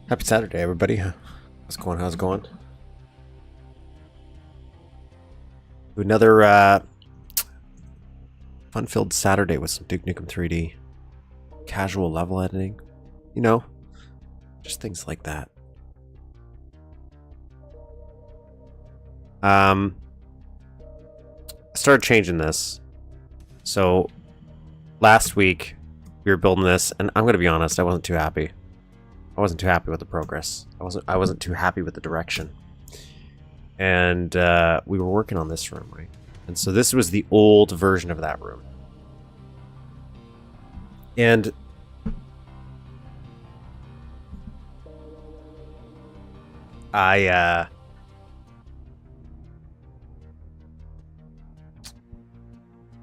Happy Saturday, everybody. How's it going? How's it going? Another fun-filled Saturday with some Duke Nukem 3D. Casual level editing. You know, just things like that. I started changing this. So, last week, we were building this, and I'm going to be honest, I wasn't too happy. I wasn't too happy with the progress. I wasn't too happy with the direction. And we were working on this room, right? And so this was the old version of that room. And I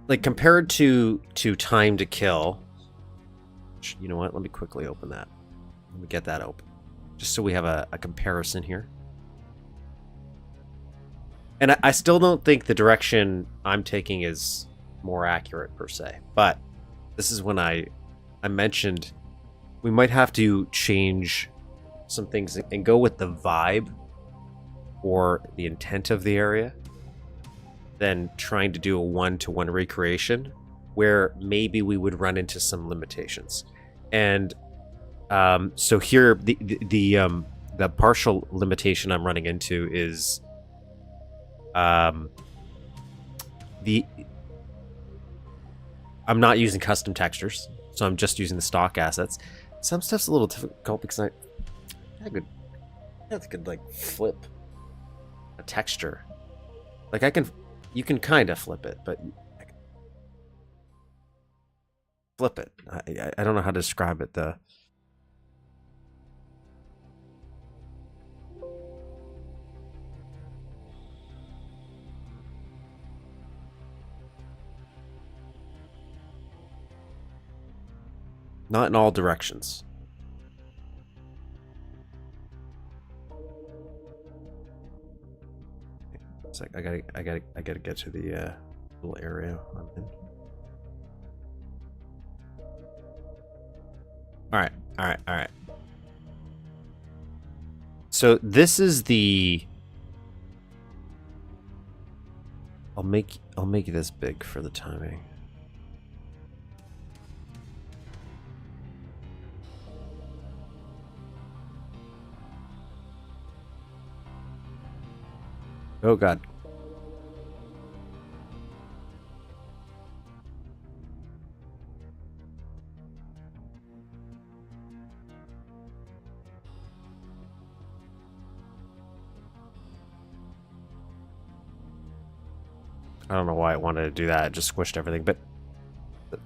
like compared to Time to Kill. You know what? Let me quickly open that. Let me get that open, just so we have a comparison here. And I still don't think the direction I'm taking is more accurate per se, but this is when I mentioned we might have to change some things and go with the vibe or the intent of the area than trying to do a one-to-one recreation where maybe we would run into some limitations. And so here the partial limitation I'm running into is I'm not using custom textures, so I'm just using the stock assets. Some stuff's a little difficult because I could like flip a texture. Like you can kind of flip it, but flip it. I don't know how to describe it. Not in all directions. It's like I gotta get to the little area I'm in. All right. So this is the. I'll make this big for the timing. Oh God. I don't know why I wanted to do that. It just squished everything, but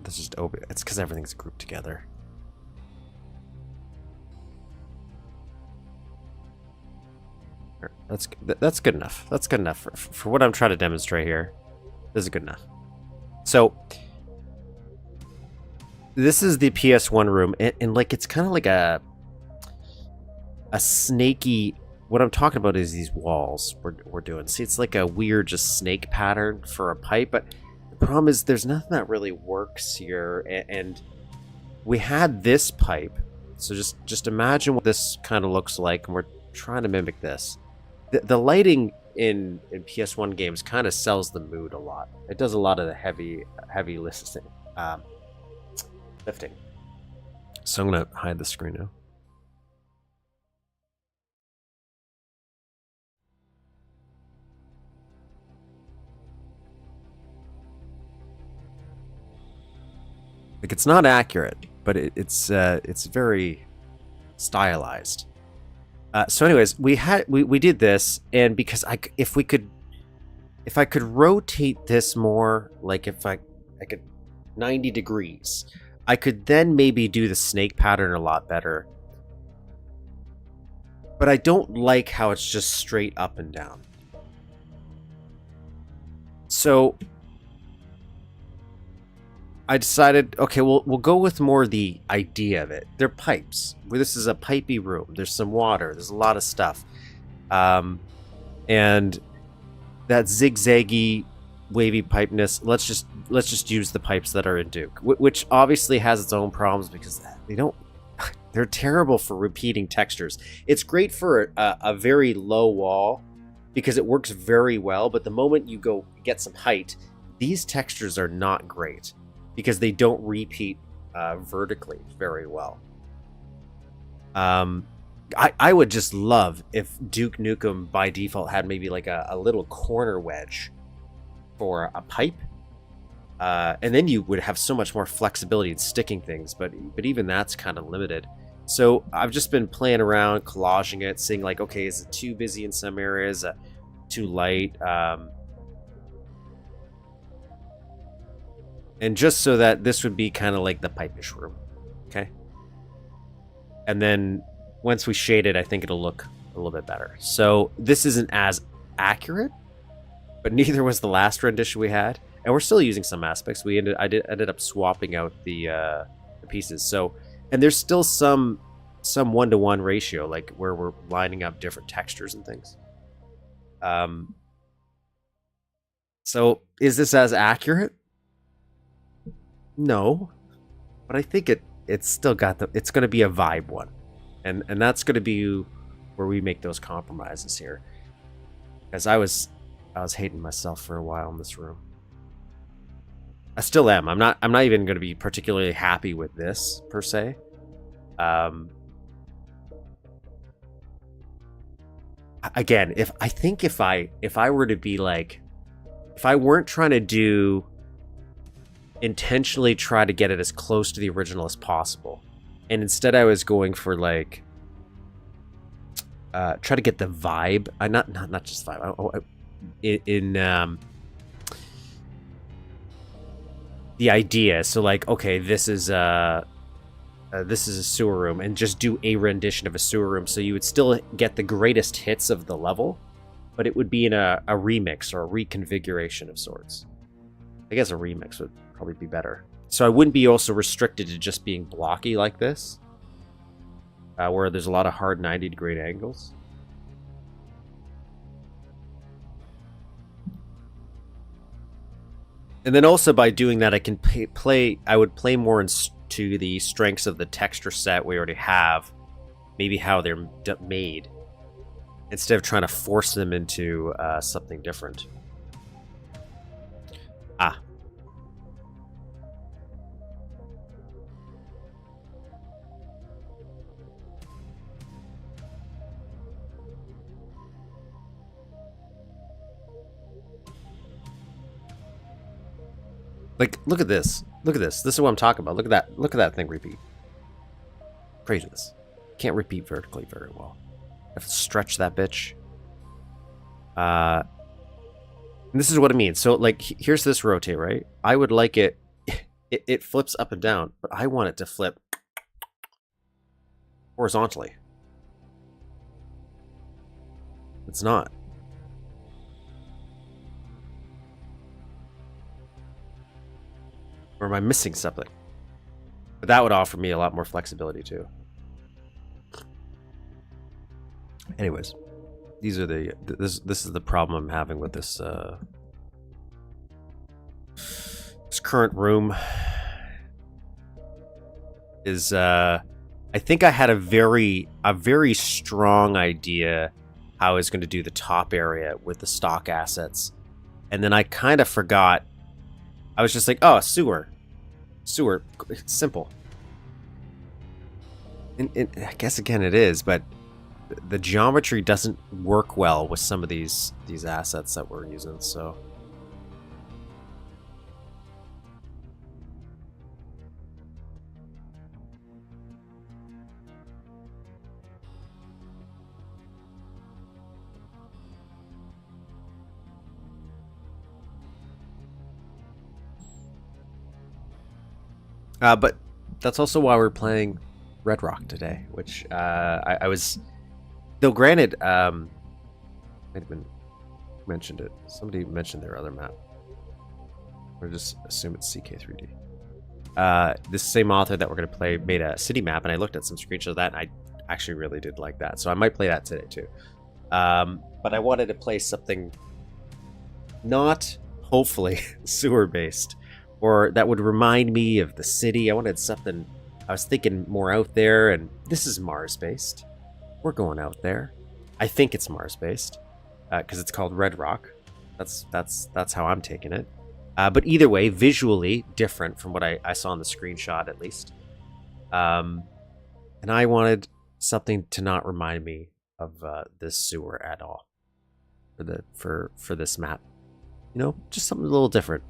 this is open. It's because everything's grouped together. That's good enough. That's good enough for what I'm trying to demonstrate here. This is good enough. So this is the PS1 room, and like it's kind of like a snaky. What I'm talking about is these walls we're doing. See, it's like a weird just snake pattern for a pipe, but the problem is there's nothing that really works here. And we had this pipe, so just imagine what this kind of looks like, and we're trying to mimic this. The lighting in PS1 games kind of sells the mood a lot. It does a lot of the heavy lifting. So I'm gonna hide the screen now. Like it's not accurate, but it's very stylized. So anyways, we did this, and because if I could rotate this more, like if I could 90 degrees, I could then maybe do the snake pattern a lot better. But I don't like how it's just straight up and down. So I decided, okay, we'll go with more the idea of it. They're pipes. This is a pipey room. There's some water. There's a lot of stuff, and that zigzaggy, wavy pipeness. Let's just use the pipes that are in Duke, which obviously has its own problems because they They're terrible for repeating textures. It's great for a very low wall because it works very well, but the moment you go get some height, these textures are not great because they don't repeat vertically very well. I would just love if Duke Nukem by default had maybe like a little corner wedge for a pipe. And then you would have so much more flexibility in sticking things, but even that's kind of limited. So I've just been playing around, collaging it, seeing like, okay, is it too busy in some areas, too light? And just so that this would be kind of like the pipe-ish room, okay? And then once we shade it, I think it'll look a little bit better. So this isn't as accurate, but neither was the last rendition we had. And we're still using some aspects. I ended up swapping out the pieces. So, and there's still some 1-to-1 ratio, like where we're lining up different textures and things. So is this as accurate? No, but I think it's still got it's going to be a vibe one, and that's going to be where we make those compromises here. Because I was hating myself for a while in this room. I still am. I'm not even going to be particularly happy with this per se. Again, if I were to be like, if I weren't trying to intentionally try to get it as close to the original as possible, and instead I was going for like try to get the vibe, not just vibe, the idea. So like, okay, this is a sewer room, and just do a rendition of a sewer room, so you would still get the greatest hits of the level, but it would be in a remix or a reconfiguration of sorts. I guess a remix would probably be better. So I wouldn't be also restricted to just being blocky like this, where there's a lot of hard 90-degree angles. And then also by doing that, I can I would play more to the strengths of the texture set we already have, maybe how they're made, instead of trying to force them into something different. Like, look at this. Look at this. This is what I'm talking about. Look at that. Look at that thing repeat. Craziness. Can't repeat vertically very well. I have to stretch that bitch. And this is what I mean. So, like, here's this rotate, right? I would like it. It flips up and down, but I want it to flip horizontally. It's not. Or am I missing something? But that would offer me a lot more flexibility too. Anyways, these are this is the problem I'm having with this this current room. Is I think I had a very strong idea how I was going to do the top area with the stock assets, and then I kind of forgot. I was just like, oh, sewer, simple. And I guess again it is, but the geometry doesn't work well with some of these assets that we're using. So but that's also why we're playing Red Rock today, which I was, though granted, might have been mentioned it. Somebody mentioned their other map. We'll just assume it's CK3D. This same author that we're going to play made a city map, and I looked at some screenshots of that, and I actually really did like that. So I might play that today too. But I wanted to play something not, hopefully, sewer-based, or that would remind me of the city. I wanted something I was thinking more out there, and this is Mars-based. We're going out there. I think it's Mars-based because it's called Red Rock. That's how I'm taking it. But either way, visually different from what I saw in the screenshot, at least. And I wanted something to not remind me of this sewer at all for this map. You know, just something a little different.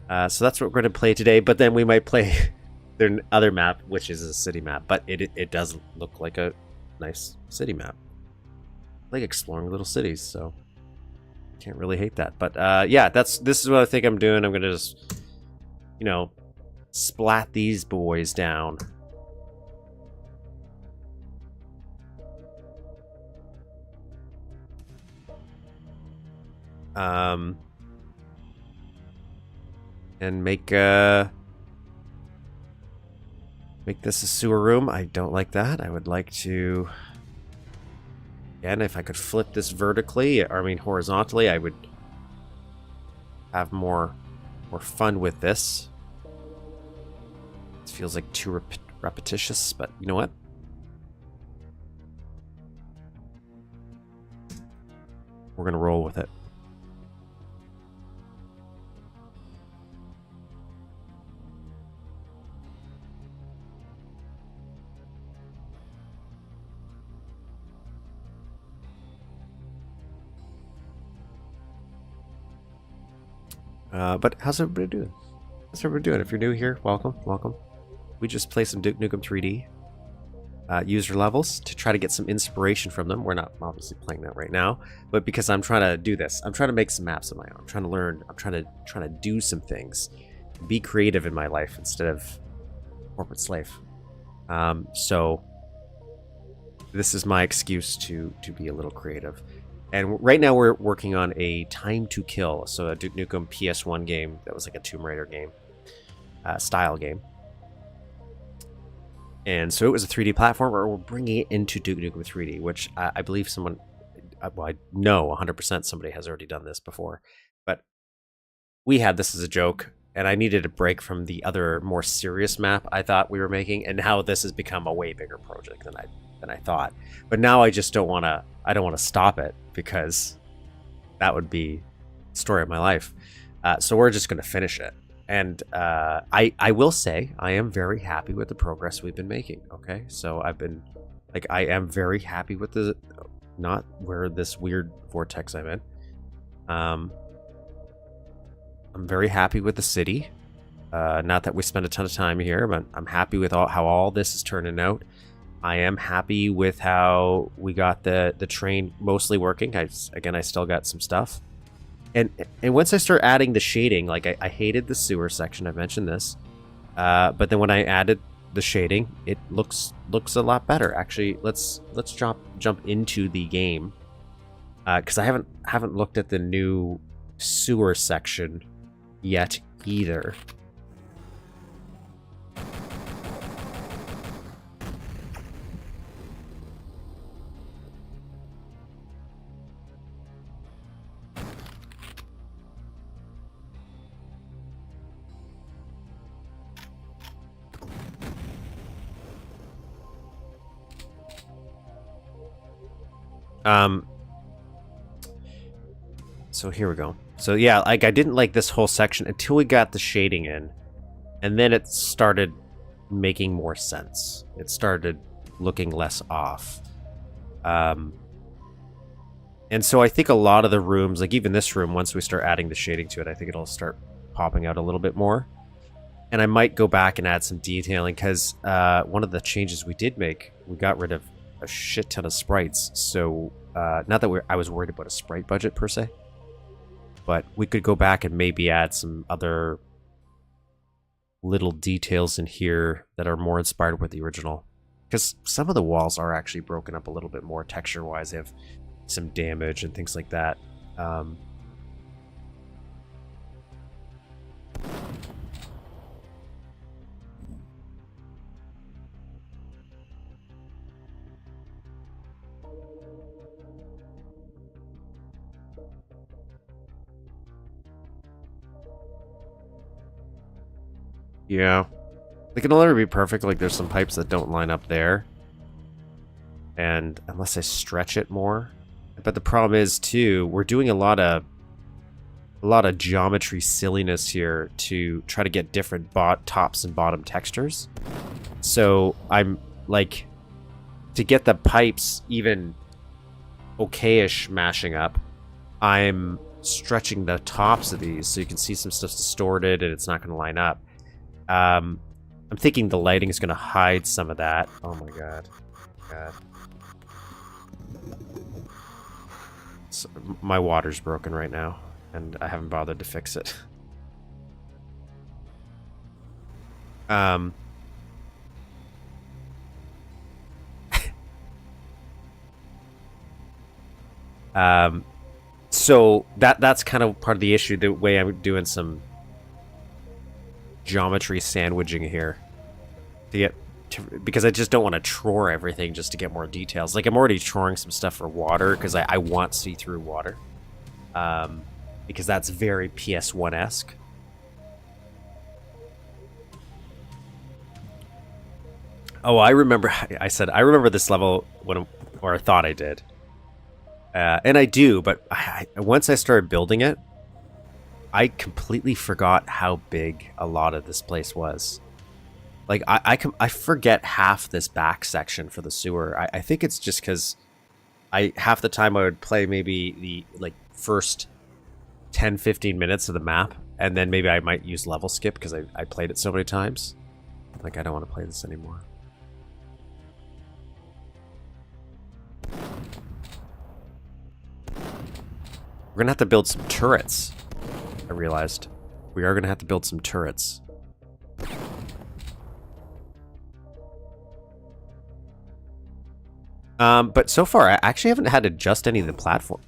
So that's what we're going to play today. But then we might play their other map, which is a city map. But it does look like a nice city map, like exploring little cities. So can't really hate that. But yeah, this is what I think I'm doing. I'm going to just, you know, splat these boys down. And make this a sewer room. I don't like that. I would like to, again, if I could flip this vertically, or I mean horizontally, I would have more fun with this. This feels like too repetitious, but you know what? We're gonna roll with it. But how's everybody doing? How's everybody doing? If you're new here, welcome. We just play some Duke Nukem 3D user levels to try to get some inspiration from them. We're not obviously playing that right now, but because I'm trying to do this, I'm trying to make some maps of my own. I'm trying to learn. I'm trying to do some things, be creative in my life instead of corporate slave. So this is my excuse to be a little creative. And right now we're working on a Time to Kill, so a Duke Nukem PS1 game that was like a Tomb Raider game, style game. And so it was a 3D platformer. We're bringing it into Duke Nukem 3D, which I believe someone, well, I know 100% somebody has already done this before. But we had this as a joke, and I needed a break from the other more serious map I thought we were making, and how this has become a way bigger project than I thought. But now I just don't want to. I don't want to stop it because that would be the story of my life. So we're just going to finish it. And I will say I am very happy with the progress we've been making. Okay, so I've been like, I am very happy with the, not where this weird vortex I'm in. I'm very happy with the city. Not that we spend a ton of time here, but I'm happy with how all this is turning out. I am happy with how we got the train mostly working. I still got some stuff. And once I start adding the shading, like I hated the sewer section, I mentioned this. But then when I added the shading, it looks a lot better. Actually, let's jump into the game. Because I haven't looked at the new sewer section yet either. So here we go. So yeah, like I didn't like this whole section until we got the shading in, and then it started making more sense. It started looking less off. And so I think a lot of the rooms, like even this room, once we start adding the shading to it, I think it'll start popping out a little bit more. And I might go back and add some detailing because one of the changes we did make, we got rid of a shit ton of sprites. So not that I was worried about a sprite budget per se, but we could go back and maybe add some other little details in here that are more inspired with the original. Because some of the walls are actually broken up a little bit more texture-wise. They have some damage and things like that. Yeah. They can never be perfect. Like there's some pipes that don't line up there. And unless I stretch it more. But the problem is too, we're doing a lot of geometry silliness here to try to get different tops and bottom textures. So I'm like, to get the pipes even okay-ish mashing up, I'm stretching the tops of these so you can see some stuff's distorted and it's not going to line up. I'm thinking the lighting is going to hide some of that. Oh my god. So my water's broken right now, and I haven't bothered to fix it. So that's kind of part of the issue, the way I'm doing some geometry sandwiching here to get because I just don't want to trore everything just to get more details. Like I'm already troring some stuff for water because I want see-through water, because that's very PS1-esque. Oh, I remember. I said I remember this level or I thought I did, and I do. But once I started building it, I completely forgot how big a lot of this place was. Like, I forget half this back section for the sewer. I think it's just because half the time I would play maybe the first 10, 15 minutes of the map, and then maybe I might use level skip because I played it so many times. Like, I don't want to play this anymore. We're going to have to build some turrets, I realized. We are going to have to build some turrets. But so far, I actually haven't had to adjust any of the platform.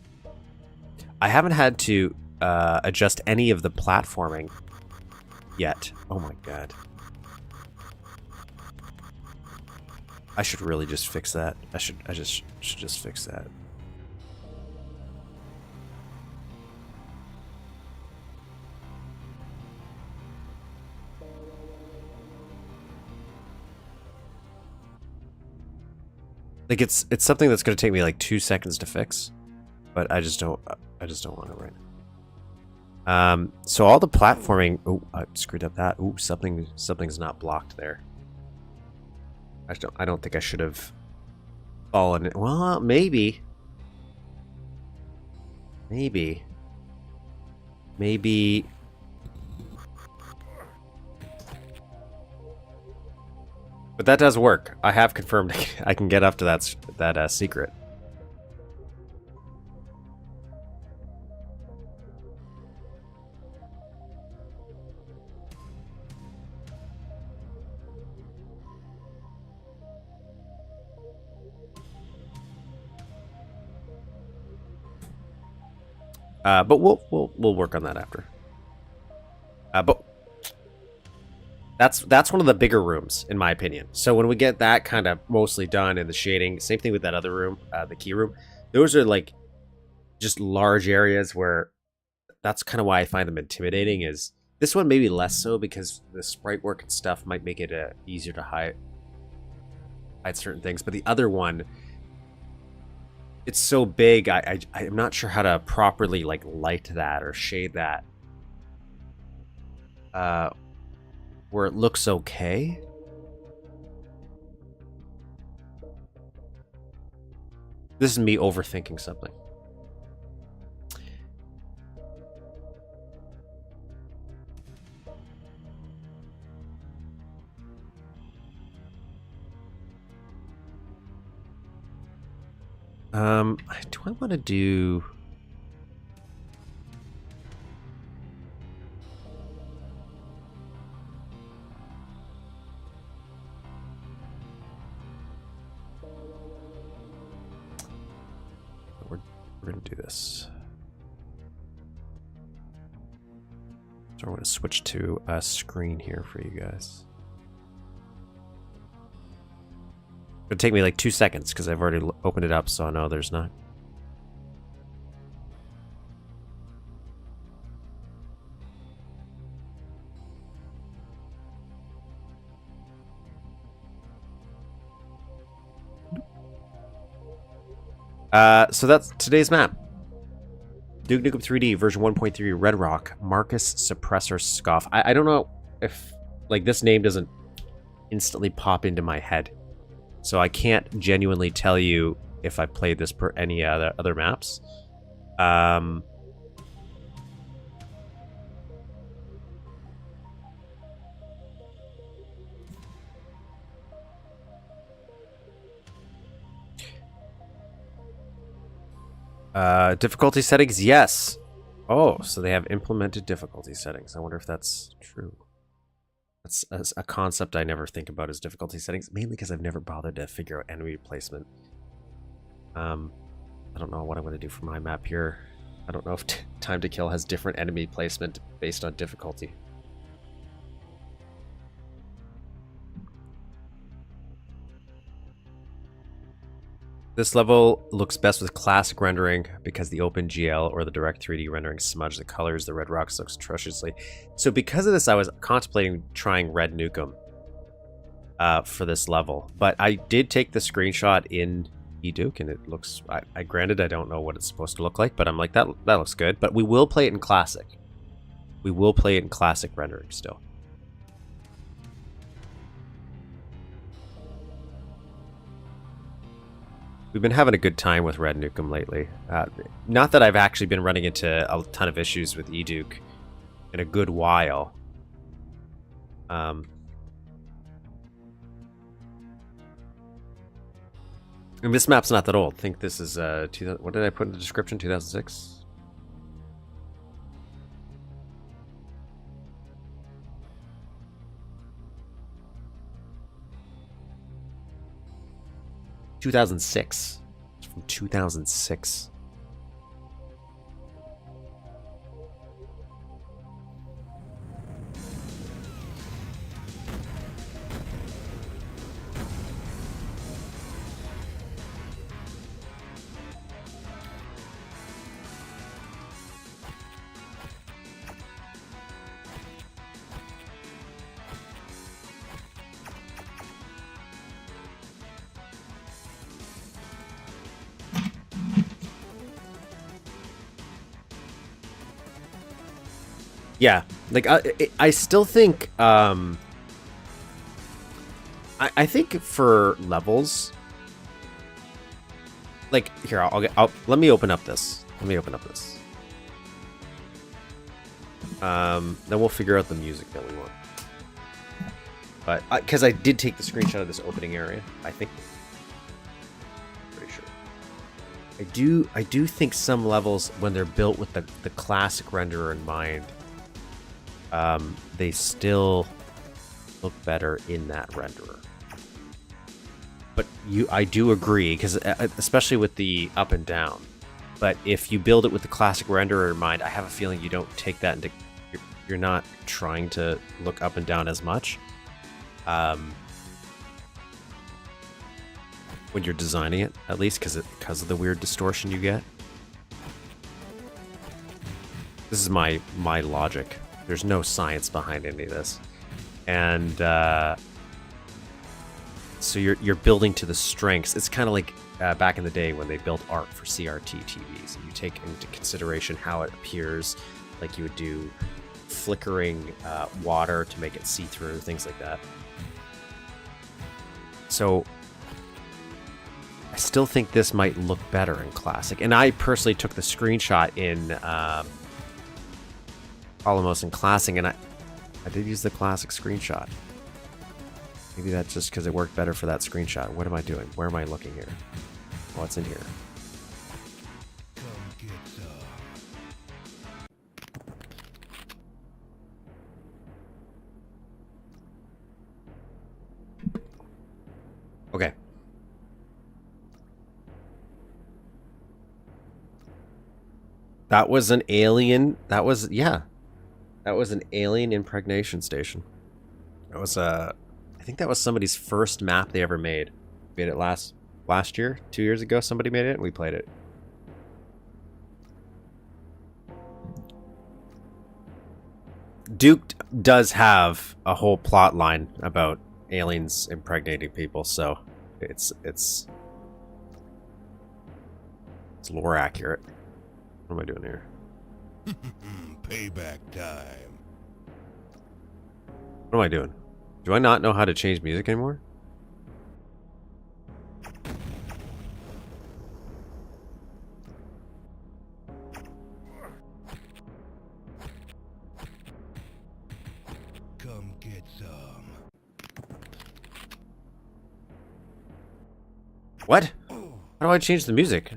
I haven't had to adjust any of the platforming yet. Oh my god. I should really just fix that. I should just fix that. Like it's something that's going to take me like 2 seconds to fix, but I just don't want it right now. So all the platforming. Oh, I screwed up that. Oh, something's not blocked there. I don't think I should have fallen. Well, maybe. But that does work. I have confirmed I can get up to that secret. But we'll work on that after. But that's one of the bigger rooms, in my opinion. So when we get that kind of mostly done in the shading, same thing with that other room, the key room. Those are like just large areas where that's kind of why I find them intimidating. Is this one maybe less so because the sprite work and stuff might make it easier to hide certain things, but the other one, it's so big. I'm not sure how to properly like light that or shade that. Where it looks okay. This is me overthinking something. Do I want to do... We're going to do this. So I'm going to switch to a screen here for you guys. It'll take me like 2 seconds because I've already opened it up, so I know there's not. So that's today's map. Duke Nukem 3D version 1.3 Red Rock, Markus, Suppressor, Schopf. I don't know if, like, this name doesn't instantly pop into my head. So I can't genuinely tell you if I played this per any other maps. Difficulty settings, yes. Oh, so they have implemented difficulty settings. I wonder if that's true. That's a concept I never think about as difficulty settings, mainly because I've never bothered to figure out enemy placement. I don't know what I'm going to do for my map here. I don't know if Time to Kill has different enemy placement based on difficulty. This level looks best with classic rendering because the OpenGL or the direct 3D rendering smudge the colors. The red rocks looks atrociously. So because of this, I was contemplating trying Red Nukem for this level. But I did take the screenshot in eDuke, and it looks... I granted, I don't know what it's supposed to look like, but I'm like, that looks good. But we will play it in classic. We will play it in classic rendering still. We've been having a good time with Red Nukem lately. Not that I've actually been running into a ton of issues with eDuke in a good while. And this map's not that old. I think this is, what did I put in the description? 2006? ...2006. It's from 2006. Yeah, like I still think I think for levels, like here I'll let me open up this. Let me open up this. Then we'll figure out the music that we want. But because I did take the screenshot of this opening area, I think. Pretty sure. I do think some levels, when they're built with the classic renderer in mind, they still look better in that renderer. But I do agree, because especially with the up and down. But if you build it with the classic renderer in mind, I have a feeling you don't take that into... You're not trying to look up and down as much when you're designing it, at least because of the weird distortion you get. This is my logic. There's no science behind any of this, and so you're building to the strengths. It's kind of like back in the day when they built art for CRT TVs, and you take into consideration how it appears, like you would do flickering water to make it see-through, things like that. So I still think this might look better in classic, and I personally took the screenshot in Alamos in classic, and I did use the classic screenshot. Maybe that's just because it worked better for that screenshot. What am I doing? Where am I looking here? What's in here? Okay. That was an alien. That was, yeah. That was an alien impregnation station. That was I think that was somebody's first map they ever made. Made it last year, 2 years ago. Somebody made it, and we played it. Duke does have a whole plot line about aliens impregnating people, so it's It's lore accurate. What am I doing here? Payback time. What am I doing? Do I not know how to change music anymore? Come get some. What? How do I change the music?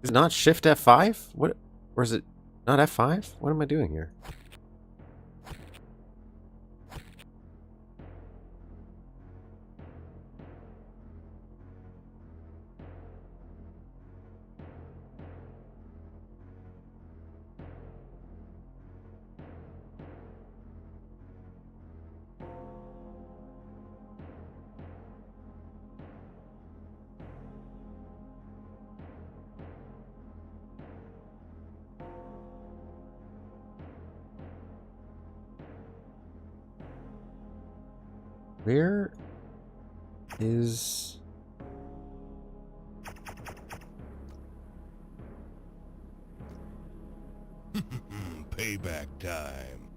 Is it not Shift F5? What? Or is it not F5? What am I doing here? Where is... Payback time.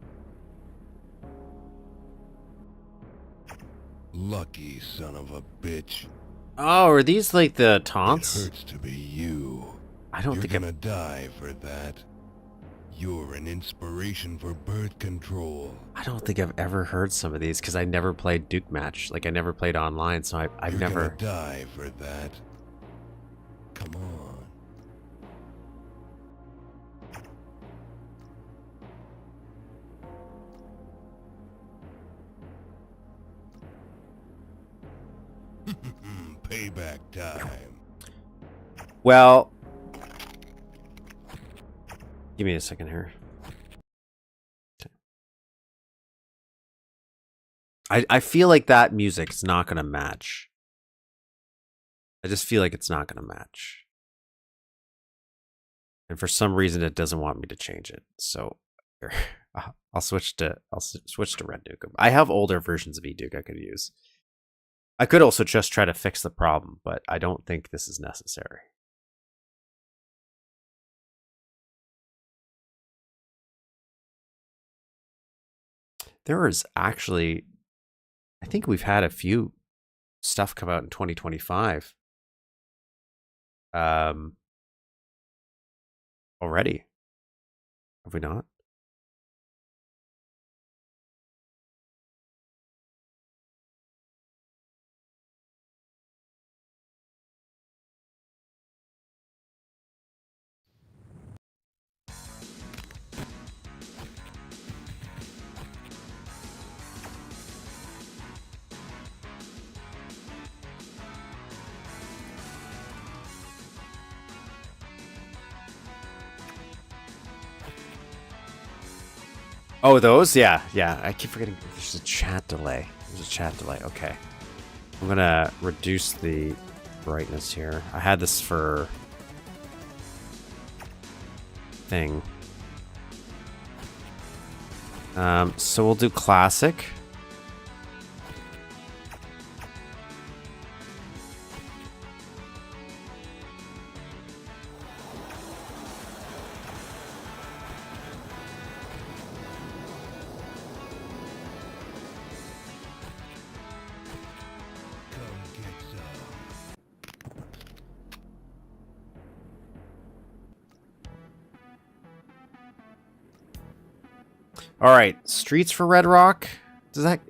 Lucky son of a bitch. Oh, are these like the It taunts? hurts to be you. I don't You're think gonna die for that. You're an inspiration for birth control. I don't think I've ever heard some of these because I never played Duke Match. Like I never played online, so I've You're never. gonna die for that. Come on. Payback time. Well, give me a second here. I feel like that music's not gonna match. I just feel like it's not gonna match. And for some reason it doesn't want me to change it. So here, I'll switch to Red Nukem. I have older versions of eDuke I could use. I could also just try to fix the problem, but I don't think this is necessary. There is actually, I think we've had a few stuff come out in 2025 already. Have we not? Oh, those? Yeah, yeah. I keep forgetting there's a chat delay. There's a chat delay. Okay. I'm gonna reduce the brightness here. I had this for thing. So we'll do classic. All right, streets for Red Rock. Does that?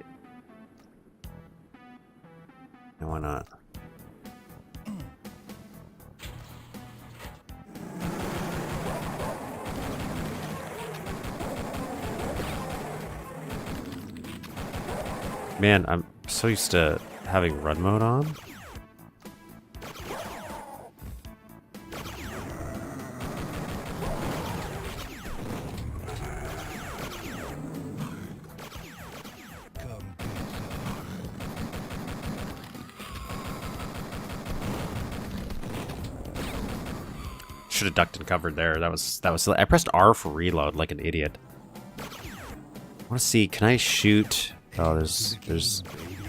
No, why not? Man, I'm so used to having run mode on. Should have ducked and covered there. That was I pressed R for reload like an idiot. I want to see, can I shoot? Oh, there's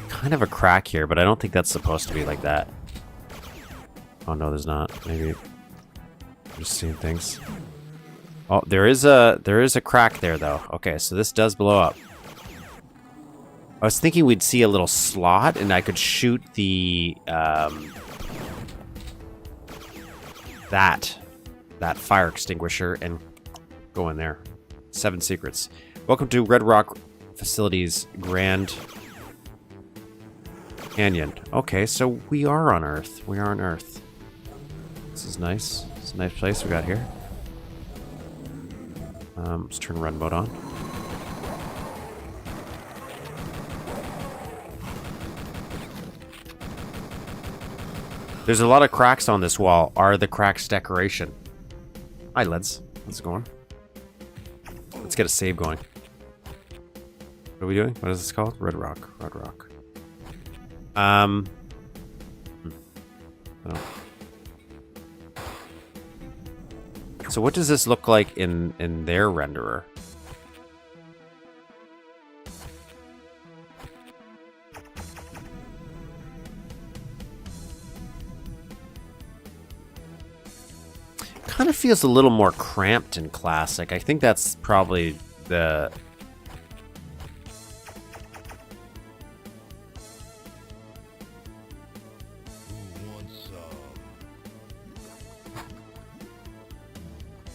kind of a crack here, but I don't think that's supposed to be like that. Oh no, there's not. Maybe. Just seeing things. Oh, there is a crack there though. Okay, so this does blow up. I was thinking we'd see a little slot and I could shoot the that fire extinguisher and go in there. 7 secrets. Welcome to Red Rock Facilities Grand Canyon. Okay, so we are on Earth. We are on Earth. This is nice. It's a nice place we got here. Let's turn run mode on. There's a lot of cracks on this wall. Are the cracks decoration? Hi, lads. How's it going? Let's get a save going. What are we doing? What is this called? Red Rock. Red Rock. Oh. So what does this look like in their renderer? Kind of feels a little more cramped in classic. I think that's probably the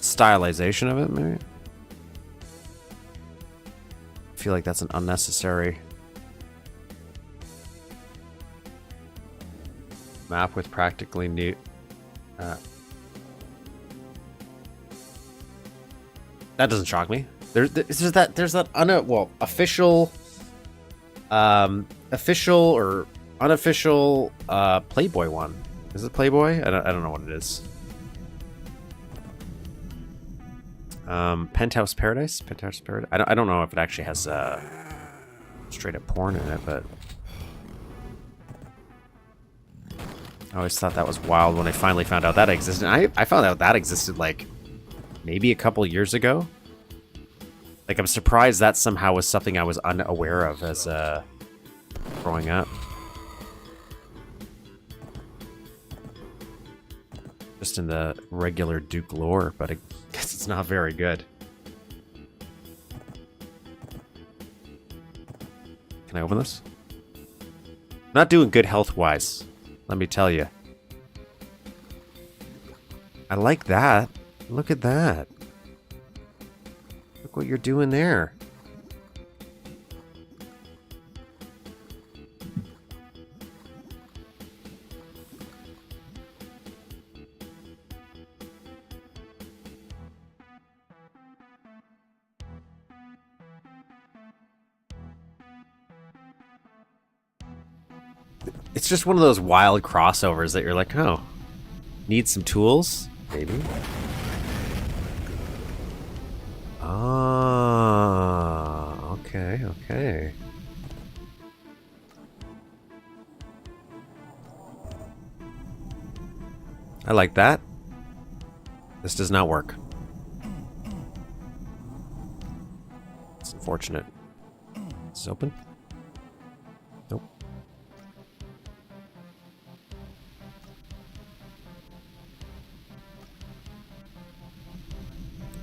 stylization of it, maybe. I feel like that's an unnecessary map with practically new. That doesn't shock me. There's that official, official or unofficial Playboy one. Is it Playboy? I don't know what it is. Penthouse Paradise? Penthouse Paradise? I don't know if it actually has straight up porn in it, but I always thought that was wild when I finally found out that existed. I found out that existed like maybe a couple years ago. Like, I'm surprised that somehow was something I was unaware of as growing up. Just in the regular Duke lore, but I guess it's not very good. Can I open this? Not doing good health-wise, let me tell you. I like that. Look at that. Look what you're doing there. It's just one of those wild crossovers that you're like, oh, need some tools? Maybe. Ah, okay, okay. I like that. This does not work. It's unfortunate. Is this open? Nope.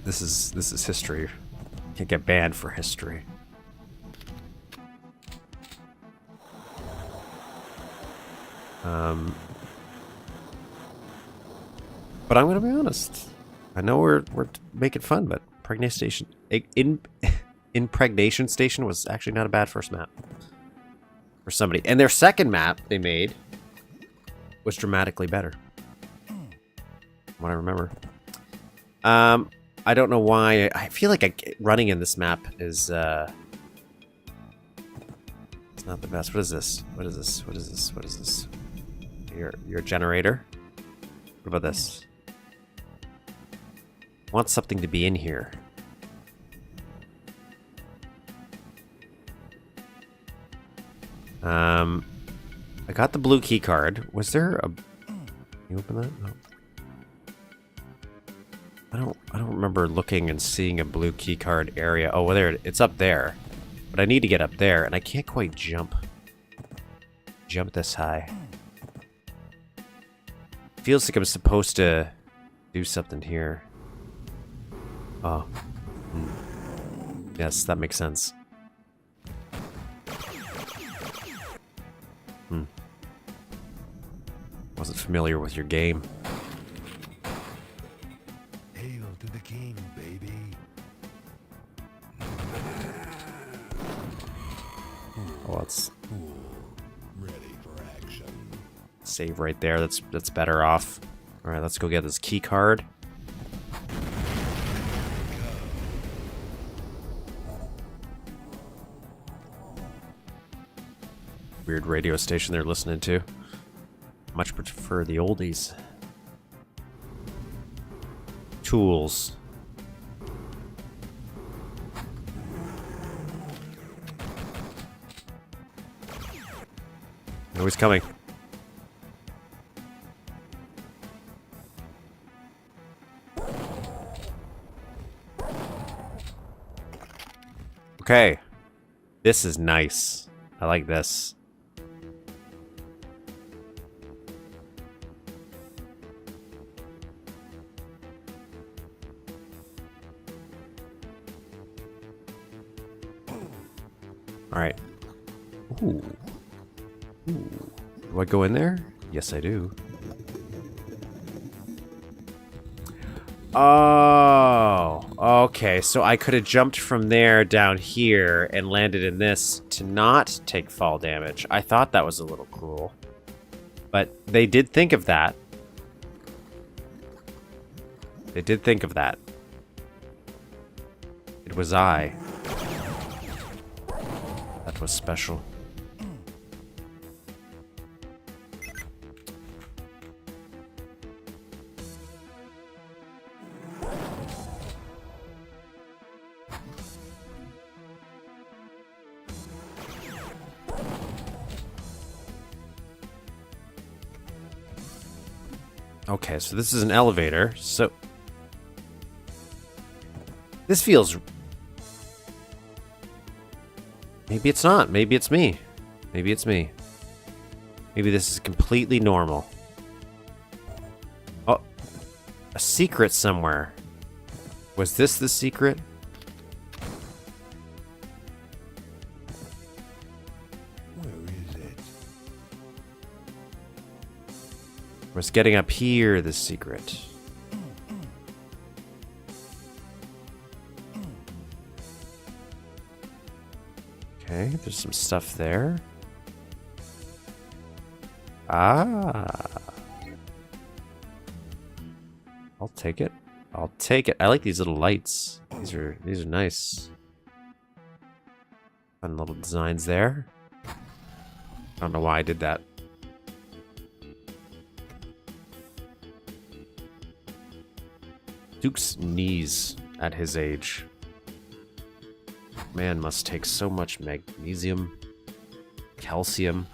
This is history. Can't get banned for history. But I'm gonna be honest. I know we're making fun, but Impregnation Station was actually not a bad first map for somebody. And their second map they made was dramatically better, from what I remember. I don't know why. I feel like running in this map is it's not the best. What is this? What is this? What is this? What is this? Your generator? What about this? I want something to be in here. I got the blue key card. Was there a... Can you open that? No. I don't remember looking and seeing a blue key card area. Oh, well, there it's up there. But I need to get up there, and I can't quite jump this high. Feels like I'm supposed to do something here. Oh. Yes, that makes sense. Wasn't familiar with your game. Hail to the king, baby. Oh, let's Cool. Ready for action. save right there. That's better off. All right, let's go get this key card. Weird radio station they're listening to. Much prefer the oldies. Tools. Oh, he's coming. Okay. This is nice. I like this. All right. Ooh. Ooh. Do I go in there? Yes, I do. Oh, okay. So I could have jumped from there down here and landed in this to not take fall damage. I thought that was a little cruel. But they did think of that. They did think of that. It was I. That was special. Okay, so this is an elevator. So this feels... Maybe it's not. Maybe it's me. Maybe it's me. Maybe this is completely normal. Oh, a secret somewhere. Was this the secret? Where is it? Was getting up here the secret? Okay, there's some stuff there. Ah. I'll take it. I'll take it. I like these little lights. These are nice. Fun little designs there. I don't know why I did that. Duke's knees at his age. Man must take so much magnesium, calcium,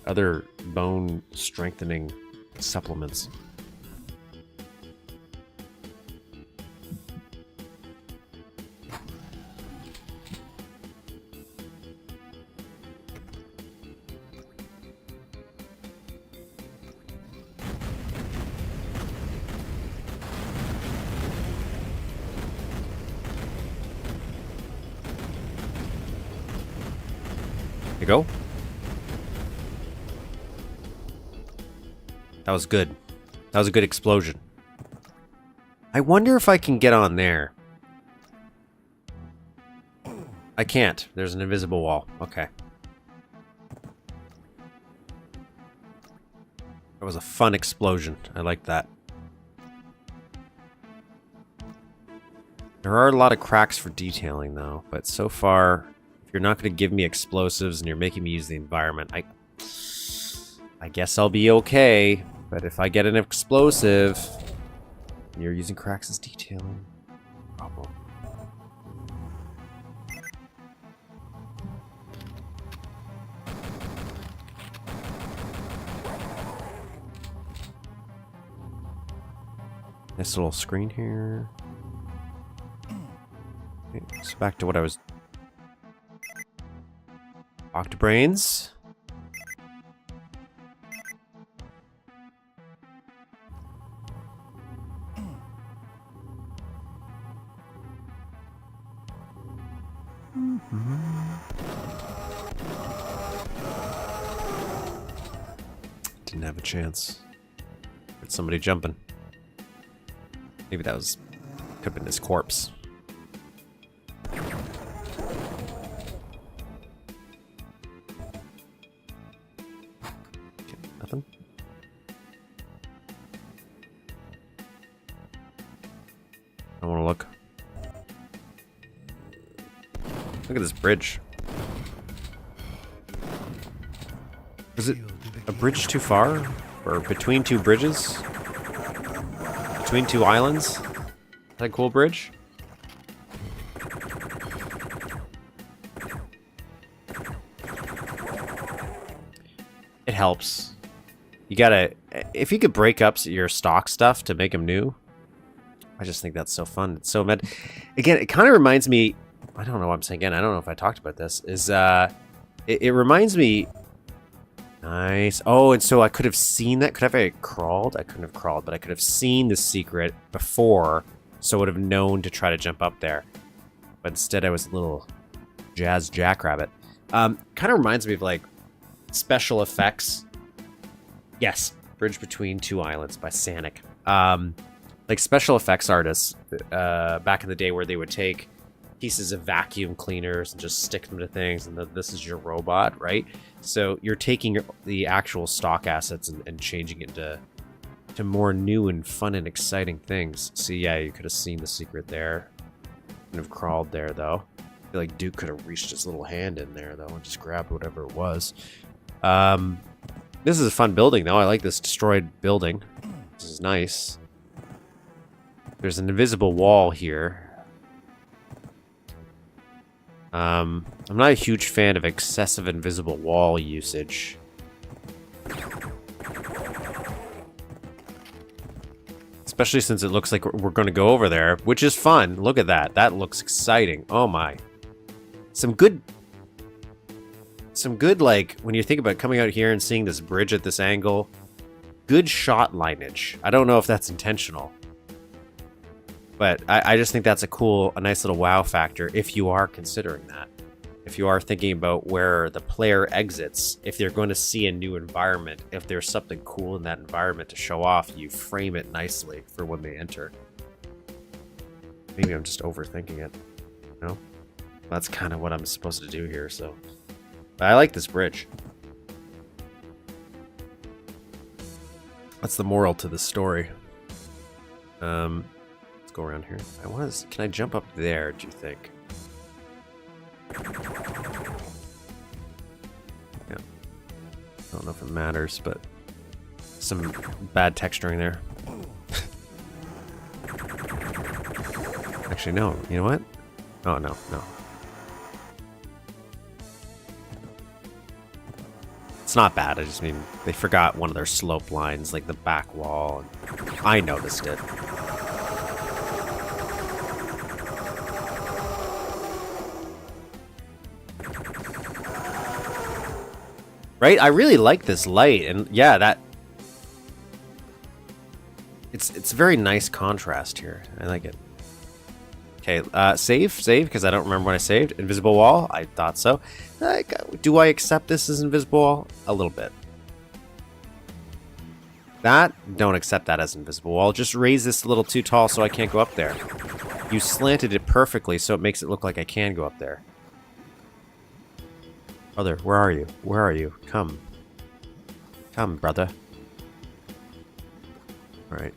other bone strengthening supplements. You go. That was good. That was a good explosion. I wonder if I can get on there. I can't. There's an invisible wall. Okay. That was a fun explosion. I like that. There are a lot of cracks for detailing though, but so far, if you're not going to give me explosives and you're making me use the environment, I guess I'll be okay. But if I get an explosive, and you're using cracks as detailing, problem. Nice little screen here. Okay, so back to what I was... Octobrains. Didn't have a chance. Heard somebody jumping. Maybe that was... could have been his corpse. Okay, nothing. I want to look. Look at this bridge. Is it a bridge too far? Or between two bridges? Between two islands? Is that a cool bridge? It helps. You gotta... if you could break up your stock stuff to make them new, I just think that's so fun. It's so mad. Again, it kind of reminds me... I don't know what I'm saying again. I don't know if I talked about this. It reminds me... Nice. Oh, and so I could have seen that. Could I have crawled? I couldn't have crawled, but I could have seen the secret before, so I would have known to try to jump up there. But instead, I was a little jazz jackrabbit. Kind of reminds me of, like, special effects. Yes, Bridge Between Two Islands by Sanic. Like special effects artists back in the day where they would take pieces of vacuum cleaners and just stick them to things, and this is your robot, right? So you're taking the actual stock assets and changing it to more new and fun and exciting things. So yeah, you could have seen the secret there. Couldn't have crawled there though. I feel like Duke could have reached his little hand in there though and just grabbed whatever it was. This is a fun building though. I like this destroyed building. This is nice. There's an invisible wall here. I'm not a huge fan of excessive invisible wall usage. Especially since it looks like we're going to go over there, which is fun. Look at that. That looks exciting. Oh my. Some good, like, when you think about coming out here and seeing this bridge at this angle, good shot lineage. I don't know if that's intentional. But I just think that's a nice little wow factor if you are considering that. If you are thinking about where the player exits, if they're going to see a new environment, if there's something cool in that environment to show off, you frame it nicely for when they enter. Maybe I'm just overthinking it. You know? That's kind of what I'm supposed to do here, so. But I like this bridge. That's the moral to the story. Go around here. Can I jump up there, do you think? Yeah. I don't know if it matters, but some bad texturing there. Actually, no. You know what? Oh, no. It's not bad. I just mean they forgot one of their slope lines, like the back wall. And I noticed it. Right? I really like this light, and yeah, that... It's a very nice contrast here. I like it. Okay, save, because I don't remember when I saved. Invisible wall? I thought so. Do I accept this as invisible wall? A little bit. Don't accept that as invisible wall. Just raise this a little too tall so I can't go up there. You slanted it perfectly so it makes it look like I can go up there. Brother, where are you? Where are you? Come. Come, brother. Alright.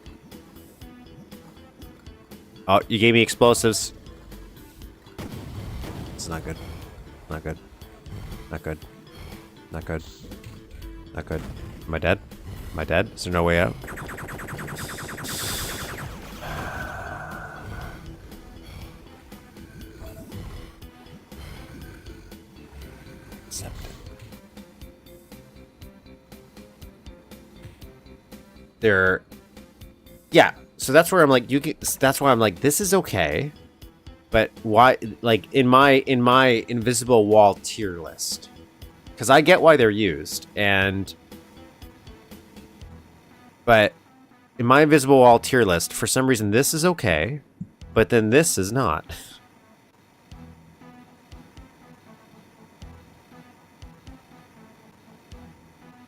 Oh, you gave me explosives. It's not good. Not good. Not good. Not good. Not good. Am I dead? Am I dead? Is there no way out? Yeah, so that's where I'm like, that's why I'm like, this is okay, but why, like, in my invisible wall tier list, because I get why they're used, but in my invisible wall tier list, for some reason this is okay, but then this is not.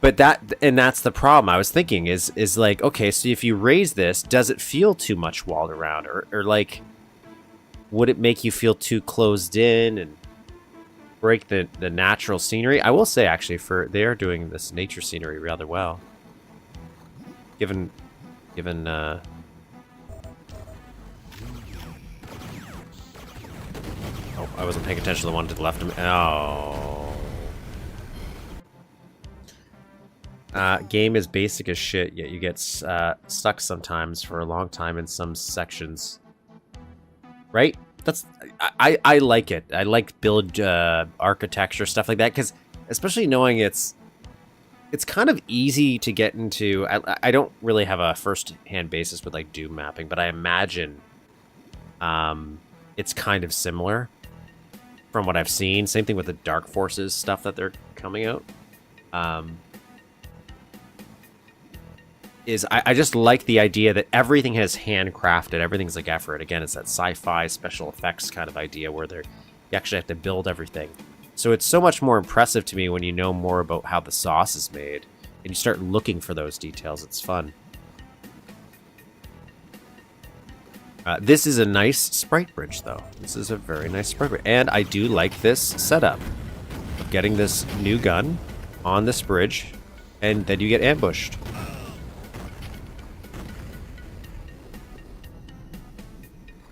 But that's the problem I was thinking is like, okay, so if you raise this, does it feel too much walled around, or like, would it make you feel too closed in and break the natural scenery? I will say, actually, they are doing this nature scenery rather well. Given oh, I wasn't paying attention to the one to the left of me. Oh. Game is basic as shit, yet you get stuck sometimes for a long time in some sections. Right? I like it. I like build architecture, stuff like that, because especially knowing it's kind of easy to get into. I don't really have a first-hand basis with like Doom mapping, but I imagine it's kind of similar from what I've seen. Same thing with the Dark Forces stuff that they're coming out. I just like the idea that everything has handcrafted, everything's like effort. Again, it's that sci-fi special effects kind of idea where you actually have to build everything. So it's so much more impressive to me when you know more about how the sauce is made and you start looking for those details. It's fun. This is a nice sprite bridge, though. This is a very nice sprite bridge. And I do like this setup of getting this new gun on this bridge, and then you get ambushed.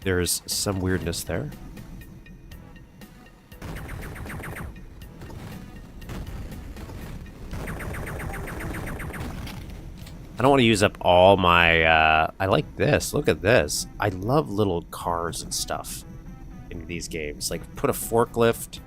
There's some weirdness there. I don't want to use up all my, I like this. Look at this. I love little cars and stuff in these games. Like, put a forklift.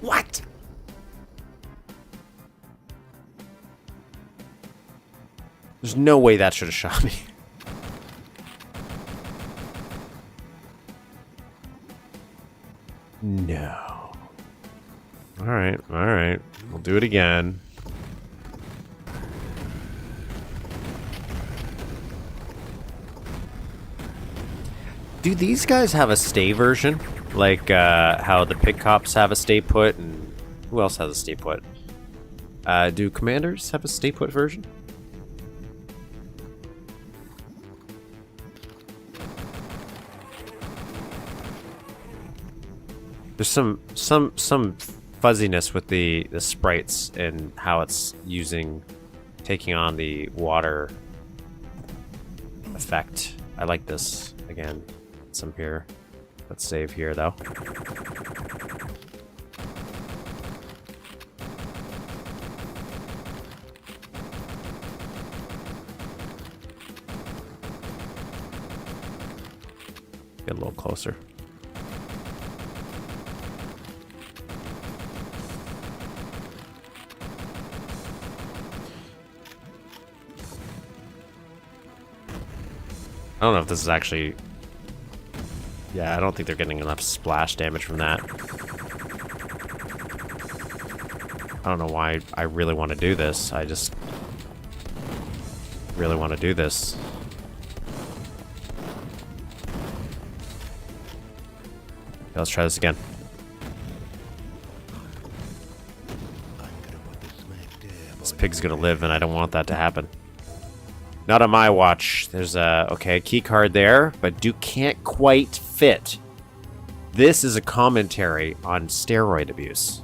What? There's no way that should have shot me. No. Alright, alright. We'll do it again. Do these guys have a stay version? Like how the pig cops have a stay put, and who else has a stay put? Do commanders have a stay put version? There's some fuzziness with the sprites and how it's taking on the water effect. I like this again. Some here. Let's save here, though. Get a little closer. I don't know if this is actually... Yeah, I don't think they're getting enough splash damage from that. I don't know why I really want to do this. I just really want to do this. Okay, let's try this again. This pig's gonna live, and I don't want that to happen. Not on my watch. There's a key card there, but Duke can't quite fit. This is a commentary on steroid abuse.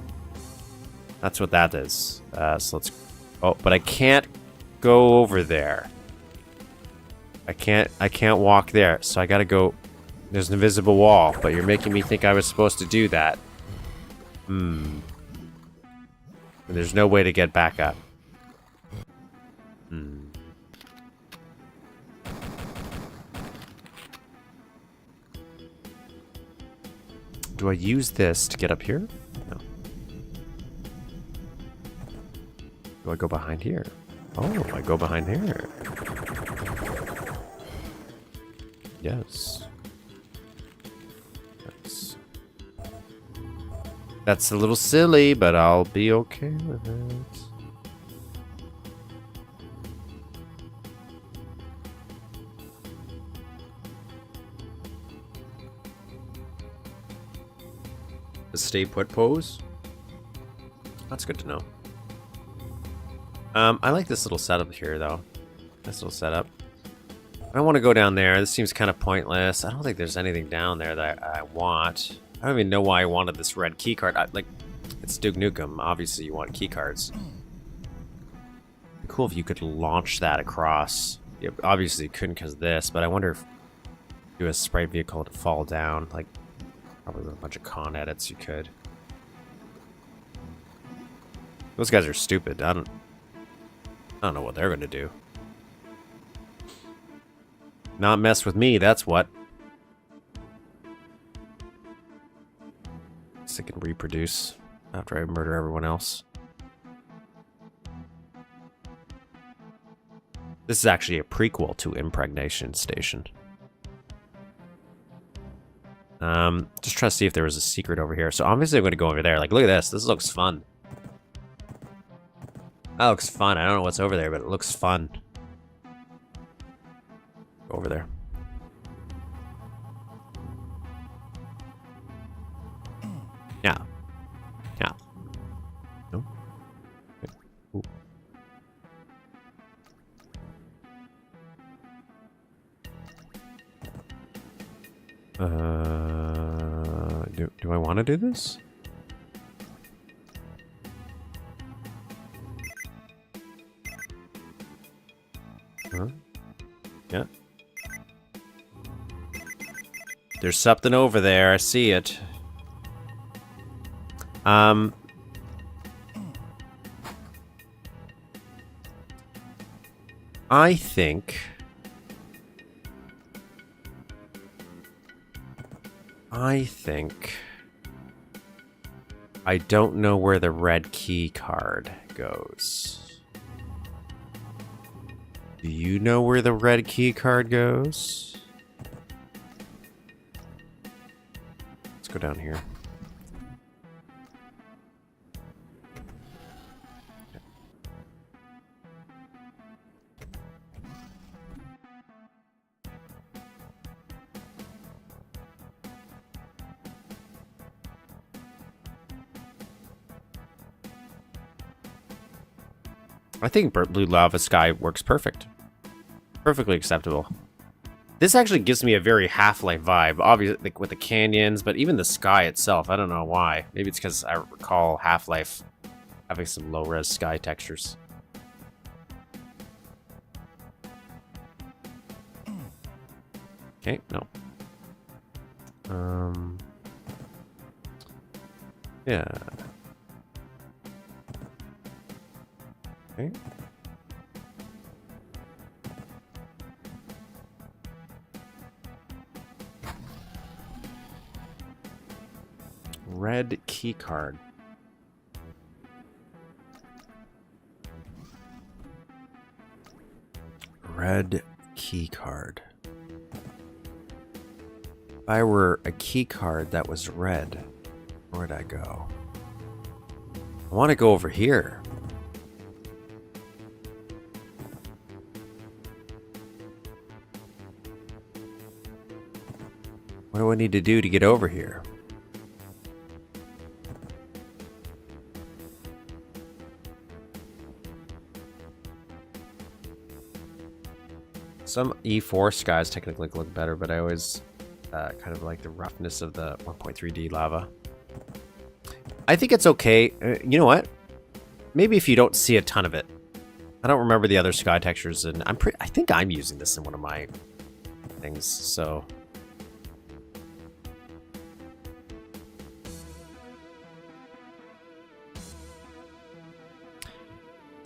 That's what that is. So let's... Oh, but I can't go over there. I can't walk there, so I gotta go... There's an invisible wall, but you're making me think I was supposed to do that. And there's no way to get back up. Do I use this to get up here? No. Do I go behind here? Oh, I go behind here. Yes. That's a little silly, but I'll be okay with it. The stay put pose. That's good to know. I like this little setup here, though. This little setup. I don't want to go down there. This seems kind of pointless. I don't think there's anything down there that I want. I don't even know why I wanted this red key card. Like, it's Duke Nukem. Obviously, you want key cards. It'd be cool if you could launch that across. You obviously couldn't because of this, but I wonder if you do a sprite vehicle to fall down. Like, probably with a bunch of con edits, you could. Those guys are stupid. I don't know what they're going to do. Not mess with me, that's what. So I can reproduce after I murder everyone else. This is actually a prequel to Impregnation Station. Just trying to see if there was a secret over here. So obviously I'm going to go over there. Like, look at this. This looks fun. That looks fun. I don't know what's over there, but it looks fun. Go over there. Yeah. Yeah. No? Okay. Ooh. Do I want to do this? Huh? Yeah. There's something over there. I see it. I think I don't know where the red key card goes. Do you know where the red key card goes? Let's go down here. I think Blue Lava Sky works perfect. Perfectly acceptable. This actually gives me a very Half-Life vibe, obviously, like with the canyons, but even the sky itself, I don't know why. Maybe it's because I recall Half-Life having some low-res sky textures. Okay, no. Yeah. Okay. Red key card. Red key card. If I were a key card that was red, where'd I go? I want to go over here. What do I need to do to get over here? Some E4 skies technically look better, but I always kind of like the roughness of the 1.3D lava. I think it's okay. You know what? Maybe if you don't see a ton of it. I don't remember the other sky textures, and I think I'm using this in one of my things, so...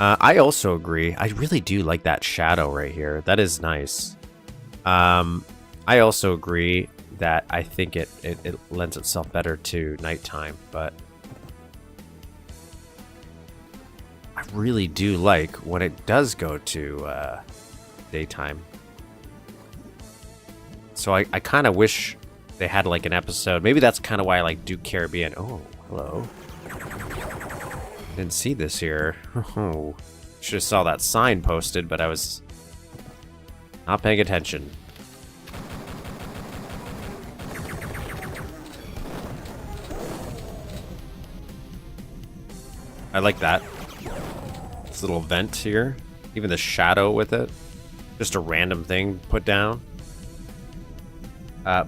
I also agree. I really do like that shadow right here. That is nice. I also agree that I think it lends itself better to nighttime, but I really do like when it does go to daytime. So I kind of wish they had like an episode. Maybe that's kind of why I like Duke Caribbean. Oh, hello. Didn't see this here. Oh, should have saw that sign posted, but I was not paying attention. I like that. This little vent here. Even the shadow with it. Just a random thing put down.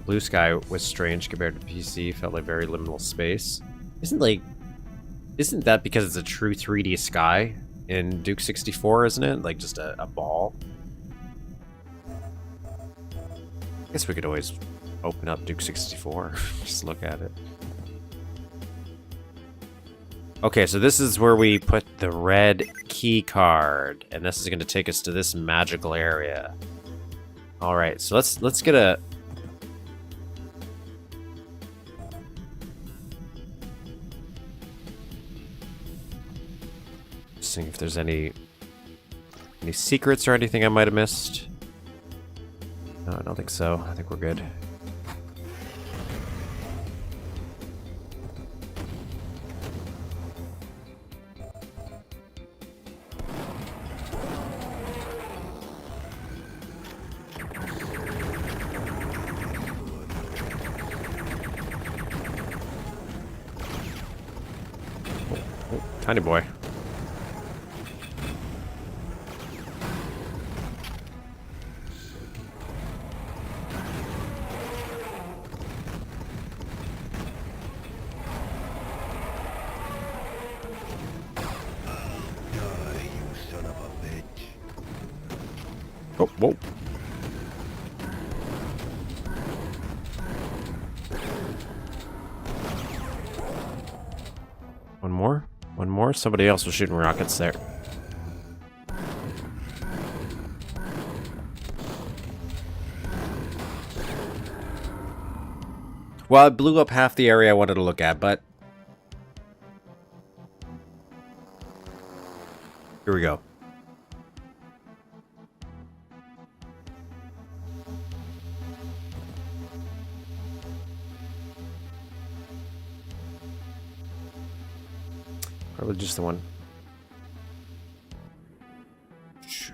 Blue sky was strange compared to PC. Felt like very liminal space. Isn't that because it's a true 3D sky in Duke 64, isn't it? Like just a ball. I guess we could always open up Duke 64. Just look at it. Okay, so this is where we put the red key card, and this is going to take us to this magical area. All right, so let's get a. Seeing if there's any secrets or anything I might have missed. No, I don't think so. I think we're good. Tiny boy. Oh, whoa. One more? One more? Somebody else was shooting rockets there. Well, it blew up half the area I wanted to look at, but... Here we go. Probably just the one.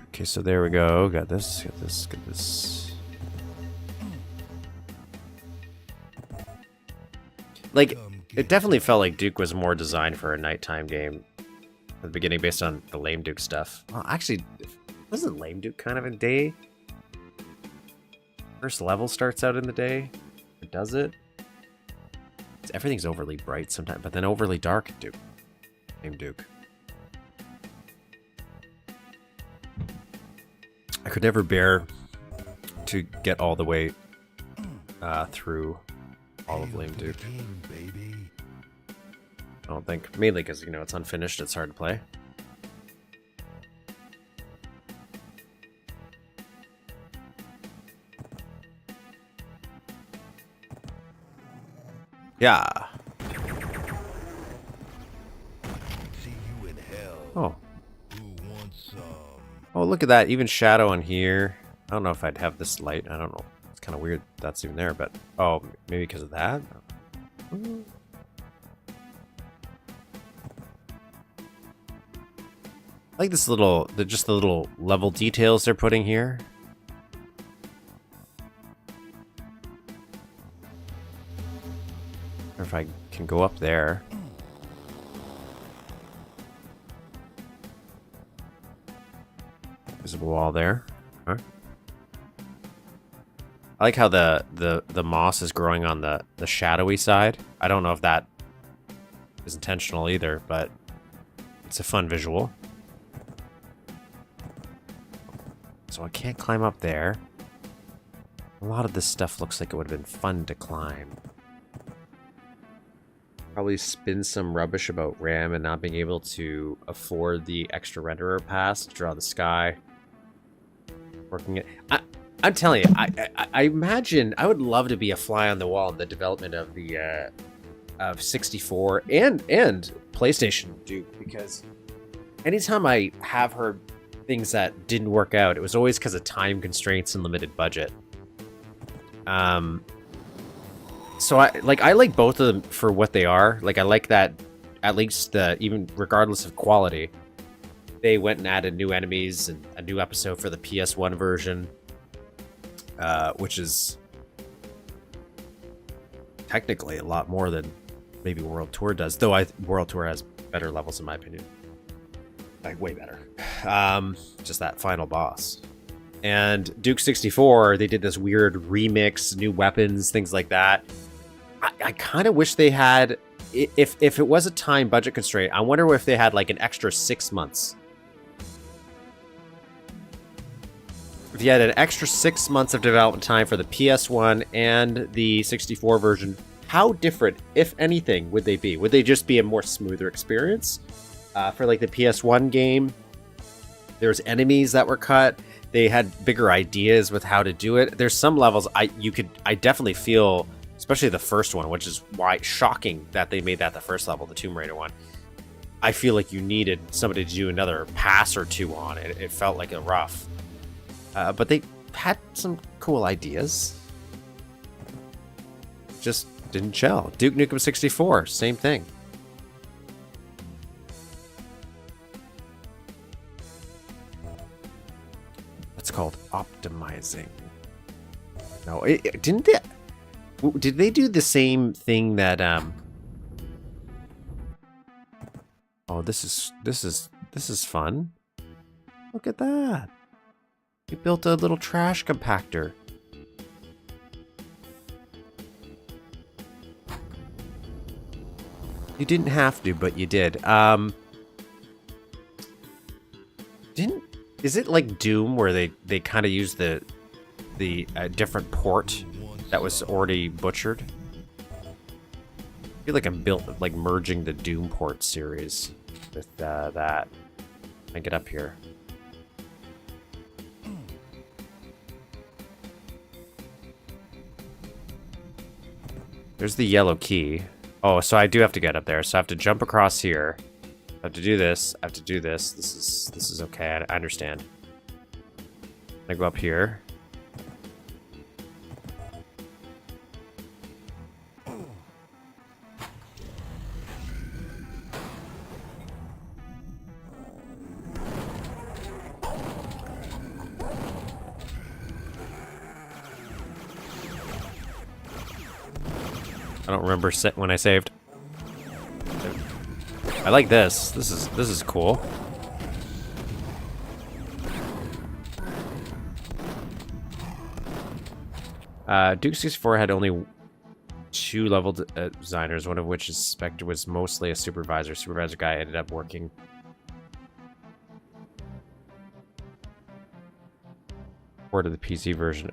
Okay, so there we go. Got this, got this, got this. Like, it definitely felt like Duke was more designed for a nighttime game at the beginning based on the Lame Duke stuff. Well, actually, wasn't Lame Duke kind of a day? First level starts out in the day? Or does it? Everything's overly bright sometimes, but then overly dark in Duke. Lame Duke. I could never bear to get all the way through all of Lame Duke. I don't think. Mainly because, you know, it's unfinished, it's hard to play. Yeah. Oh. Oh, look at that. Even shadow on here. I don't know if I'd have this light. I don't know. It's kind of weird that's even there, but... Oh, maybe because of that? I like this little... just the little level details they're putting here. Or if I can go up there. Visible wall there. Huh? I like how the moss is growing on the shadowy side. I don't know if that is intentional either, but it's a fun visual. So I can't climb up there. A lot of this stuff looks like it would have been fun to climb. Probably spin some rubbish about RAM and not being able to afford the extra renderer pass to draw the sky. Working it. I'm telling you, I imagine I would love to be a fly on the wall in the development of the of 64 and PlayStation Duke, because anytime I have heard things that didn't work out, it was always because of time constraints and limited budget. So I like both of them for what they are. Like, I like that at least even regardless of quality, they went and added new enemies and a new episode for the PS1 version, which is technically a lot more than maybe World Tour does. Though World Tour has better levels in my opinion, like way better. Just that final boss. And Duke 64, they did this weird remix, new weapons, things like that. I kind of wish they had, if it was a time budget constraint, I wonder if they had like an extra 6 months. If you had an extra 6 months of development time for the PS1 and the 64 version, how different, if anything, would they be? Would they just be a more smoother experience? For like the PS1 game, there's enemies that were cut. They had bigger ideas with how to do it. There's some levels I definitely feel, especially the first one, which is why shocking that they made that the first level, the Tomb Raider one. I feel like you needed somebody to do another pass or two on it. It felt like a rough. But they had some cool ideas. Just didn't gel. Duke Nukem 64, same thing. It's called optimizing. No, didn't they? Did they do the same thing that Oh, this is fun. Look at that. You built a little trash compactor. You didn't have to, but you did. Is it like Doom where they kind of use the different port that was already butchered? I feel like I'm merging the Doom port series with that. I get up here. There's the yellow key. Oh, so I do have to get up there. So I have to jump across here. I have to do this. I have to do this. This is okay. I understand. I go up here. I don't remember when I saved. I like this. This is cool. Duke 64 had only 2 level designers, one of which is Spectre was mostly a supervisor. Supervisor guy ended up working. Or to the PC version.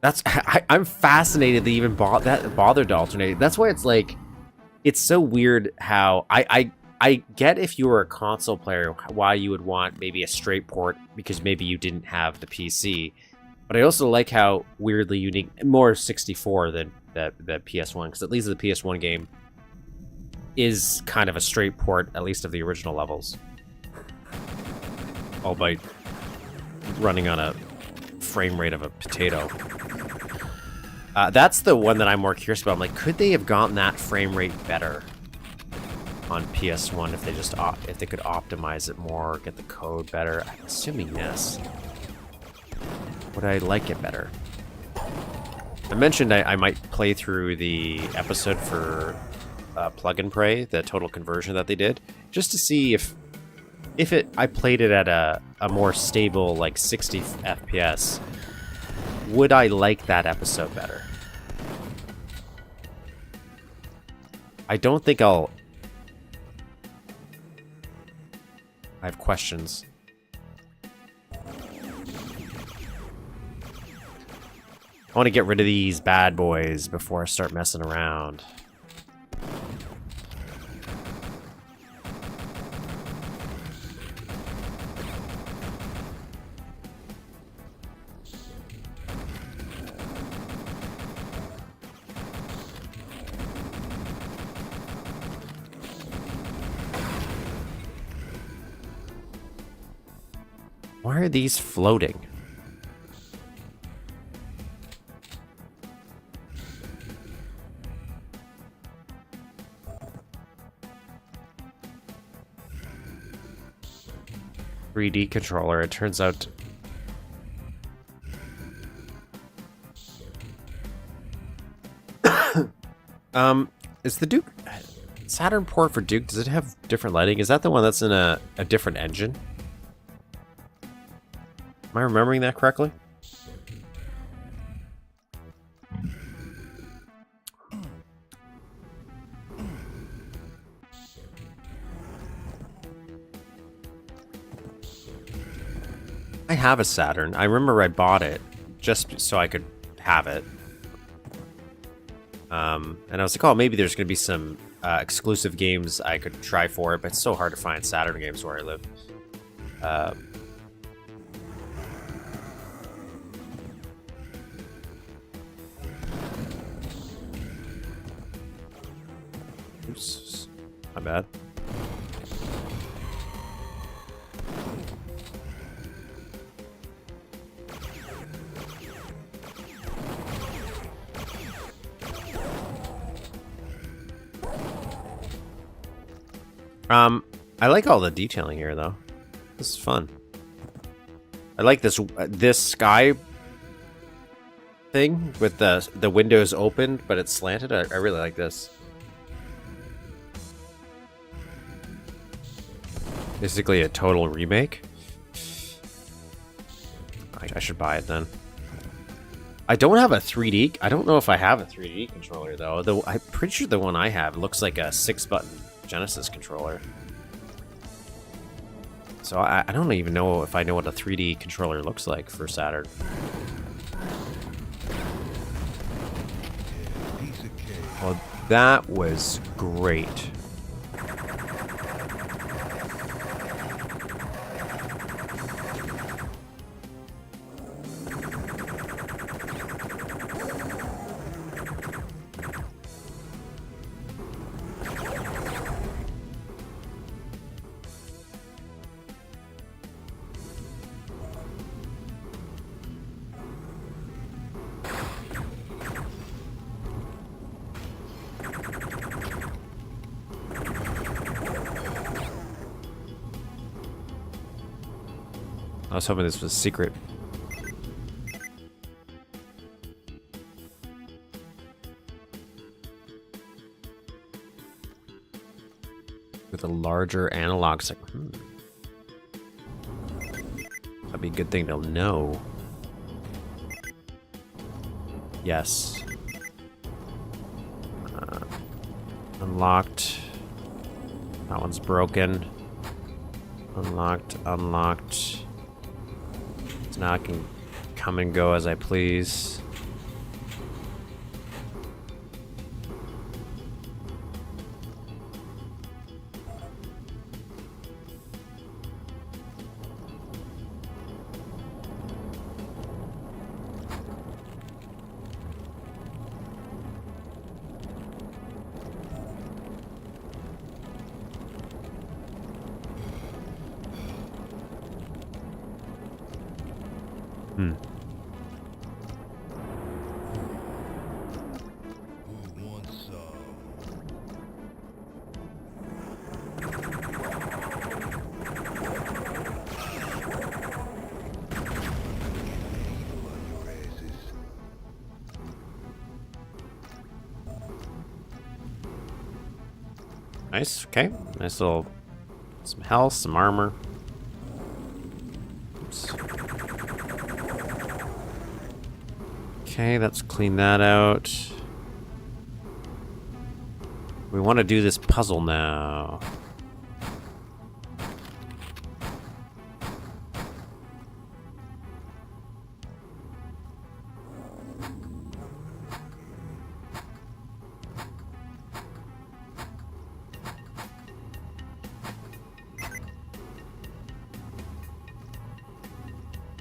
That's I'm fascinated they even bothered to alternate. That's why it's like, it's so weird how I get if you were a console player why you would want maybe a straight port because maybe you didn't have the PC, but I also like how weirdly unique, more 64 than the PS1, because at least the PS1 game is kind of a straight port, at least of the original levels, all by running on a frame rate of a potato. That's the one that I'm more curious about. I'm like, could they have gotten that frame rate better on PS1 if they just if they could optimize it more, get the code better? I'm assuming yes. Would I like it better? I mentioned I might play through the episode for Plug and Pray, the total conversion that they did, just to see if I played it at a more stable, like 60 FPS, would I like that episode better? I don't think I have questions. I want to get rid of these bad boys before I start messing around. Why are these floating? .3D controller, it turns out. Is the Duke Saturn port for Duke, does it have different lighting? Is that the one that's in a different engine? Am I remembering that correctly? I have a Saturn. I remember I bought it just so I could have it. And I was like, oh, maybe there's going to be some exclusive games I could try for it, but it's so hard to find Saturn games where I live. Oops. My bad. I like all the detailing here, though. This is fun. I like this sky thing with the windows open, but it's slanted. I really like this. Basically a total remake. I should buy it then. I don't have a 3D. I don't know if I have a 3D controller, though. I'm pretty sure the one I have looks like a 6-button Genesis controller. So I don't even know if I know what a 3D controller looks like for Saturn. Well, that was great. I was hoping this was secret. With a larger analog stick. That'd be a good thing to know. Yes. Unlocked. That one's broken. Unlocked, unlocked. So now I can come and go as I please. Nice, okay. Nice little, some health, some armor. Oops. Okay, let's clean that out. We want to do this puzzle now.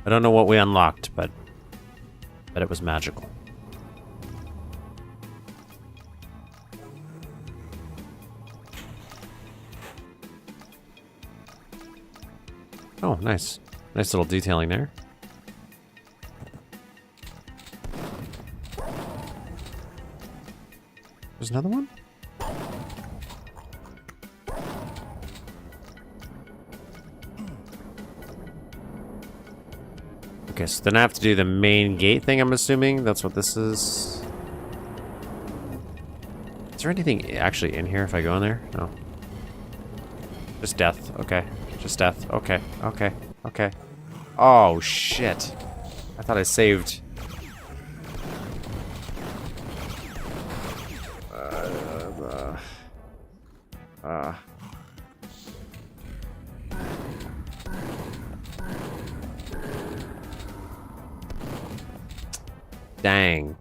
I don't know what we unlocked, but it was magical. Oh, nice. Nice little detailing there. There's another one? Okay, so then I have to do the main gate thing, I'm assuming. That's what this is. Is there anything actually in here if I go in there? No. Just death. Okay. Just death. Okay. Okay. Okay. Oh, shit. I thought I saved. Dang.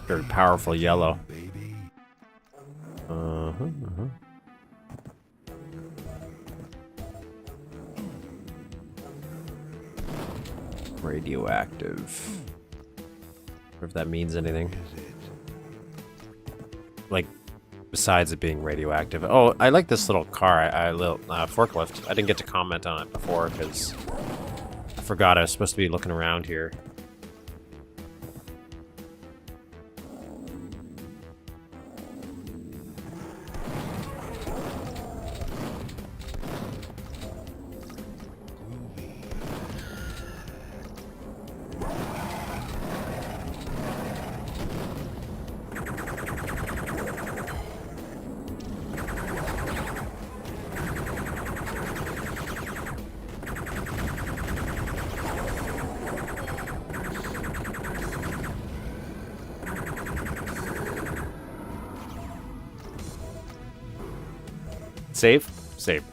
Very powerful yellow. Radioactive. Or if that means anything. Like, besides it being radioactive. Oh, I like this little car, little forklift. I didn't get to comment on it before because I forgot I was supposed to be looking around here. Save? Save.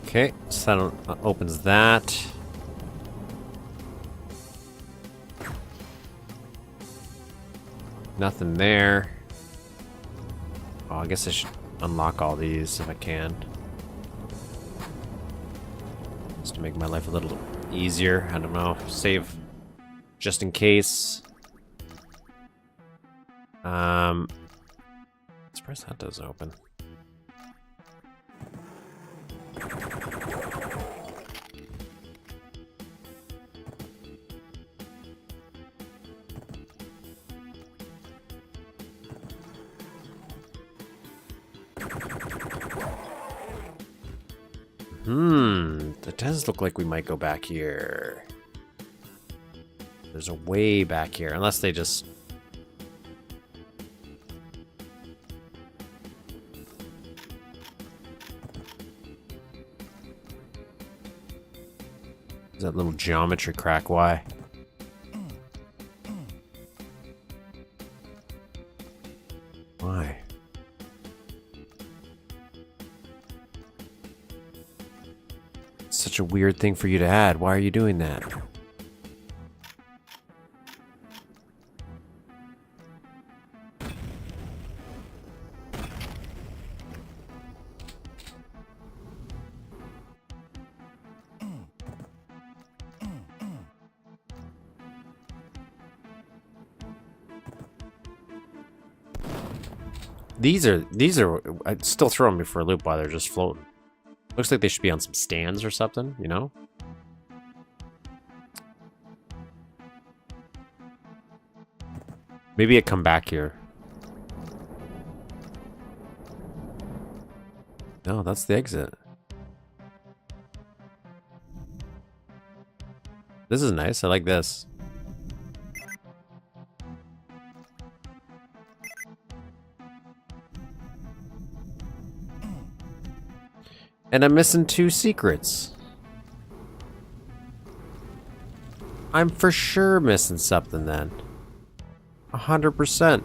Okay, so that opens that. Nothing there. Oh, I guess I should unlock all these if I can. Just to make my life a little easier. I don't know. Save just in case. Surprised that does open. It does look like we might go back here. There's a way back here, unless they just... Is that little geometry crack? Why? Why? Such a weird thing for you to add. Why are you doing that? These are I'd still throwing me for a loop while they're just floating. Looks like they should be on some stands or something, you know? Maybe it come back here. No, that's the exit. This is nice. I like this. And I'm missing 2 secrets. I'm for sure missing something then. 100%.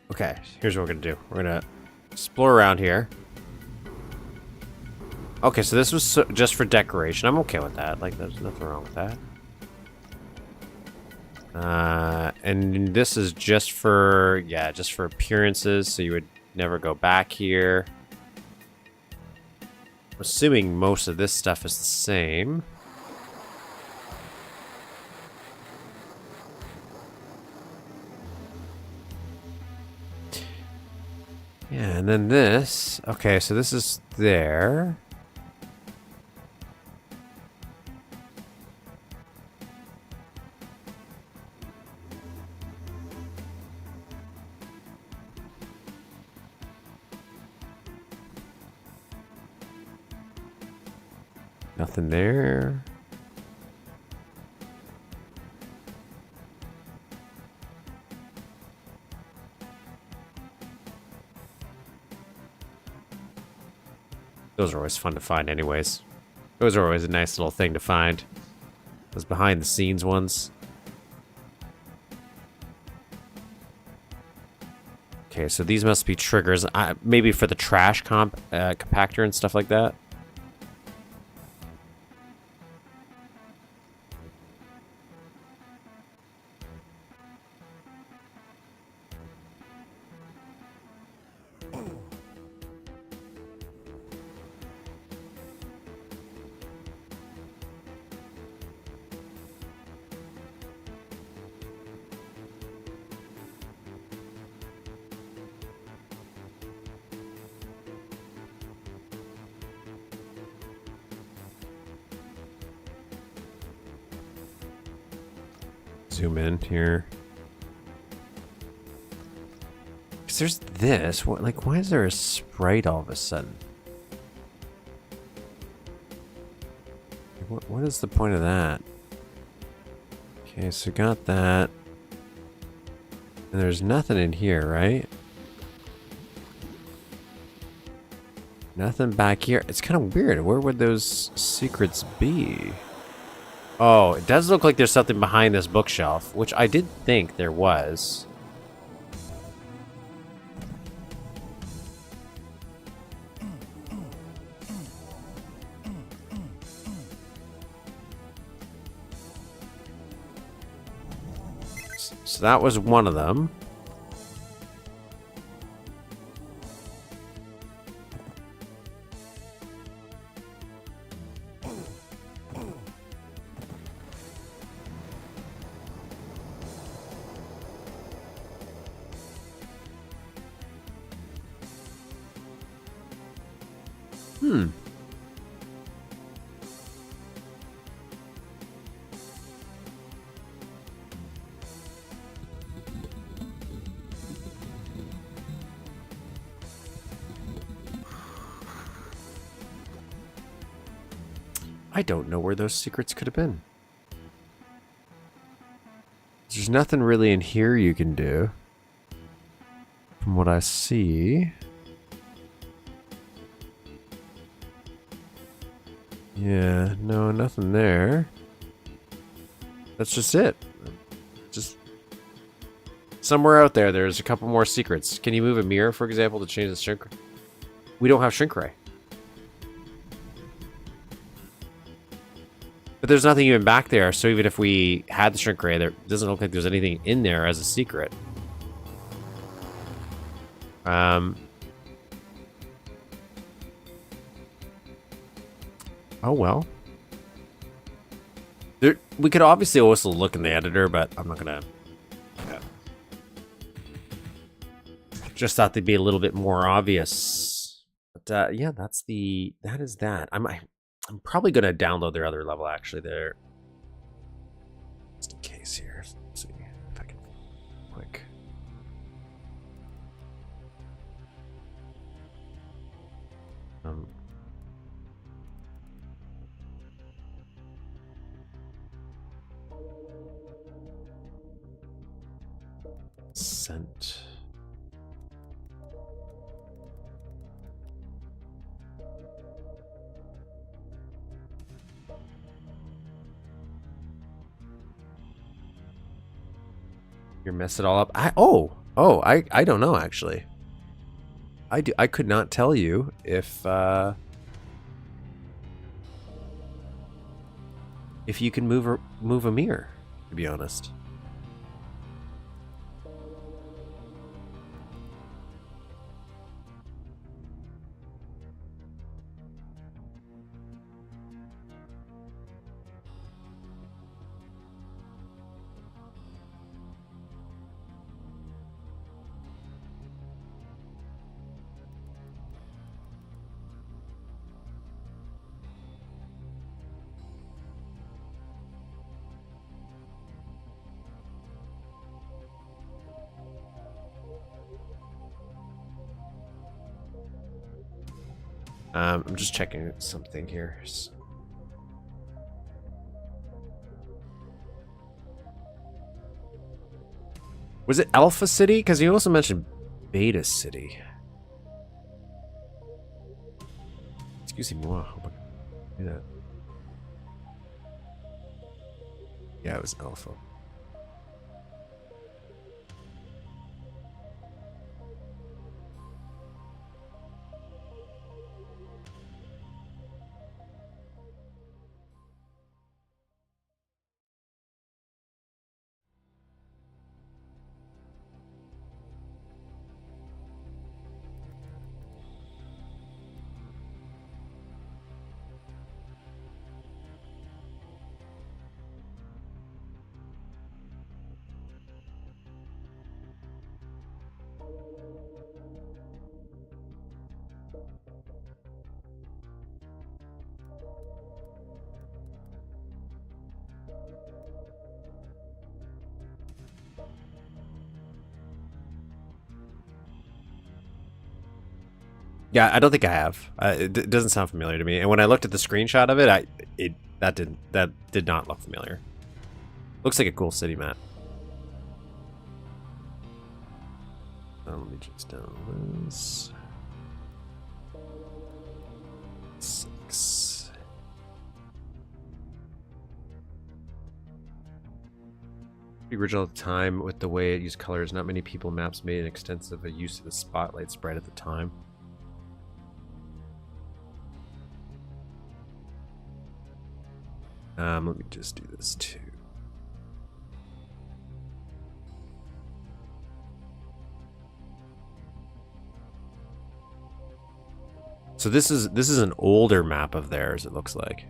Okay, here's what we're gonna do. We're gonna explore around here. Okay, so this was just for decoration. I'm okay with that. Like, there's nothing wrong with that. And this is just for, yeah, just for appearances, so you would never go back here. I'm assuming most of this stuff is the same. Yeah, and then this. Okay, so this is there. Nothing there. Those are always fun to find anyways. Those are always a nice little thing to find. Those behind the scenes ones. Okay, so these must be triggers. Maybe for the trash compactor and stuff like that. Zoom in here. Because there's this. What, like, why is there a sprite all of a sudden? What is the point of that? Okay, so got that. And there's nothing in here, right? Nothing back here. It's kind of weird. Where would those secrets be? Oh, it does look like there's something behind this bookshelf, which I did think there was. So that was one of them. I don't know where those secrets could have been. There's nothing really in here you can do. From what I see. Yeah, no, nothing there. That's just it. Just somewhere out there, there's a couple more secrets. Can you move a mirror, for example, to change the shrink? We don't have shrink ray. But there's nothing even back there, so even if we had the shrink ray, there doesn't look like there's anything in there as a secret. Oh well. We could obviously also look in the editor, but I'm not gonna. Just thought they'd be a little bit more obvious. But yeah, that is that. I'm probably gonna download their other level actually there. Just in case here. Let's see if I can quick. Sent. You mess it all up. I don't know actually. I could not tell you if you can move a mirror, to be honest. I'm just checking something here. Was it Alpha City? Because you also mentioned Beta City. Excuse me, moi. Do that. Yeah, it was Alpha. Yeah, I don't think I have. It doesn't sound familiar to me. And when I looked at the screenshot of it, that did not look familiar. Looks like a cool city map. Let me just down this. 6. The original at the time with the way it used colors, not many people maps made an extensive use of the spotlight spread at the time. Let me just do this too. So this is an older map of theirs, it looks like.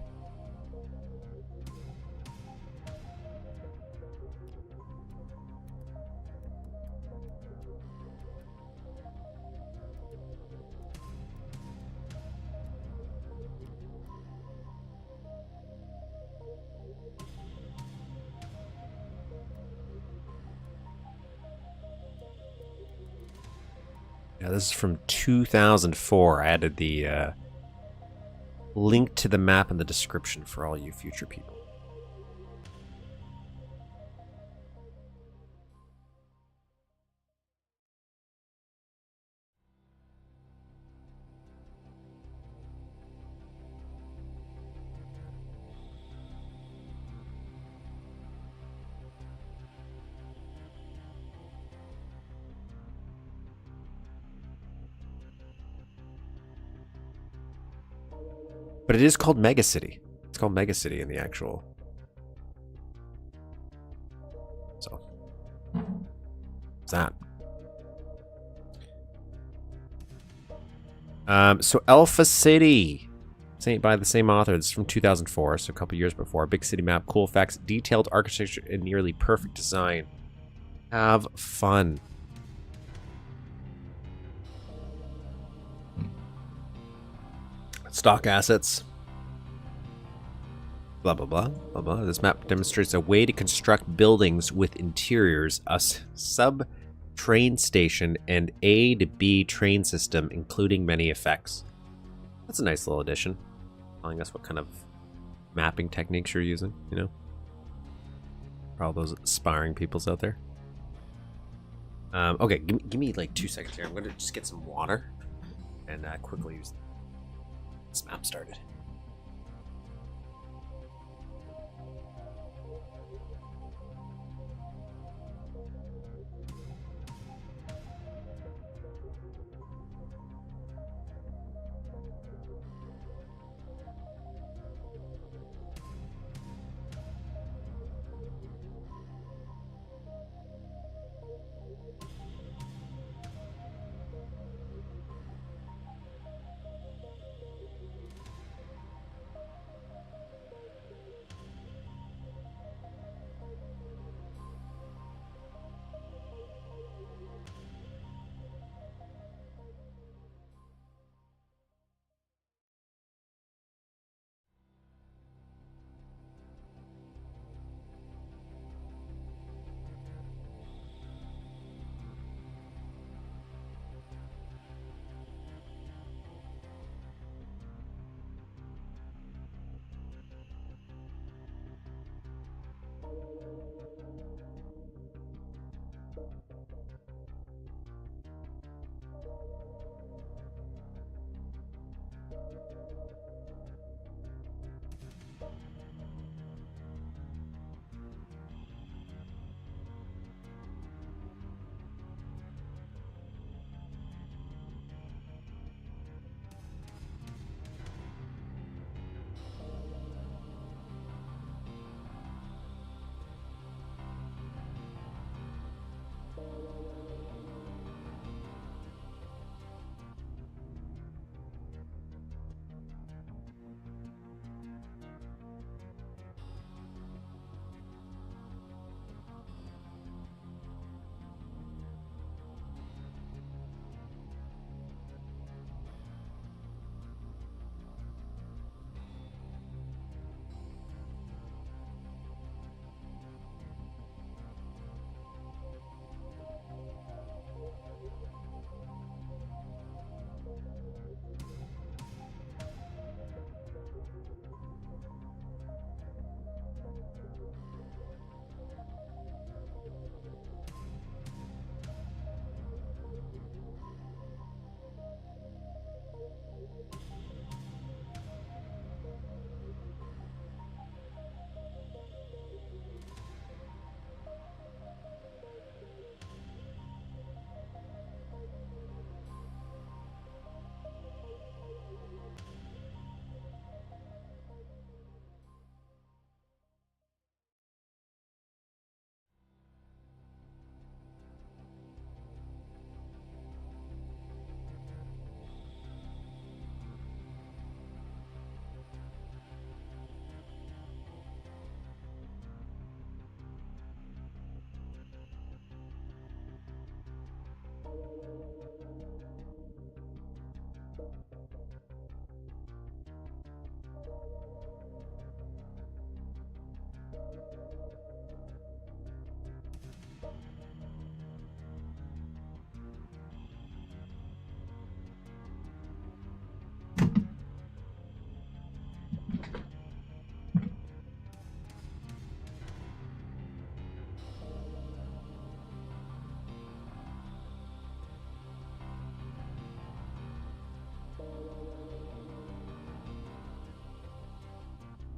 Yeah, this is from 2004. I added the link to the map in the description for all you future people. But it is called Mega City. It's called Mega City in the actual. So, what's that? So Alpha City, by the same author. This is from 2004, so a couple years before. Big city map, cool effects, detailed architecture, and nearly perfect design. Have fun. Stock assets. Blah, blah, blah, blah, blah. This map demonstrates a way to construct buildings with interiors, a sub-train station, and A to B train system, including many effects. That's a nice little addition. Telling us what kind of mapping techniques you're using, you know? For all those aspiring peoples out there. Okay, give me like 2 seconds here. I'm going to just get some water and quickly use this map started.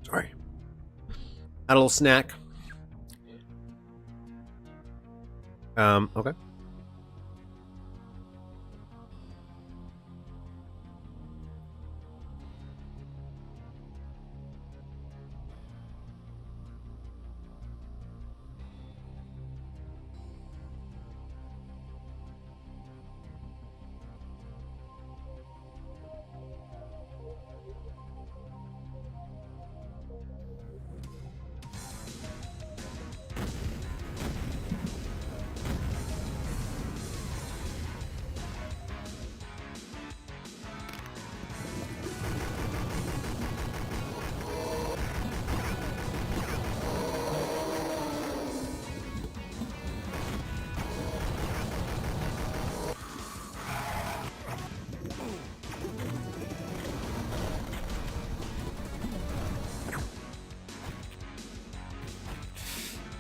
Sorry. Had a little snack. Okay.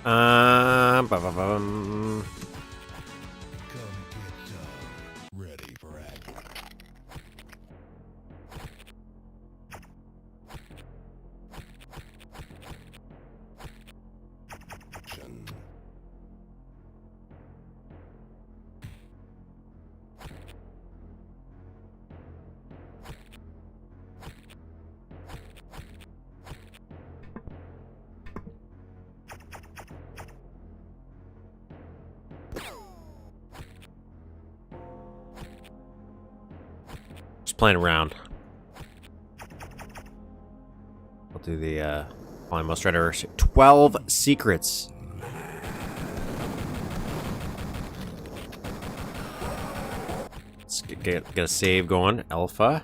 Ba-ba-bum. Come get some. Ready for action. Just playing around. I'll do the almost ready. 12 secrets. Let's get a save going. Alpha.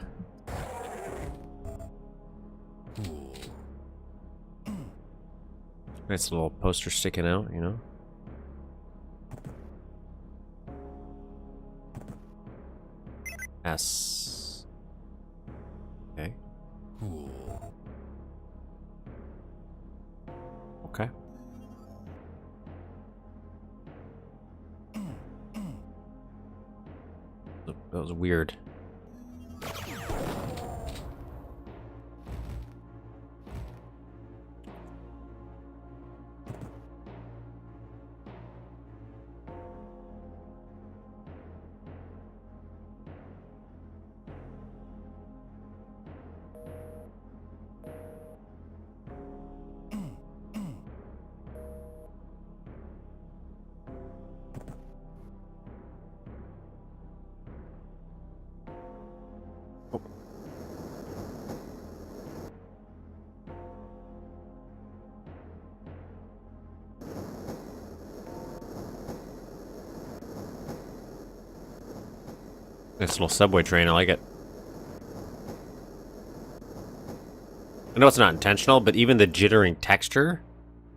Nice little poster sticking out, you know. S. Okay. Cool. Okay. That was weird. Nice little subway train, I like it. I know it's not intentional, but even the jittering texture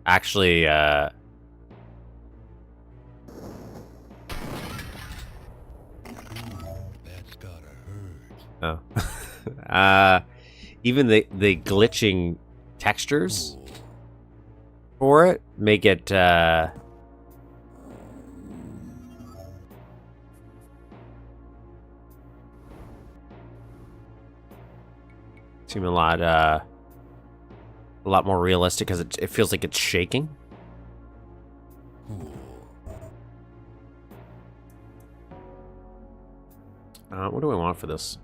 actually, That's gotta hurt. oh. Even the glitching textures for it make it, seem a lot more realistic because it feels like it's shaking. What do I want for this?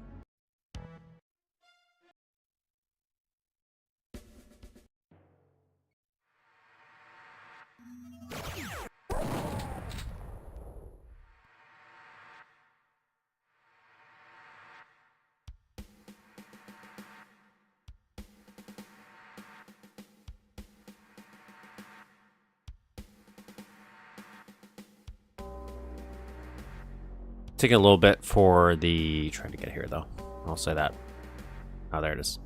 Taking a little bit for the trying to get here though. I'll say that. Oh, there it is.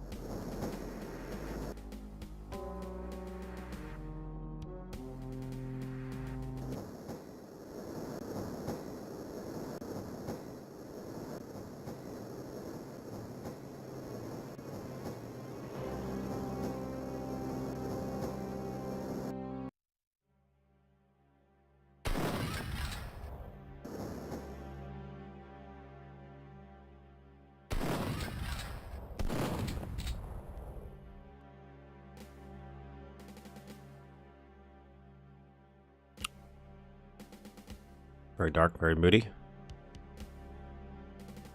Very dark, very moody.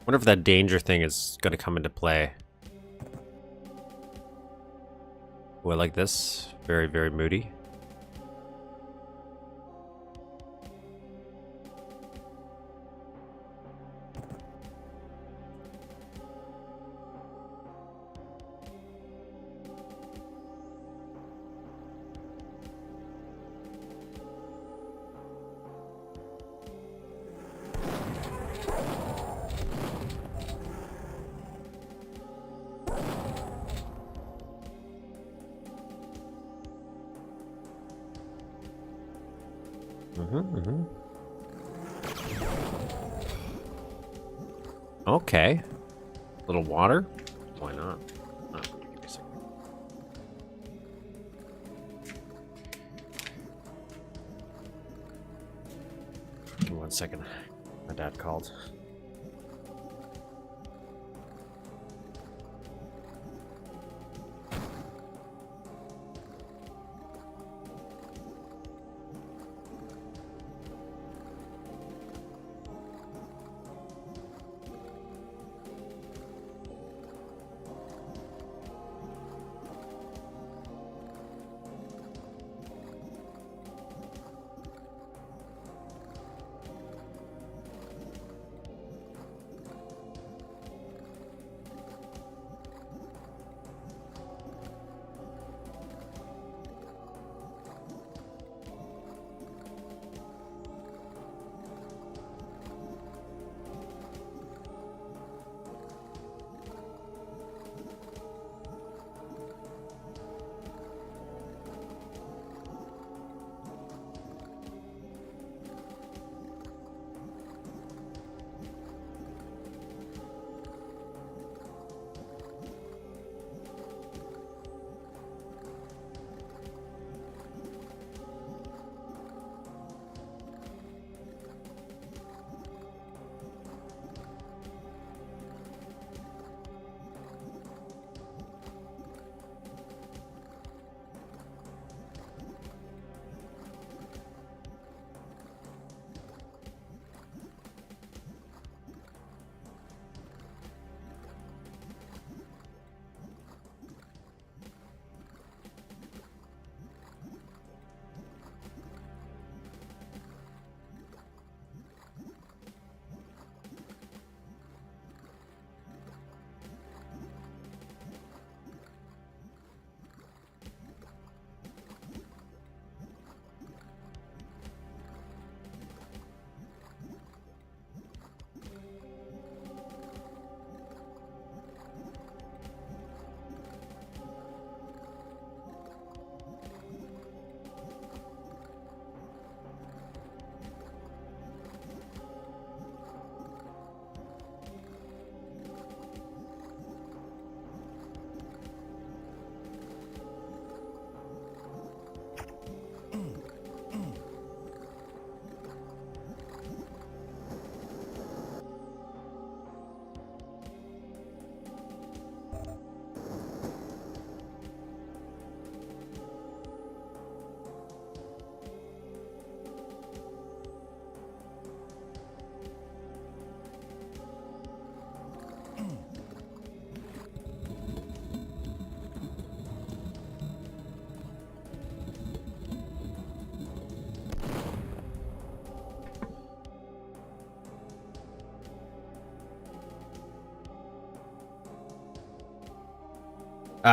Wonder if that danger thing is going to come into play. Oh, I like this. Very, very moody. Okay. Little water? Why not? Oh, give me a second. 1 second. My dad called.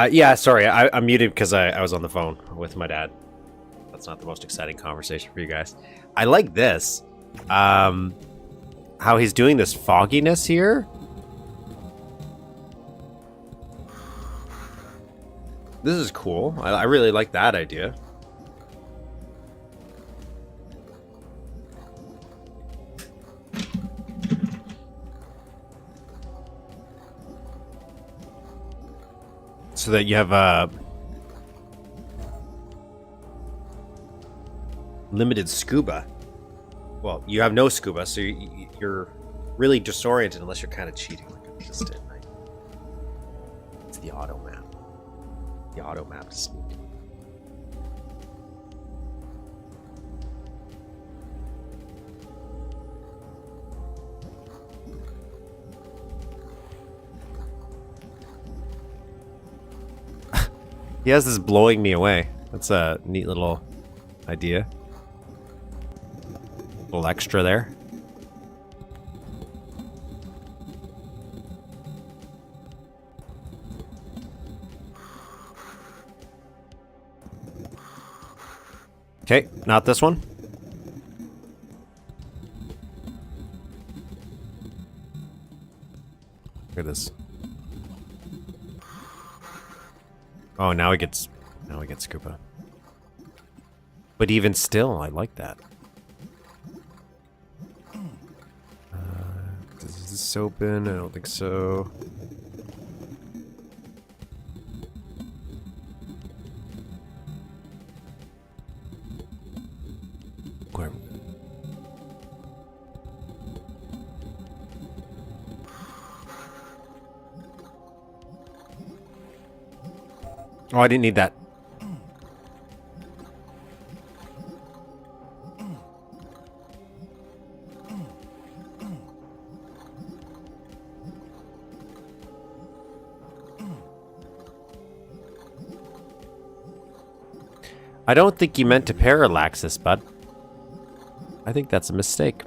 Yeah, sorry, I'm muted because I was on the phone with my dad. That's not the most exciting conversation for you guys. I like this. How he's doing this fogginess here. This is cool. I really like that idea. So that you have limited scuba. Well, you have no scuba, so you're really disoriented unless you're kind of cheating like I just did. Right? It's the auto map. The auto map is sneaky. He has this blowing me away. That's a neat little idea. A little extra there. Okay, not this one. Look at this. Oh, now he gets scuba. But even still, I like that. Does this open? I don't think so. Oh, I didn't need that. I don't think you meant to parallax this, bud. I think that's a mistake.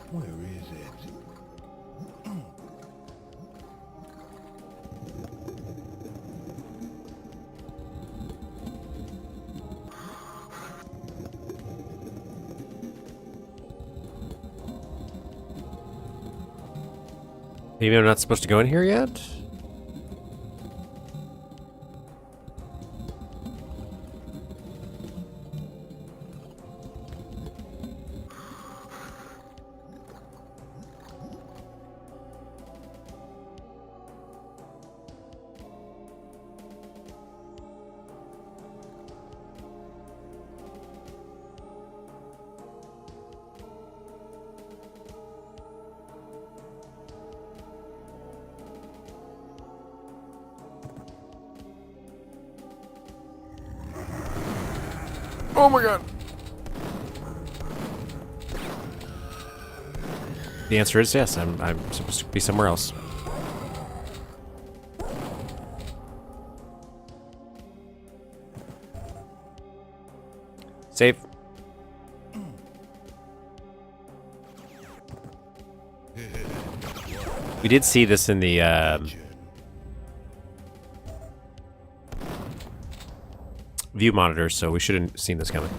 Where is it? Maybe I'm not supposed to go in here yet? Oh my god. The answer is yes. I'm supposed to be somewhere else. Save. We did see this in the view monitors, so we shouldn't have seen this coming.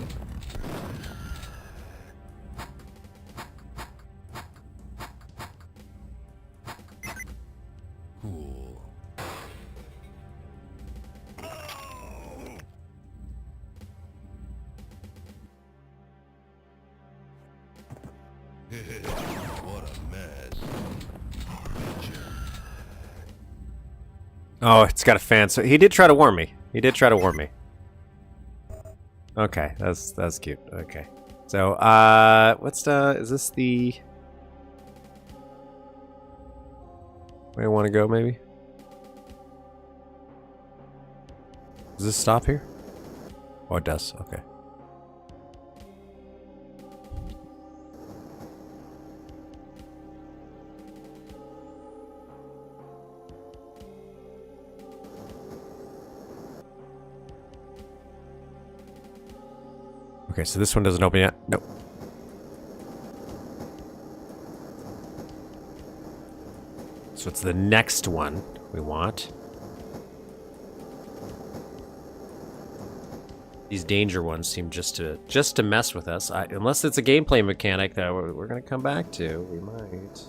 Cool. What a mess. Oh, it's got a fan. So he did try to warn me. He did try to warn me. Okay, that's cute. Okay. So, what's is this the where I want to go, maybe? Does this stop here? Oh, it does. Okay. Okay, so this one doesn't open yet. Nope. So it's the next one we want. These danger ones seem just to mess with us. Unless it's a gameplay mechanic that we're gonna come back to, we might.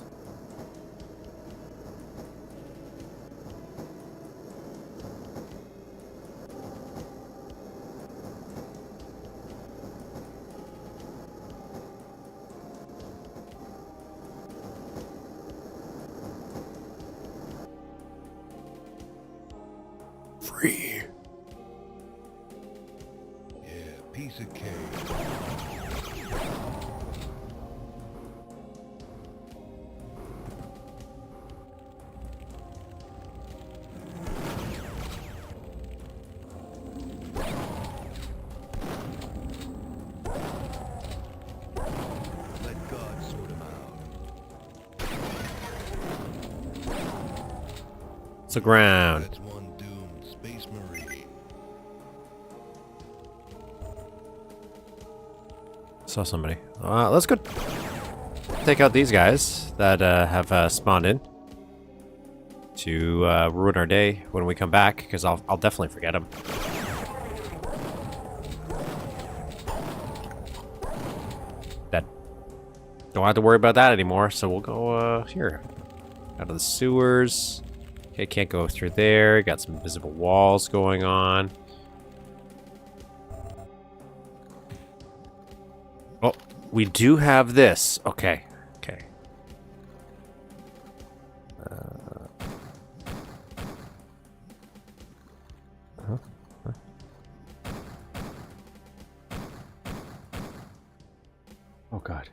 Free. Yeah, piece of cake. Let God sort him out. It's the ground. That's one doomed space marine. Saw somebody. Let's go take out these guys that have spawned in to ruin our day when we come back, because I'll definitely forget them. That don't have to worry about that anymore. So we'll go here out of the sewers. Okay, can't go through there. Got some invisible walls going on. we do have this. Okay. Okay. Oh god.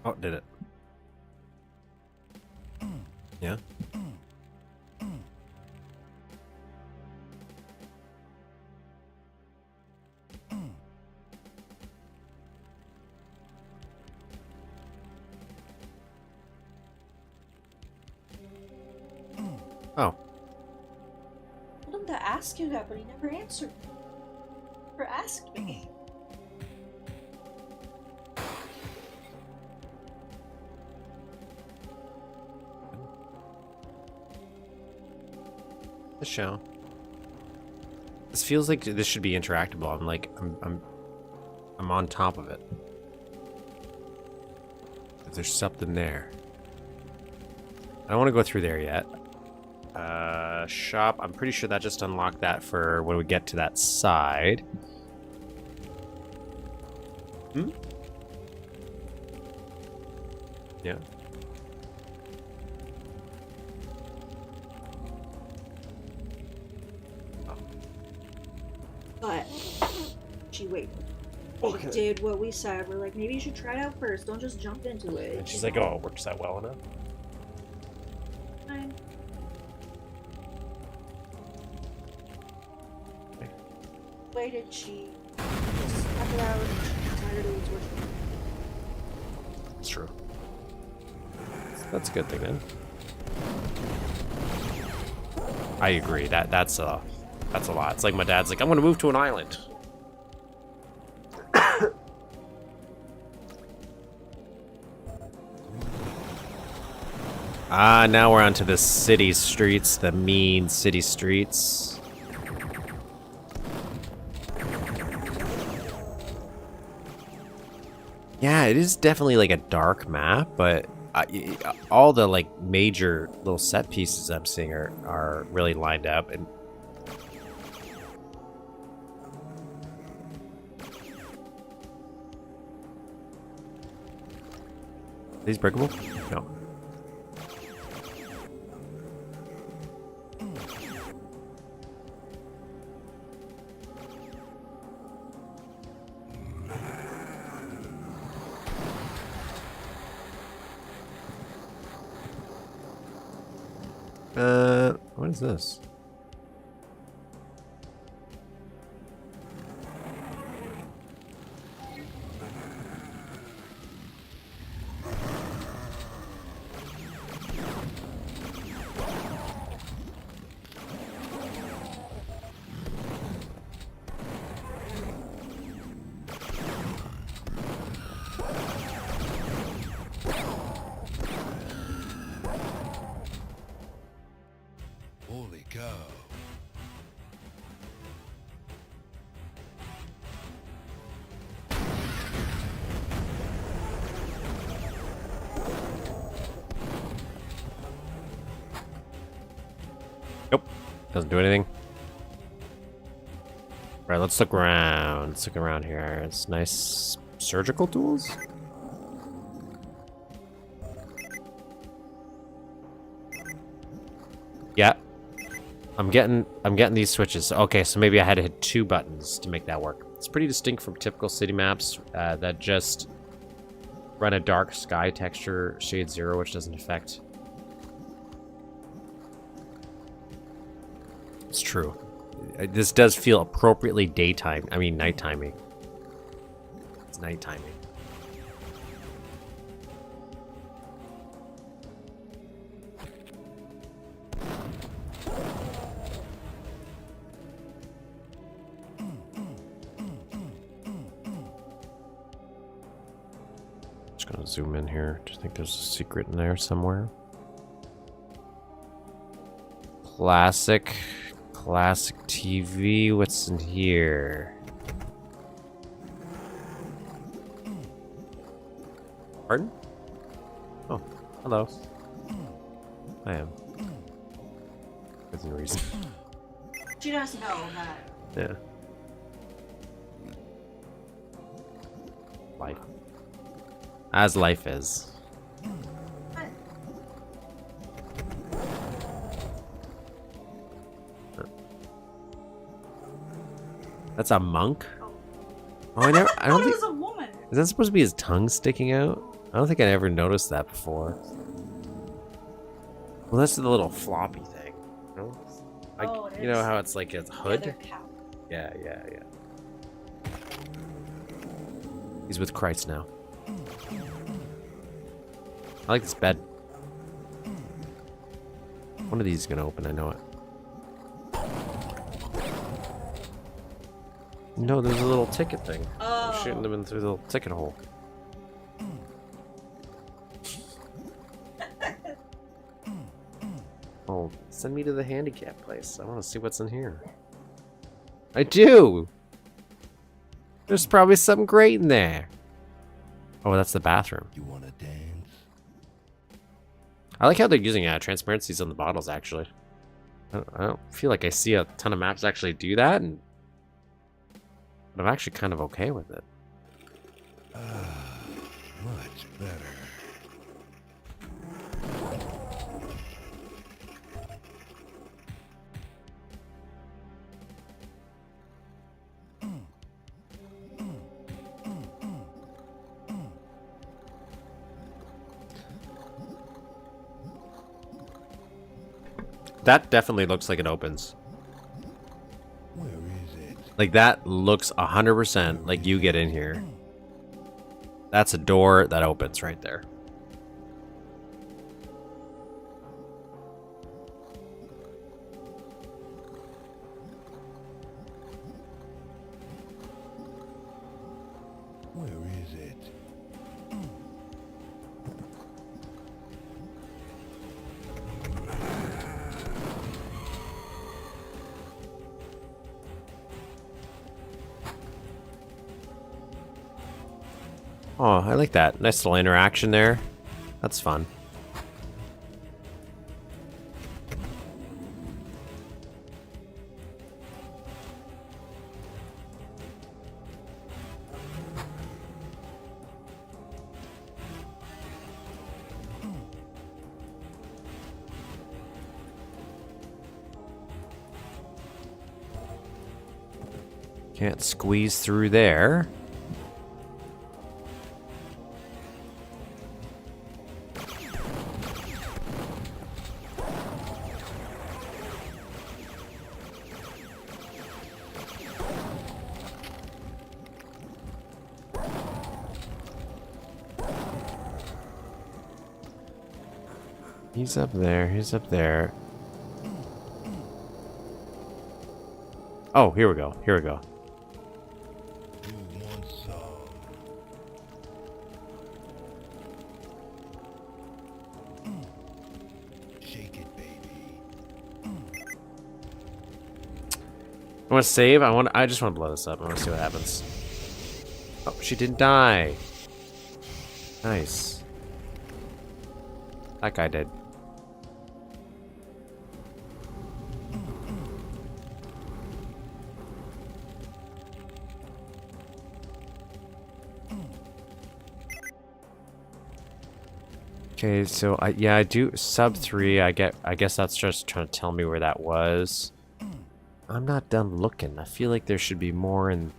Oh, did it? Yeah. Oh. I told him to ask you that, but he never answered. Never asked me. The show. This feels like this should be interactable. I'm on top of it. If there's something there. I don't want to go through there yet. Shop. I'm pretty sure that just unlocked that for when we get to that side. Hmm? Yeah. But she waited. Okay. She did what we said. We're like, maybe you should try it out first. Don't just jump into it. And she's like, oh, it works that well enough. Fine. Waited, she stuck it out and she decided it was worth it. It's true. That's a good thing then. I agree. That's a lot. It's like my dad's like, I'm gonna move to an island. Now we're onto the city streets, the mean city streets. Yeah, it is definitely like a dark map, but all the like major little set pieces I'm seeing are really lined up. And are these breakable? No. What is this? Holy cow. Nope. Doesn't do anything. Right, let's look around. Let's look around here. It's nice surgical tools. Yeah. I'm getting these switches. Okay, so maybe I had to hit 2 buttons to make that work. It's pretty distinct from typical city maps that just run a dark sky texture, shade 0, which doesn't affect. It's true. This does feel appropriately daytime. I mean, nighttiming. It's nighttiming. Just gonna zoom in here. Do you think there's a secret in there somewhere? Classic TV. What's in here? Pardon? Oh, hello. I am. Within reason. She does know that. Yeah. Life. As life is. That's a monk? Oh, I thought don't it think... was a woman. Is that supposed to be his tongue sticking out? I don't think I ever noticed that before. Well, that's the little floppy thing. No? Like, Oh, it you know is. how it's like a hood? Leather cap. Yeah. He's with Christ now. I like this bed. One of these is gonna open, I know it. No, there's a little ticket thing. Oh. I'm shooting them in through the little ticket hole. Oh, send me to the handicap place. I want to see what's in here. I do! There's probably something great in there. Oh, that's the bathroom. You wanna dance? I like how they're using transparencies on the bottles, actually. I don't feel like I see a ton of maps actually do that, but I'm actually kind of okay with it. Much better. That definitely looks like it opens. Where is it? Like, that looks 100% like you get in here. That's a door that opens right there. Where is it? Oh, I like that. Nice little interaction there. That's fun. Can't squeeze through there. He's up there. He's up there. Oh, here we go. Here we go. You want some? Shake it, baby. I want to save. I just want to blow this up. I want to see what happens. Oh, she didn't die. Nice. That guy did. Okay, so I do sub 3. I guess that's just trying to tell me where that was. I'm not done looking. I feel like there should be more in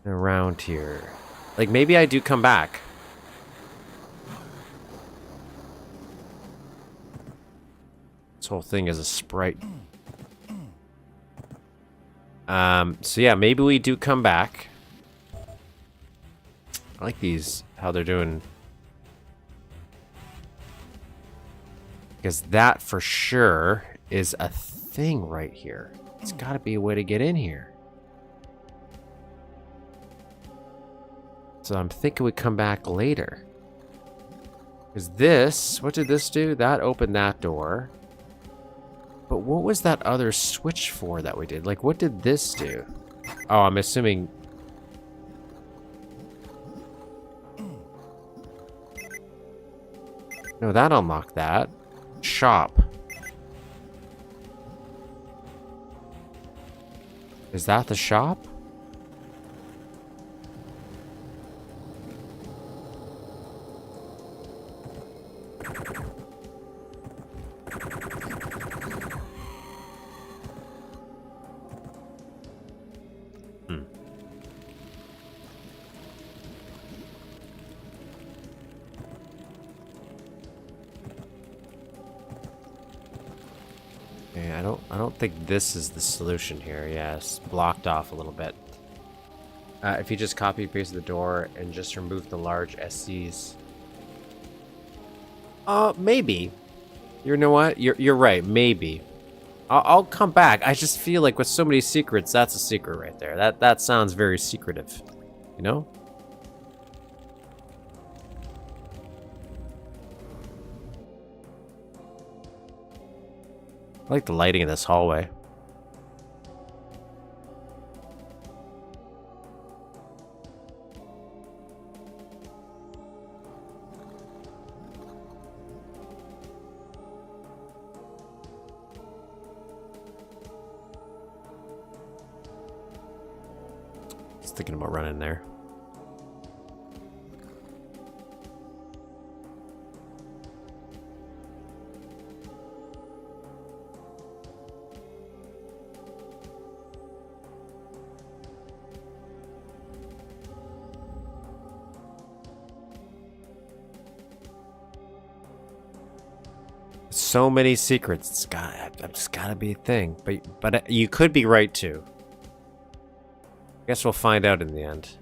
around here. Like, maybe I do come back. This whole thing is a sprite. So yeah, maybe we do come back. I like these, how they're doing. Because that for sure is a thing right here. It's got to be a way to get in here. So I'm thinking we come back later. Because this, what did this do? That opened that door. But what was that other switch for that we did? Like, what did this do? Oh, I'm assuming... No, that unlocked that. Shop. Is that the shop? I don't think this is the solution here. Yeah, it's blocked off a little bit. If you just copy paste the door and just remove the large SCs. Maybe. You know what? You're right. Maybe. I'll come back. I just feel like with so many secrets, that's a secret right there. That sounds very secretive. You know? I like the lighting in this hallway. Just thinking about running there. So many secrets. It's gotta be a thing. But you could be right too. I guess we'll find out in the end.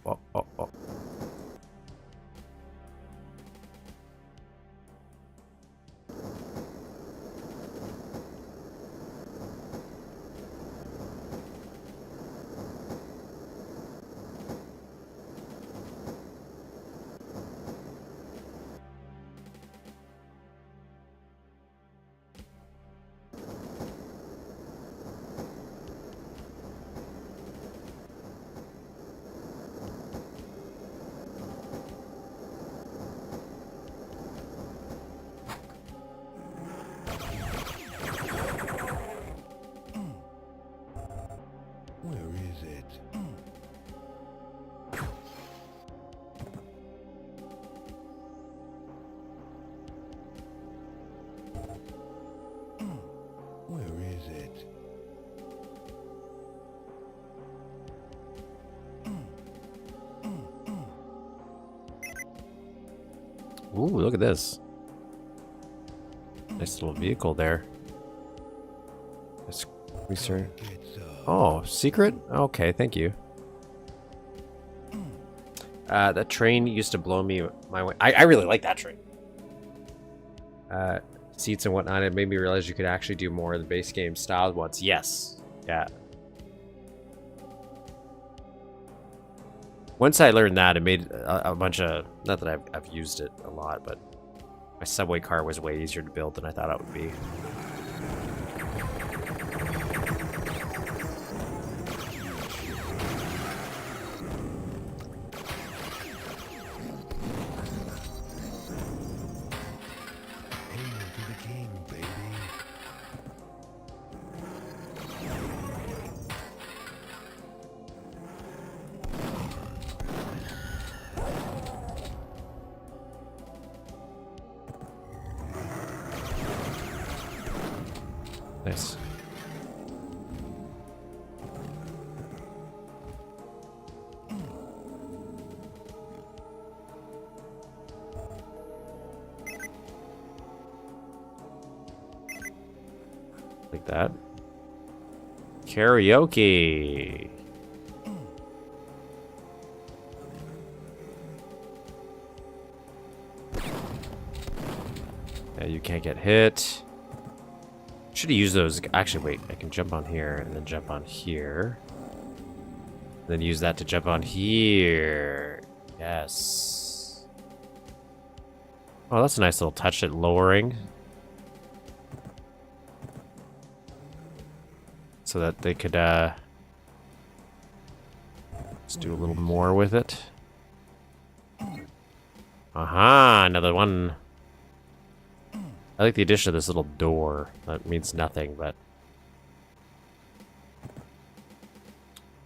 Oh. Where is it? Where is it? Ooh, look at this. Nice little vehicle there. Let's research. Oh, secret? Okay, thank you. That train used to blow me my way. I really like that train. Seats and whatnot. It made me realize you could actually do more of the base game styled ones. Yes. Yeah. Once I learned that, it made a bunch of... Not that I've used it a lot, but my subway car was way easier to build than I thought it would be. Nice. Like that. Karaoke. Yeah, you can't get hit. Should have used those. Actually, wait. I can jump on here and then jump on here. And then use that to jump on here. Yes. Oh, that's a nice little touch at lowering. So that they could, let's do a little more with it. Aha, another one. I like the addition of this little door. That means nothing, but...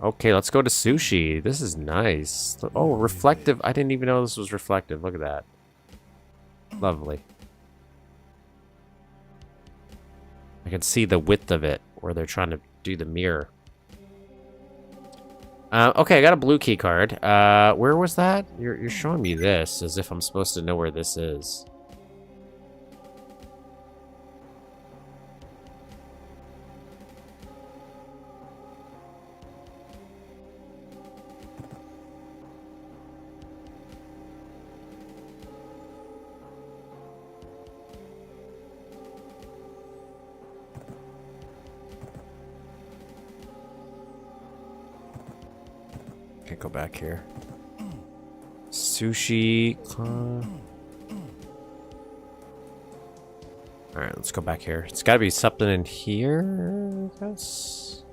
Okay, let's go to sushi. This is nice. Oh, reflective. I didn't even know this was reflective. Look at that. Lovely. I can see the width of it, where they're trying to do the mirror. Okay, I got a blue key card. Where was that? You're showing me this as if I'm supposed to know where this is. Can't go back here. Sushi. Alright, let's go back here. It's gotta be something in here, I guess.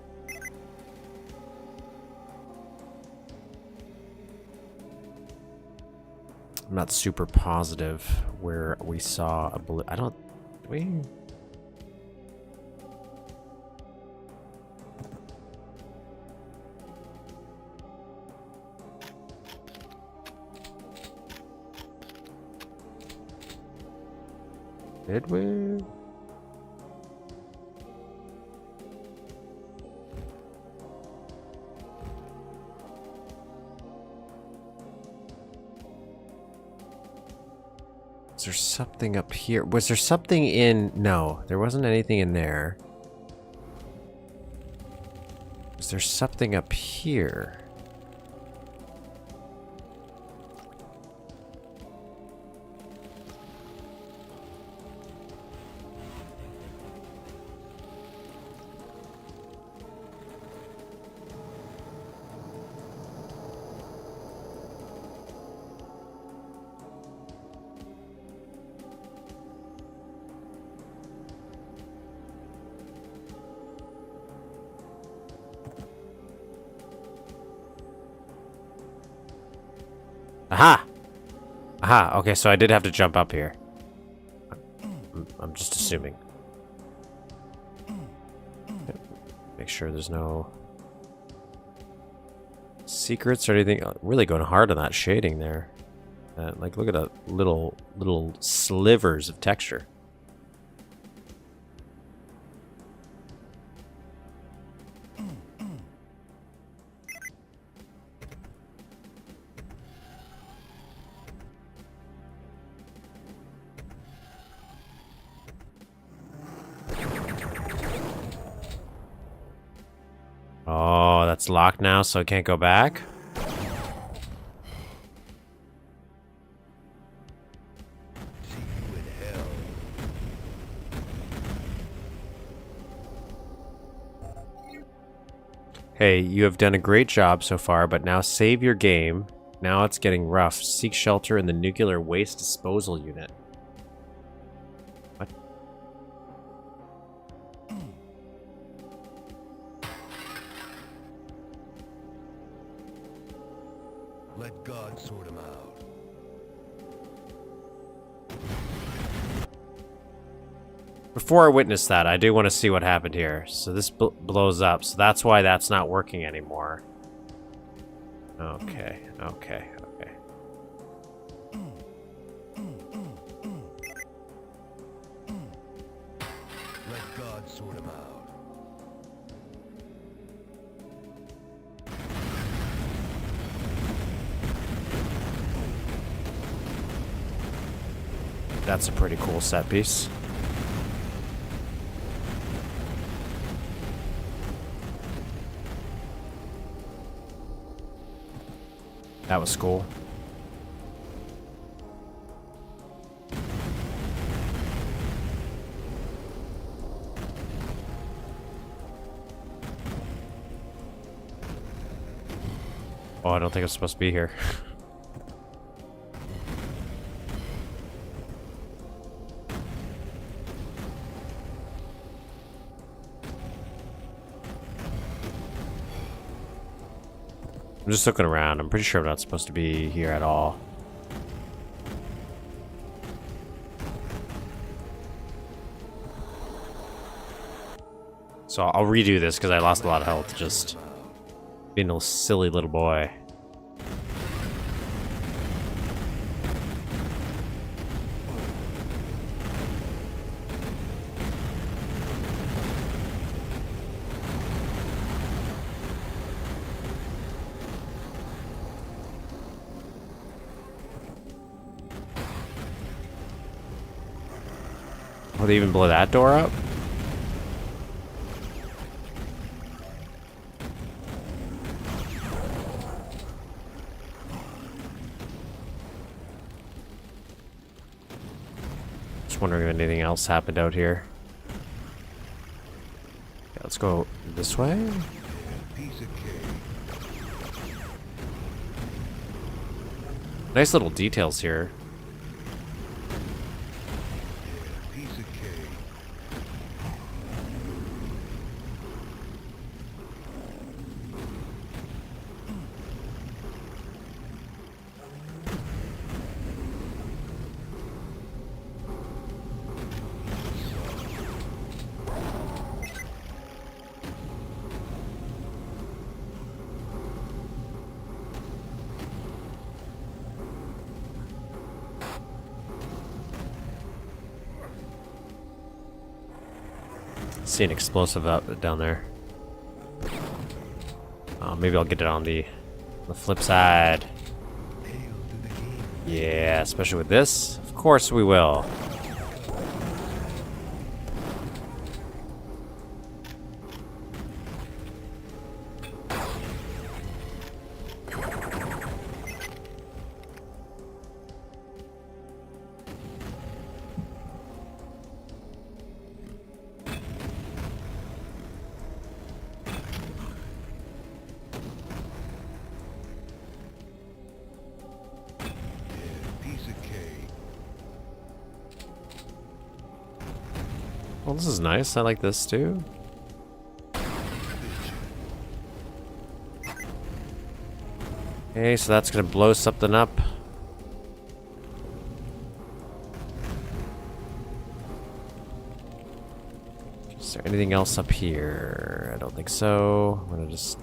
I'm not super positive where we saw a blue. I don't. We. Did we? Is there something up here? Was there something in... No, there wasn't anything in there. Was there something up here? Aha! Aha, okay, so I did have to jump up here. I'm just assuming. Make sure there's no secrets or anything. Really going hard on that shading there. Like, look at the little slivers of texture. Oh, that's locked now, so I can't go back? Hey, you have done a great job so far, but now save your game. Now it's getting rough. Seek shelter in the nuclear waste disposal unit. What? Let God sort him out. Before I witness that, I do want to see what happened here. So this blows up, so that's why that's not working anymore. Okay, okay, okay. Let God sort him out. That's a pretty cool set piece. That was cool. Oh, I don't think I'm supposed to be here. I'm just looking around. I'm pretty sure I'm not supposed to be here at all. So I'll redo this because I lost a lot of health just being a silly little boy. Will they even blow that door up? Just wondering if anything else happened out here. Okay, let's go this way. Piece of cake. Nice little details here. Piece of cake. See an explosive up down there. Maybe I'll get it on the flip side. Yeah, especially with this. Of course we will. Well, this is nice. I like this too. Okay, so that's gonna blow something up. Is there anything else up here? I don't think so. I'm gonna just...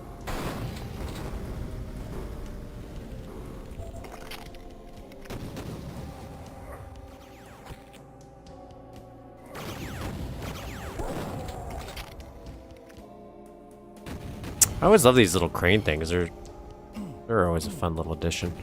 I always love these little crane things. They're always a fun little addition.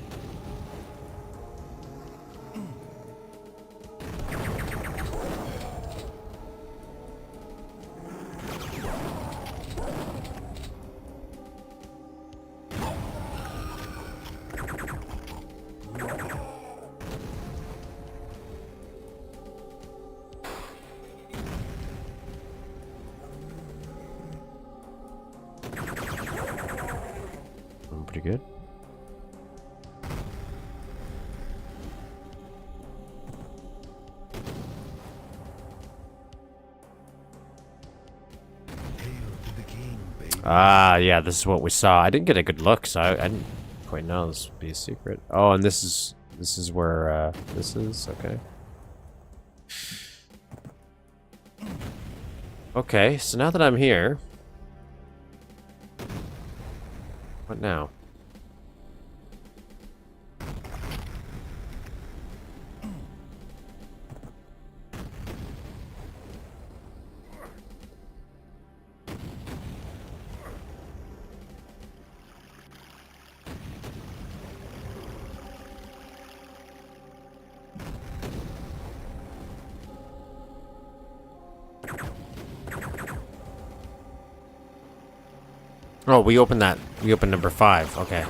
Pretty good. Ah, yeah, this is what we saw. I didn't get a good look, so I didn't quite know this would be a secret. Oh, and this is where this is. Okay. Okay, so now that I'm here, what now? Oh, we opened that. We opened number 5. Okay.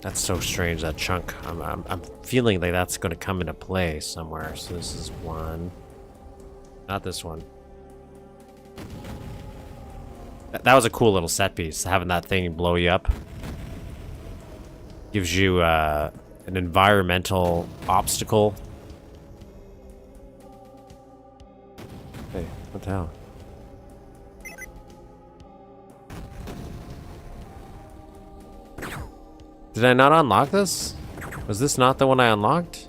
That's so strange, that chunk. I'm feeling like that's going to come into play somewhere. So this is one. Not this one. That was a cool little set piece, having that thing blow you up. Gives you an environmental obstacle. Hey, what the hell? Did I not unlock this? Was this not the one I unlocked?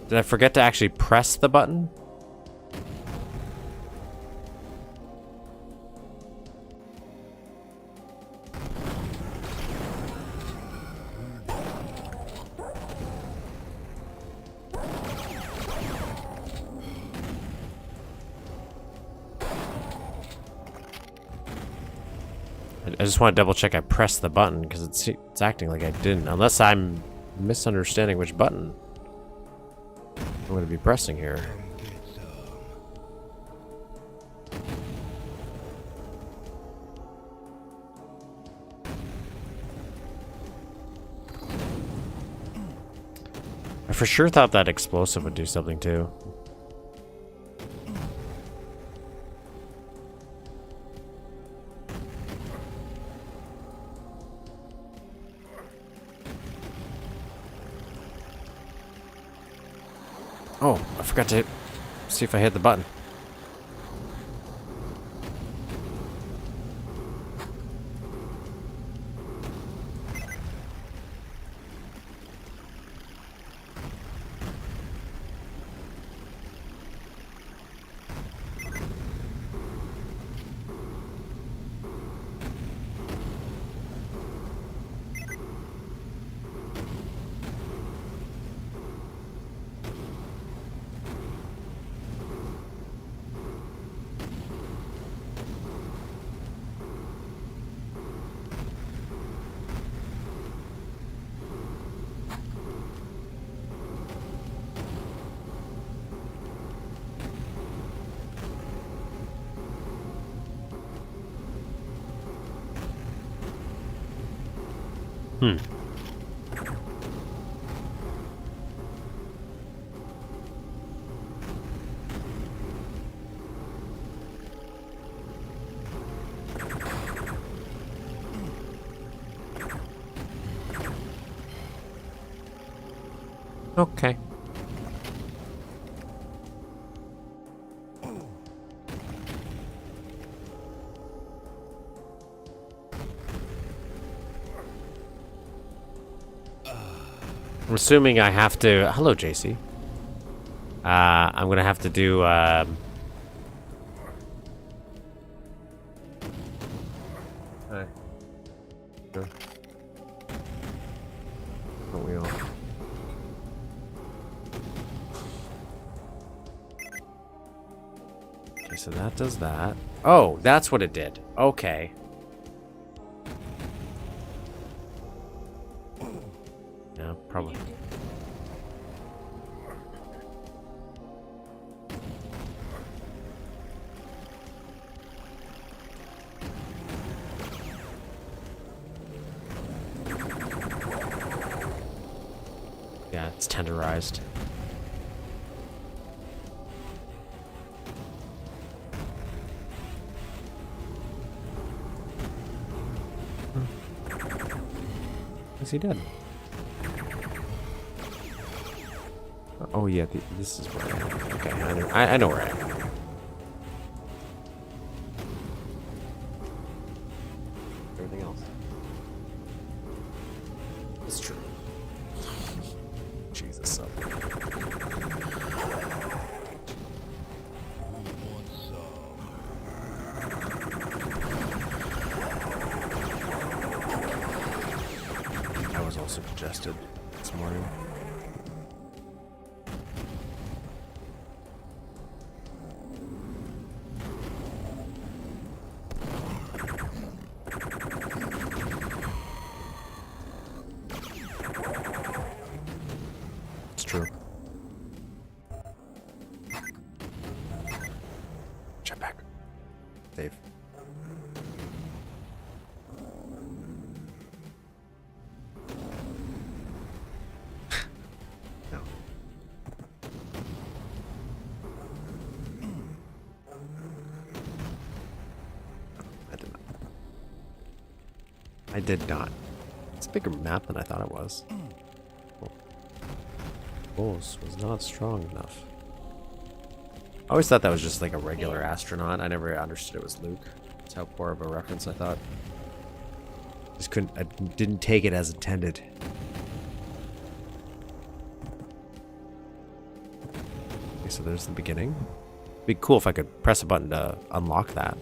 Did I forget to actually press the button? I just want to double check I pressed the button because it's acting like I didn't. Unless I'm misunderstanding which button I'm going to be pressing here. I for sure thought that explosive would do something too. Oh, I forgot to see if I hit the button. Hmm. Okay. I'm assuming I have to... Hello, JC. I'm gonna have to do, Hi. Sure. Don't we all? Okay, so that does that. Oh, that's what it did. Okay. Yeah, probably. Yeah, it's tenderized. Is he dead? Oh yeah, this is where I am. Okay, I know where I am. Everything else. It's true. Jesus. I was also congested this morning. It's true. Jetpack. Save. No. I did not. I did not. It's a bigger map than I thought it was. Force was not strong enough. I always thought that was just like a regular astronaut. I never understood it was Luke. That's how poor of a reference I thought. Just couldn't. I didn't take it as intended. Okay, so there's the beginning. It'd be cool if I could press a button to unlock that.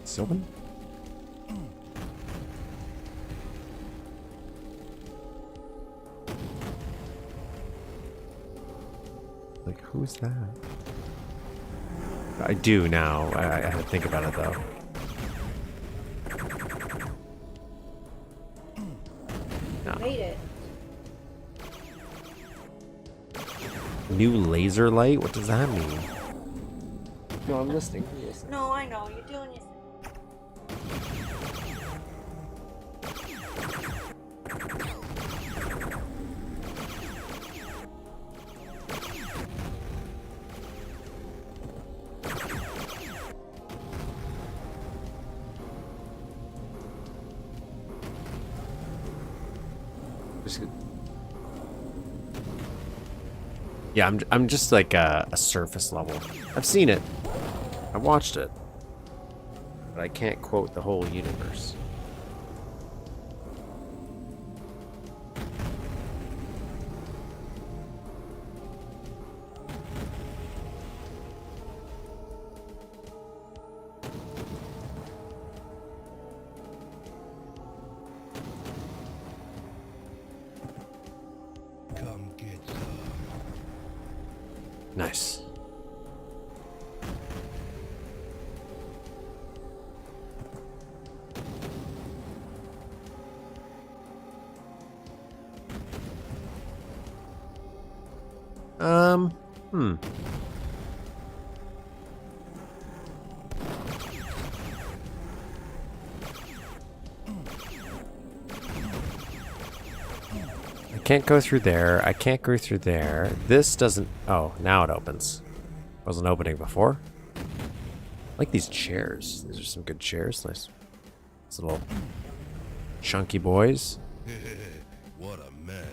Sylvan? Like, who's that? I do now. I had to think about it though. No. Made it. New laser light? What does that mean? No, I'm listening. No, I know. You're doing your thing. Yeah, I'm just like a surface level. I've seen it. I watched it. But I can't quote the whole universe. Come get some. Nice. Hmm. I can't go through there. I can't go through there. This doesn't... Oh, now it opens. Wasn't opening before. I like these chairs. These are some good chairs. Nice. These little chunky boys. What a mess.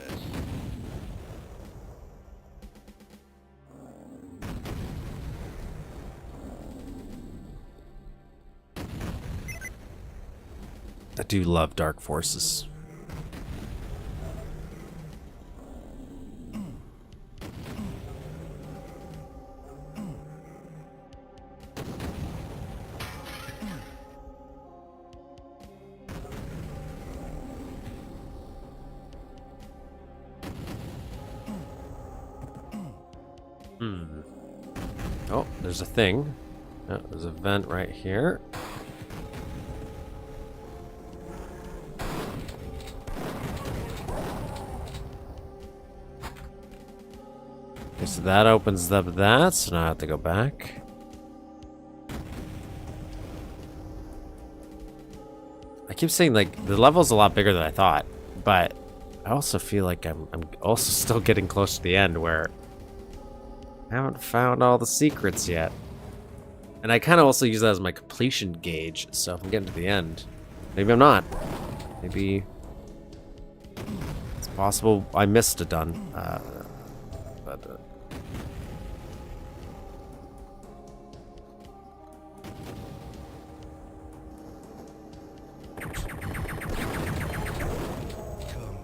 I do love Dark Forces. Oh, there's a thing. Oh, there's a vent right here. Okay, so that opens up that, so now I have to go back. I keep saying, like, the level's a lot bigger than I thought, but I also feel like I'm also still getting close to the end where I haven't found all the secrets yet. And I kind of also use that as my completion gauge, so if I'm getting to the end, maybe I'm not. Maybe it's possible I missed a done. Come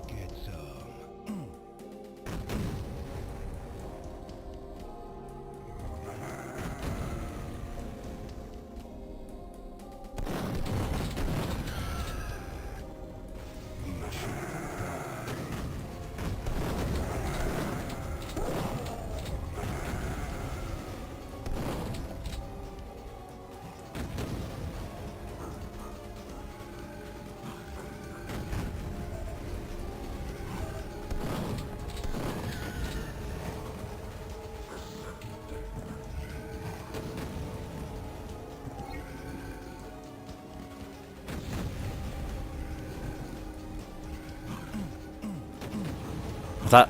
get some.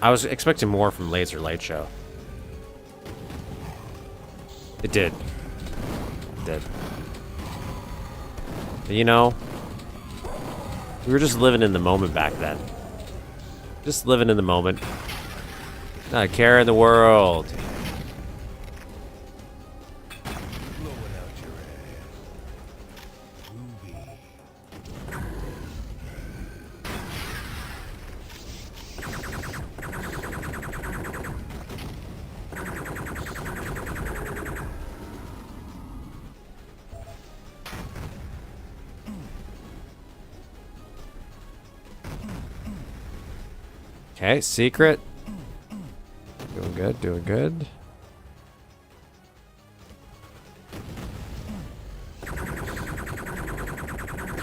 I was expecting more from Laser Light Show. It did. It did. But you know, we were just living in the moment back then. Just living in the moment. Not a care in the world. Blowing out your ass. Groovy. Okay, secret. Doing good, doing good.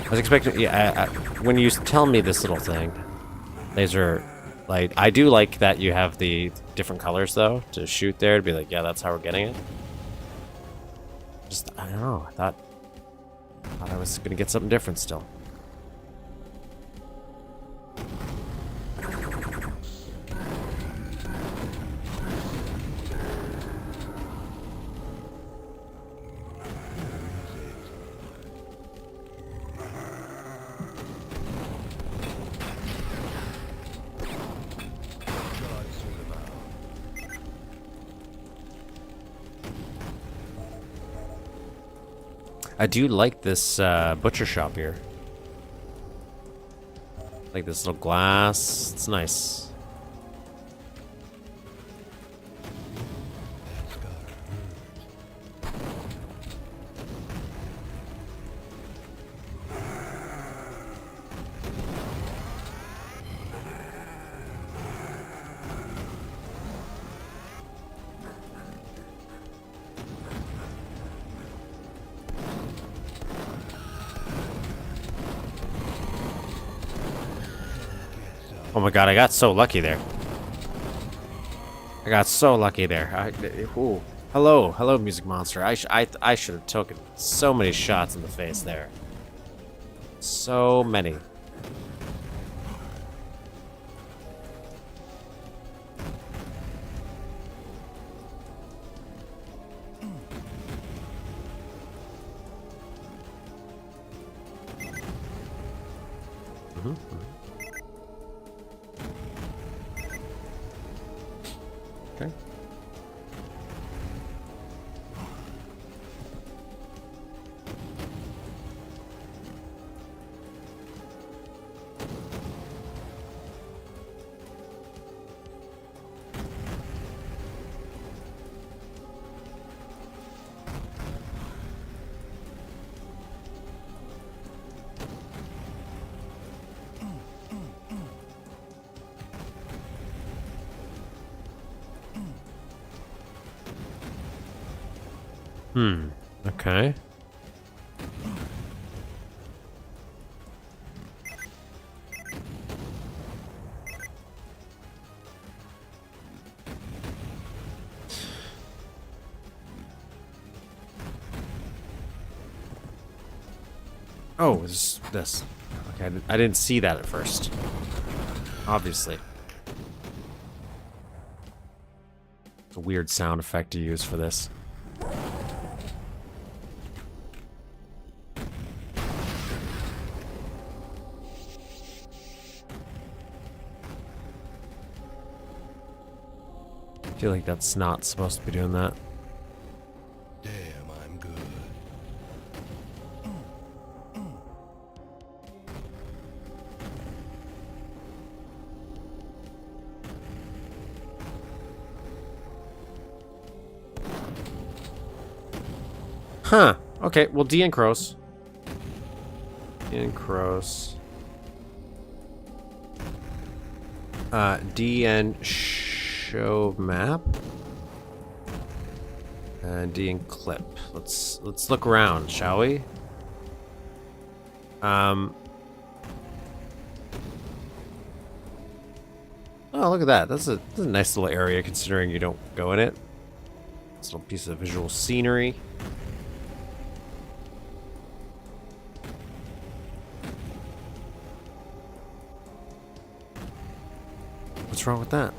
I was expecting, yeah, when you tell me this little thing, laser light, I do like that you have the different colors, though, to shoot there, to be like, yeah, that's how we're getting it. Just, I don't know, I thought I was gonna get something different still. I do like this butcher shop here. Like this little glass. It's nice. Oh my god, I got so lucky there. I got so lucky there. Ooh. Hello, music monster. I should have taken so many shots in the face there. So many. Okay. Okay. Oh, it's this. Okay, I didn't see that at first. Obviously. It's a weird sound effect to use for this. I feel like that's not supposed to be doing that. Damn, I'm good. Huh. Okay, well, D and Crows. D and Crows. D and show map. And D and clip. Let's look around, shall we? Oh, look at that. That's a nice little area considering you don't go in it. This little piece of visual scenery. What's wrong with that?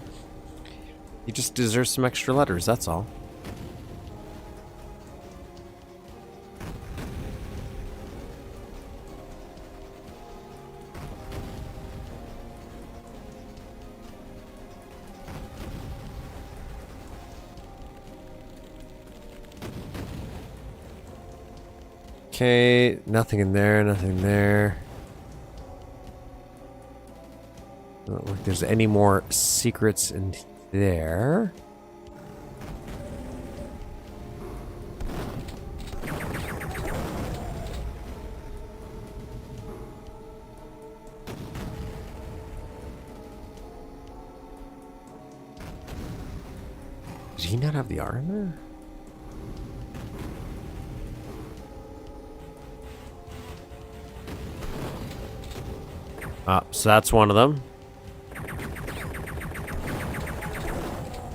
He just deserves some extra letters, that's all. Okay, nothing in there, nothing there. Don't look like there's any more secrets in there. Did he not have the R in there? So that's one of them.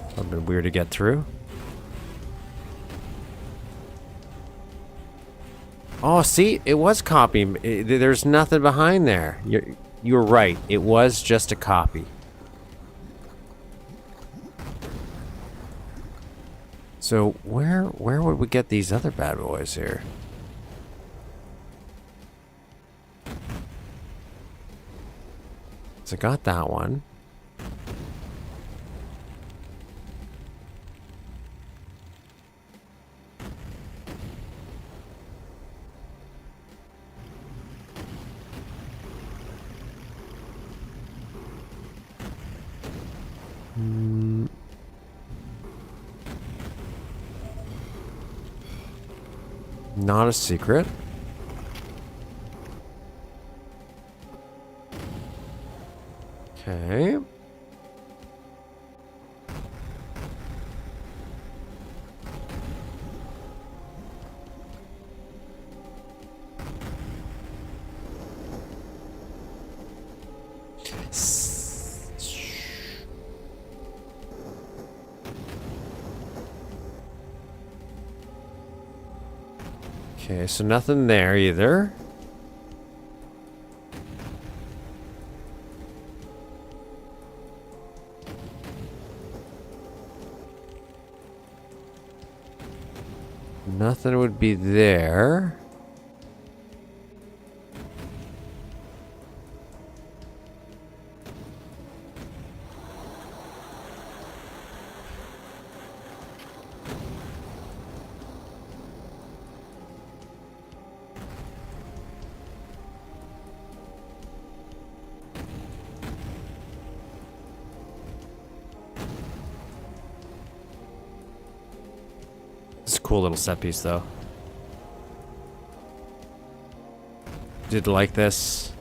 A little bit weird to get through. Oh, see, it was copy. There's nothing behind there. You're right. It was just a copy. So where would we get these other bad boys here? So I got that one. Not a secret. Okay. Okay, so nothing there either. Nothing would be there. It's a cool little set piece, though. Did like this.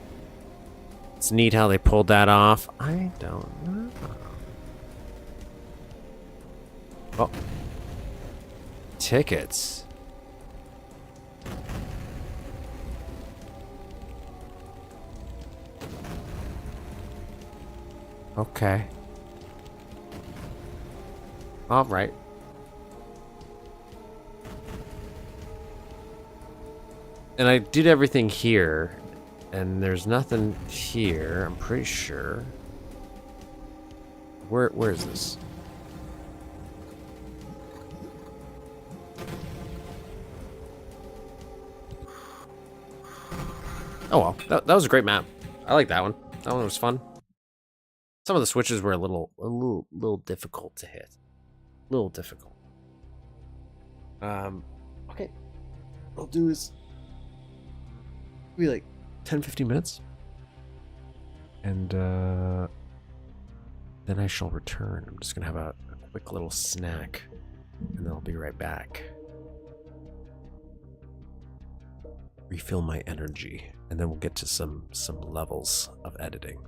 It's neat how they pulled that off. I don't know. Oh. Tickets. Okay. All right. And I did everything here, and there's nothing here, I'm pretty sure. Where is this? Oh well, that was a great map. I like that one. That one was fun. Some of the switches were a little difficult to hit. A little difficult. Okay. What I'll do is maybe like 10-15 minutes. And then I shall return. I'm just gonna have a quick little snack, and then I'll be right back. Refill my energy, and then we'll get to some levels of editing.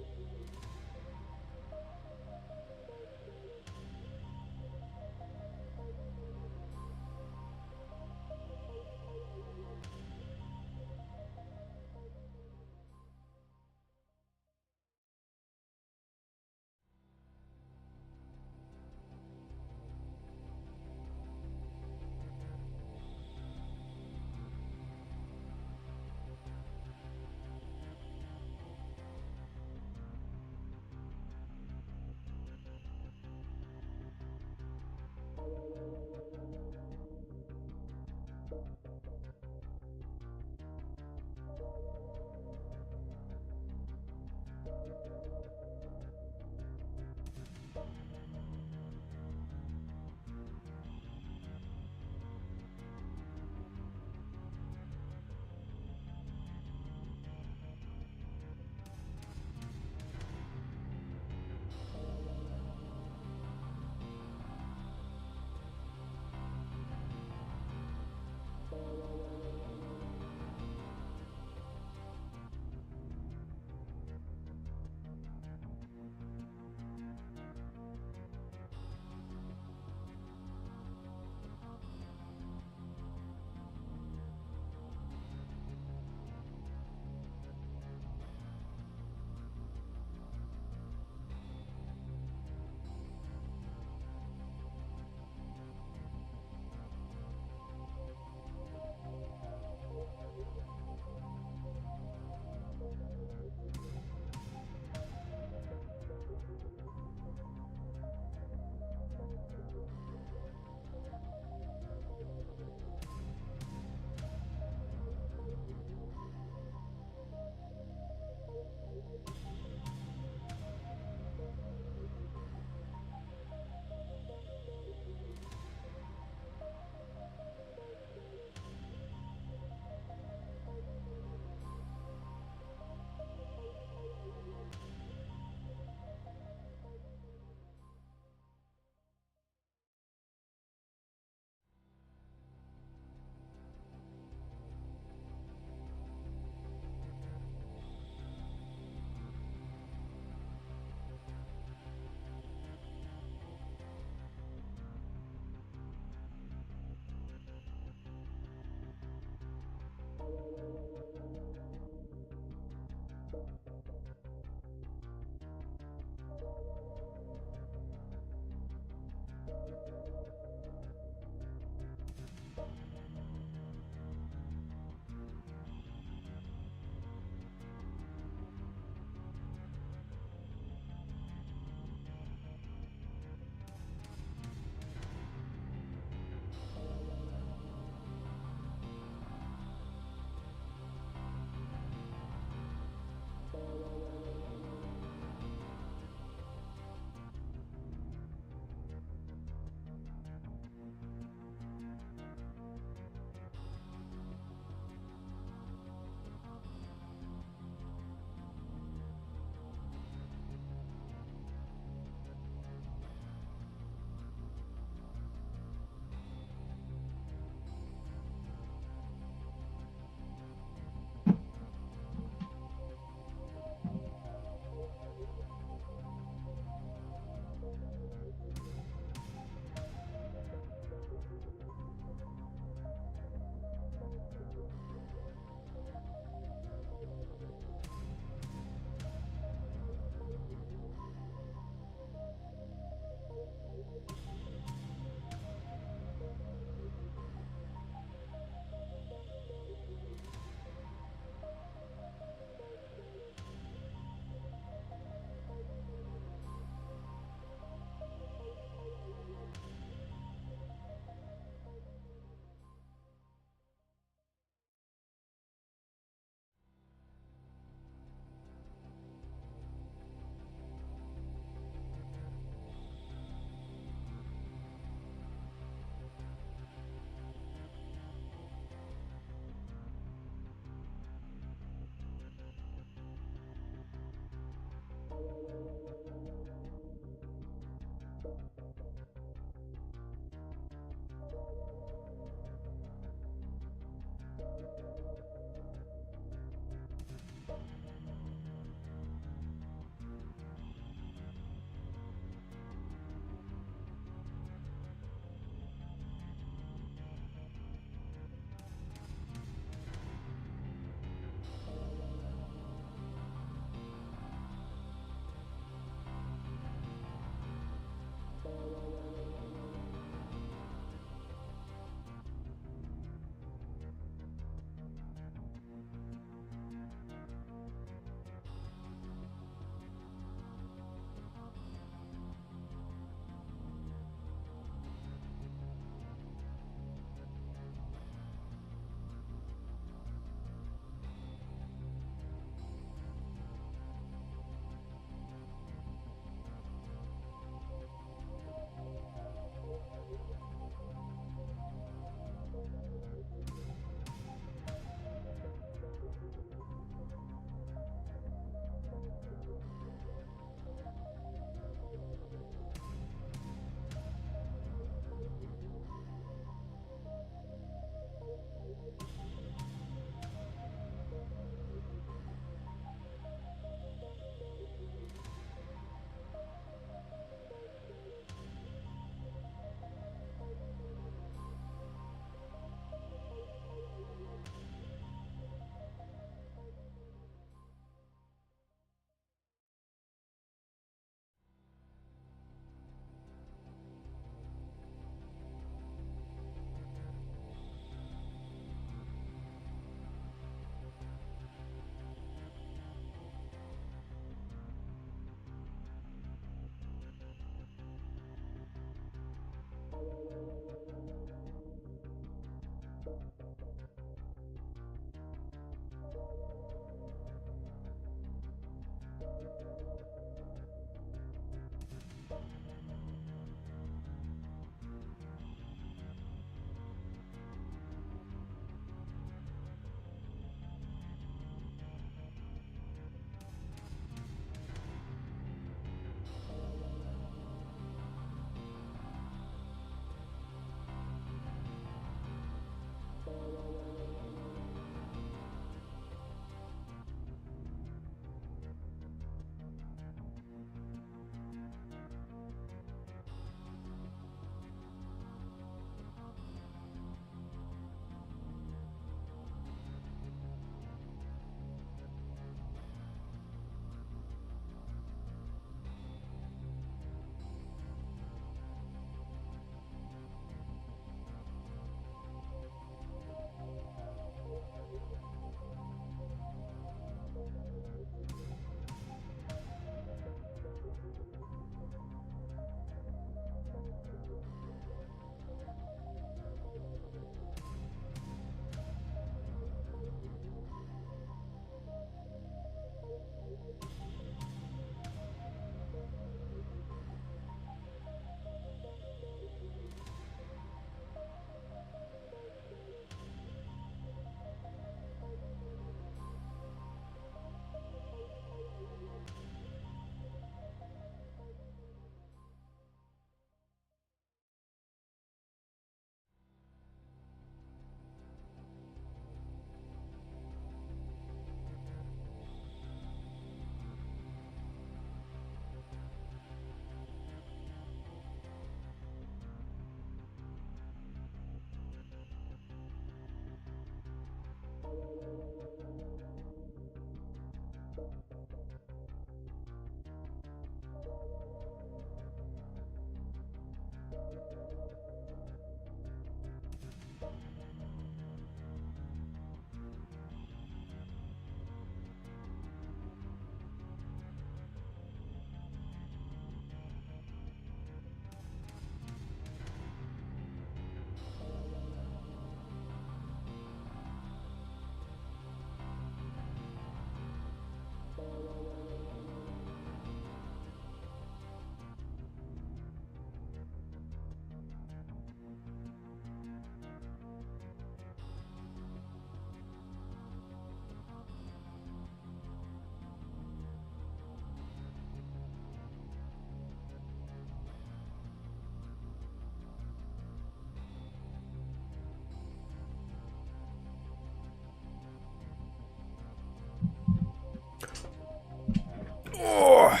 Oh.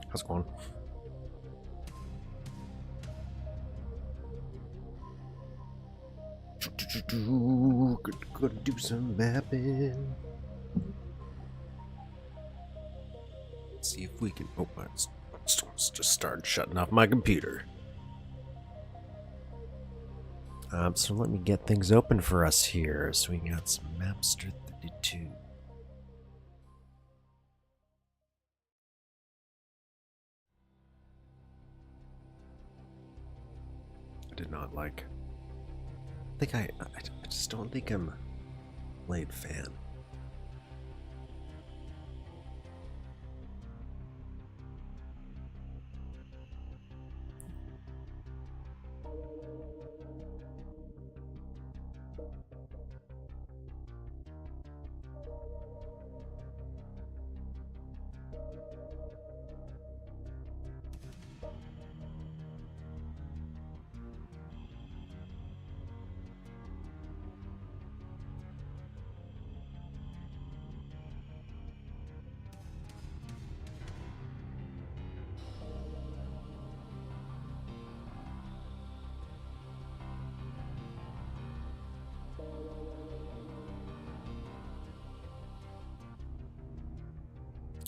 How's it going? Gonna do some mapping. Let's see if we can. Oh, my storm's just started shutting off my computer. So let me get things open for us here. So we got some Mapster 32. I did not like. I just don't think I'm a Blade fan.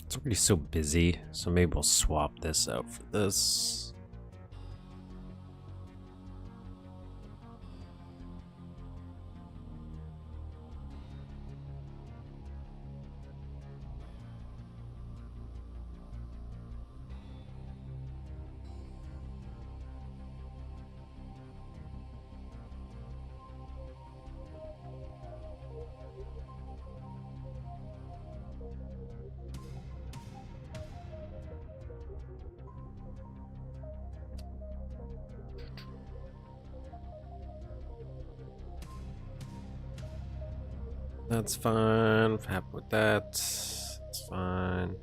It's already so busy, so maybe we'll swap this out for this. That's fine. I'm happy with that. It's fine.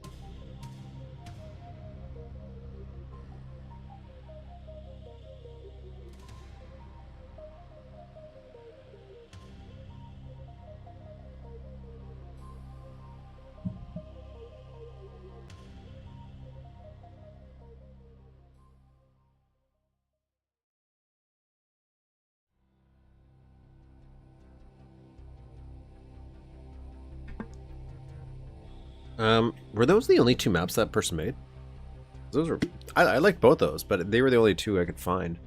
Were those the only two maps that person made? Those were I like both those, but they were the only two I could find.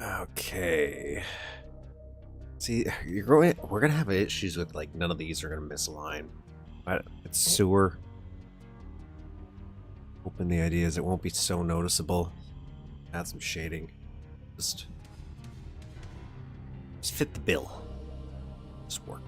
Okay. See, we're gonna have issues with like none of these are gonna misalign. It's sewer. Hoping the idea is it won't be so noticeable. Add some shading. Just fit the bill. Just work.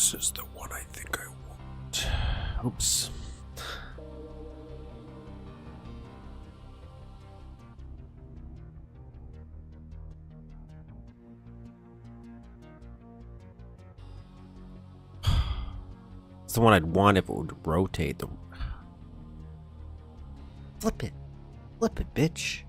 This is the one I think I want. Oops. It's the one I'd want if it would rotate the... Flip it. Flip it, bitch.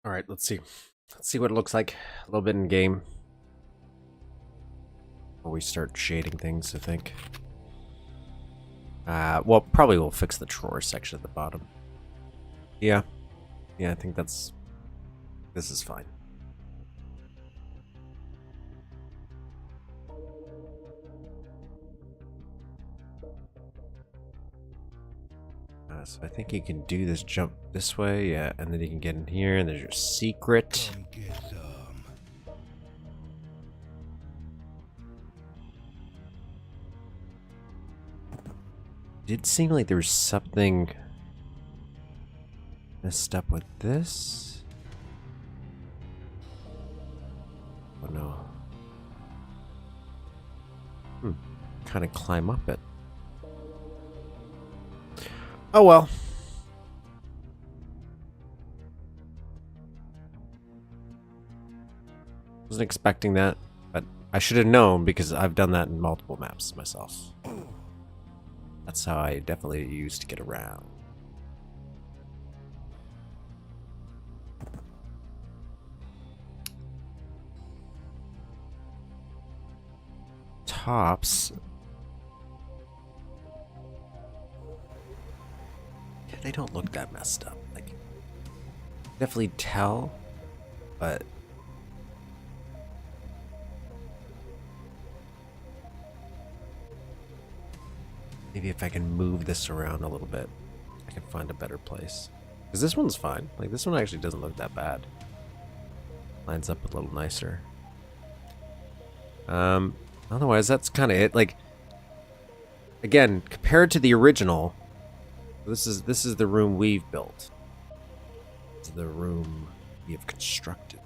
All right, let's see. Let's see what it looks like a little bit in game. Before we start shading things, I think. Well, probably we'll fix the drawer section at the bottom. Yeah. Yeah, I think this is fine. So I think you can do this jump this way, yeah, and then you can get in here, and there's your secret. Come get some. Did seem like there was something messed up with this. Oh no. Kind of climb up it. Oh well. Wasn't expecting that, but I should have known because I've done that in multiple maps myself. That's how I definitely used to get around. Tops. Yeah, they don't look that messed up. Like, definitely tell, but maybe if I can move this around a little bit, I can find a better place. Because this one's fine. Like, this one actually doesn't look that bad. Lines up a little nicer. Otherwise, that's kind of it. Like, again, compared to the original, this is the room we've built. This is the room we have constructed.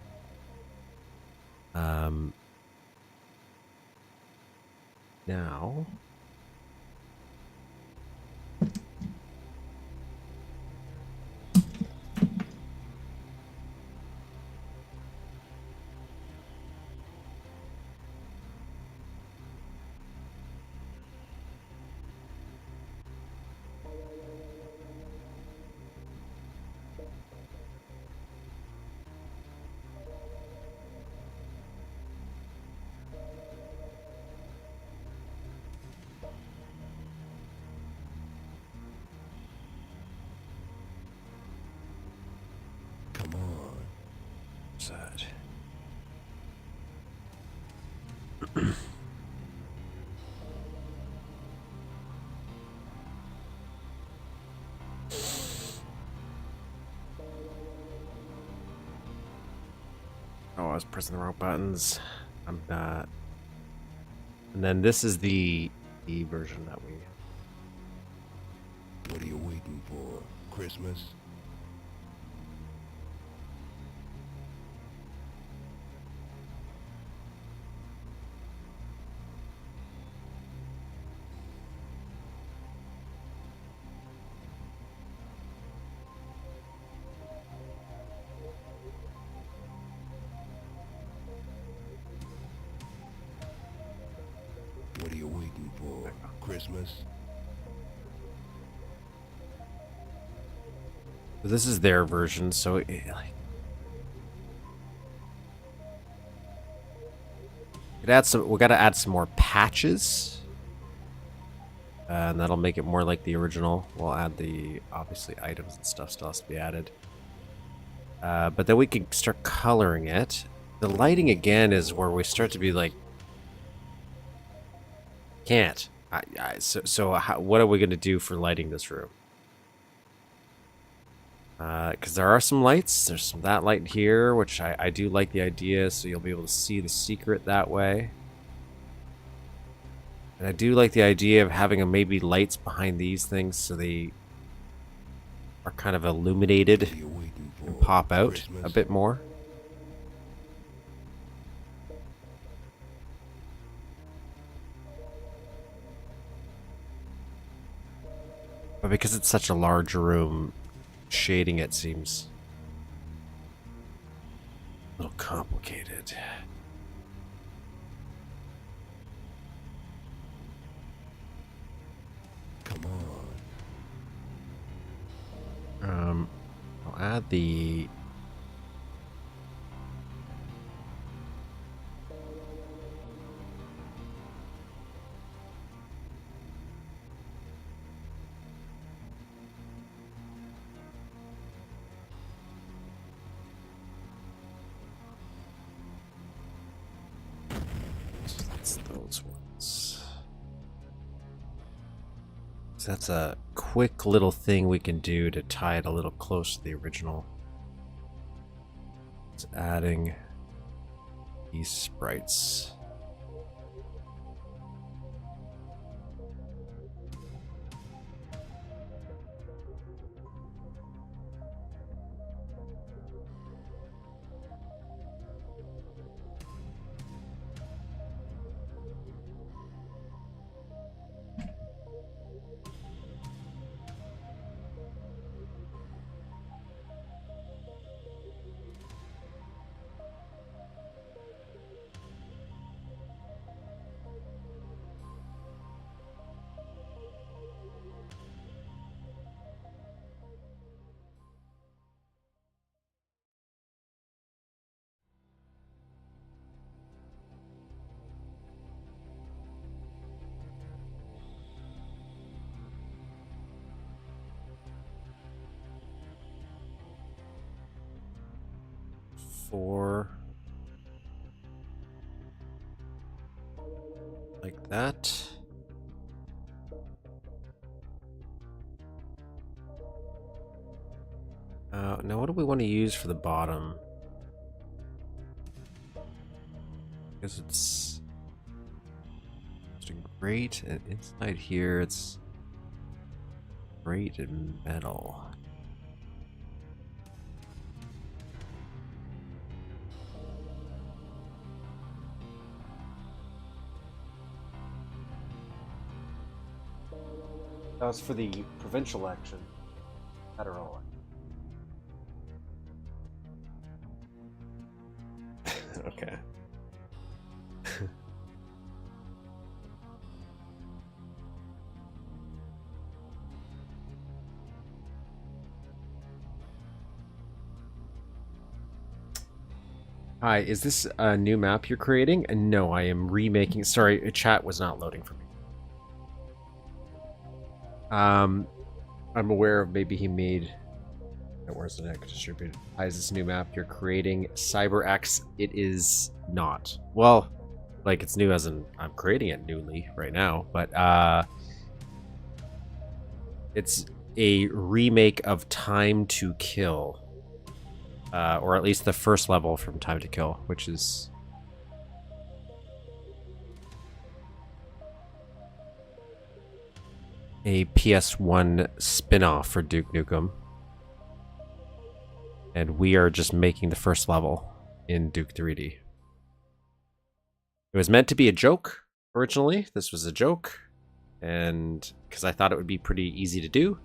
Now... Come on. Sad. Oh, I was pressing the wrong buttons. I'm not. And then this is the version that we... What are you waiting for? Christmas? What are you waiting for? Christmas? This is their version, so it, like, We gotta add some more patches. And that'll make it more like the original. We'll add the, obviously, items and stuff still has to be added. But then we can start coloring it. The lighting, again, is where we start to be like... Can't. What are we going to do for lighting this room? Because there are some lights. There's some that light here, which I do like the idea, so you'll be able to see the secret that way. And I do like the idea of having maybe lights behind these things so they are kind of illuminated and pop out a bit more. But because it's such a large room, shading it seems a little complicated. Come on. I'll add the... That's those ones. So that's a quick little thing we can do to tie it a little close to the original. It's adding these sprites. Four. Like that. Now what do we want to use for the bottom? Because it's great, and inside here it's great and metal. That was for the provincial action. Federal. Okay. Hi, is this a new map you're creating? No, I am remaking. Sorry, chat was not loading for me. I'm aware of maybe he made. Where's the next distributed? Hi, is this a new map you're creating? CyberX, it is not. Well, like it's new as in I'm creating it newly right now, but it's a remake of Time to Kill. Or at least the first level from Time to Kill, which is a PS1 spin-off for Duke Nukem. And we are just making the first level in Duke 3D. It was meant to be a joke originally. This was a joke. And because I thought it would be pretty easy to do.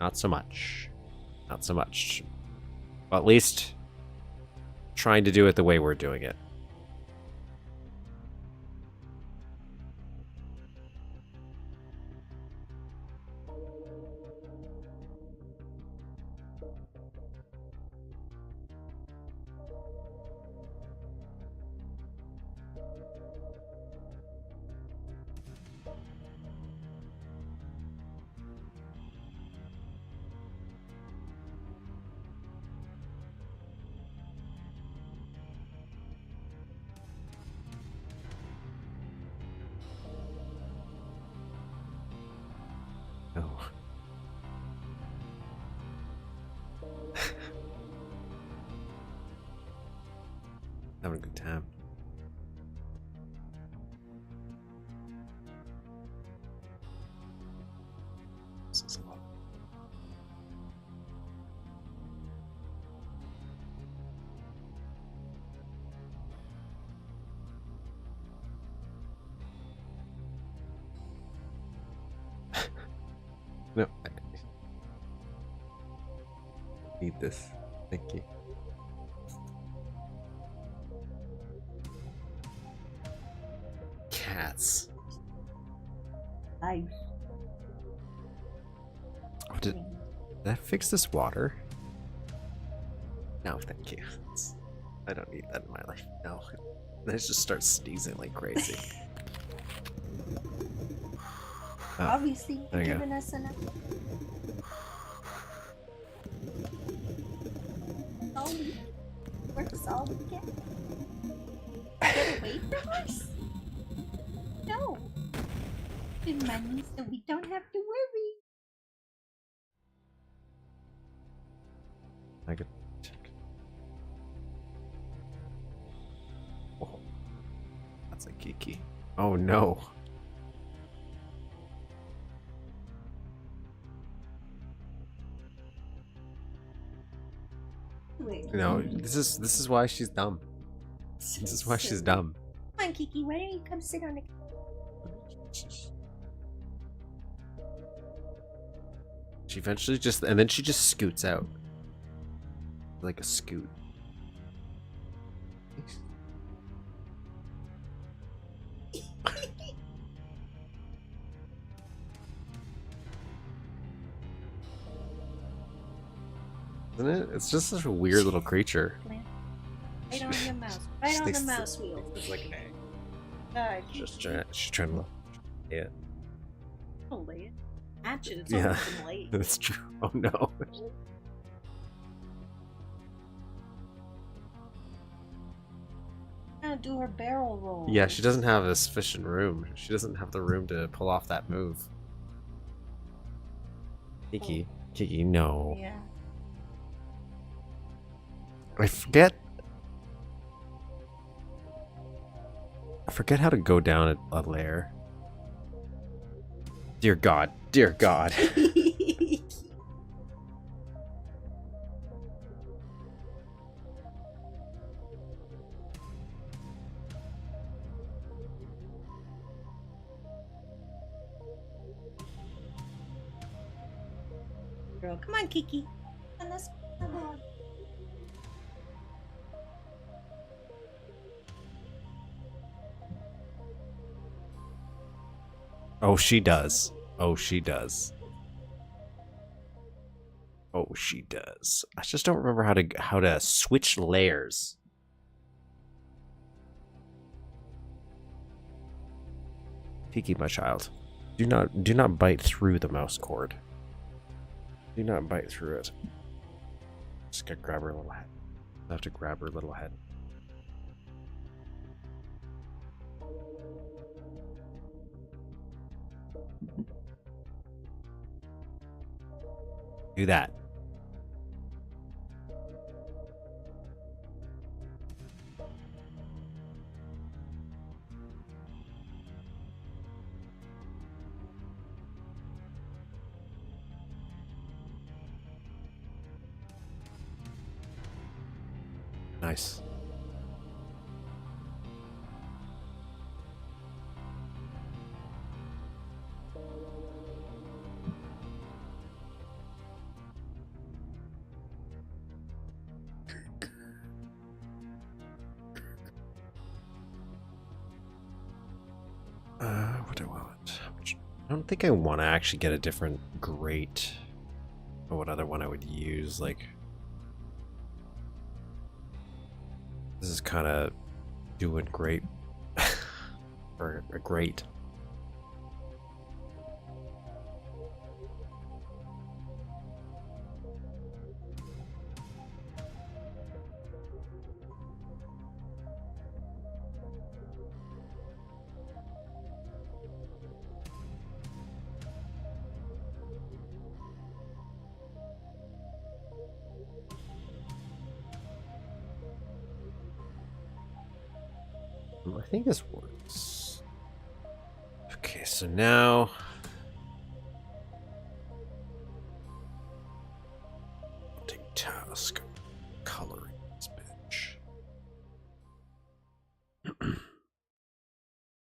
Not so much. Not so much. Well, at least trying to do it the way we're doing it. Having a good time. This is a lot. No, I need this. Thank you. Cats. Life. Oh, did I fix this water? No, thank you. I don't need that in my life. No. Then it just starts sneezing like crazy. Oh, Obviously, there you're you go. giving us enough. All we works all we get. Get away from us? No. The money so we don't have to worry. I could check. Oh, that's a Kiki. Oh no. Wait. No, this is why she's dumb. This is why she's dumb. Come on, Kiki, why don't you come sit on the... She eventually just, and then she just scoots out. Like a scoot. Isn't it? It's just such a weird little creature. Right on the mouse. Right on the mouse wheel. It's like an egg. Just She's trying to. Yeah. don't lay it. Match it. It's Yeah. almost been late. That's true. Oh no. Now do her barrel roll. Yeah, she doesn't have a sufficient room. She doesn't have the room to pull off that move. Kiki. Kiki, no. Yeah. I forget how to go down a layer. Dear God. Dear God. Girl, come on, Kiki. Come on, let's come on. Oh, she does. Oh, she does. Oh, she does. I just don't remember how to switch layers. Kiki, my child, do not bite through the mouse cord. Do not bite through it. Just gotta grab her little head. I have to grab her little head. Do that. Nice. What do I want? I don't think I want to actually get a different grate. Or what other one I would use, like... This is kind of doing great. Or a grate. I think this works. Okay, so now take task coloring this bitch.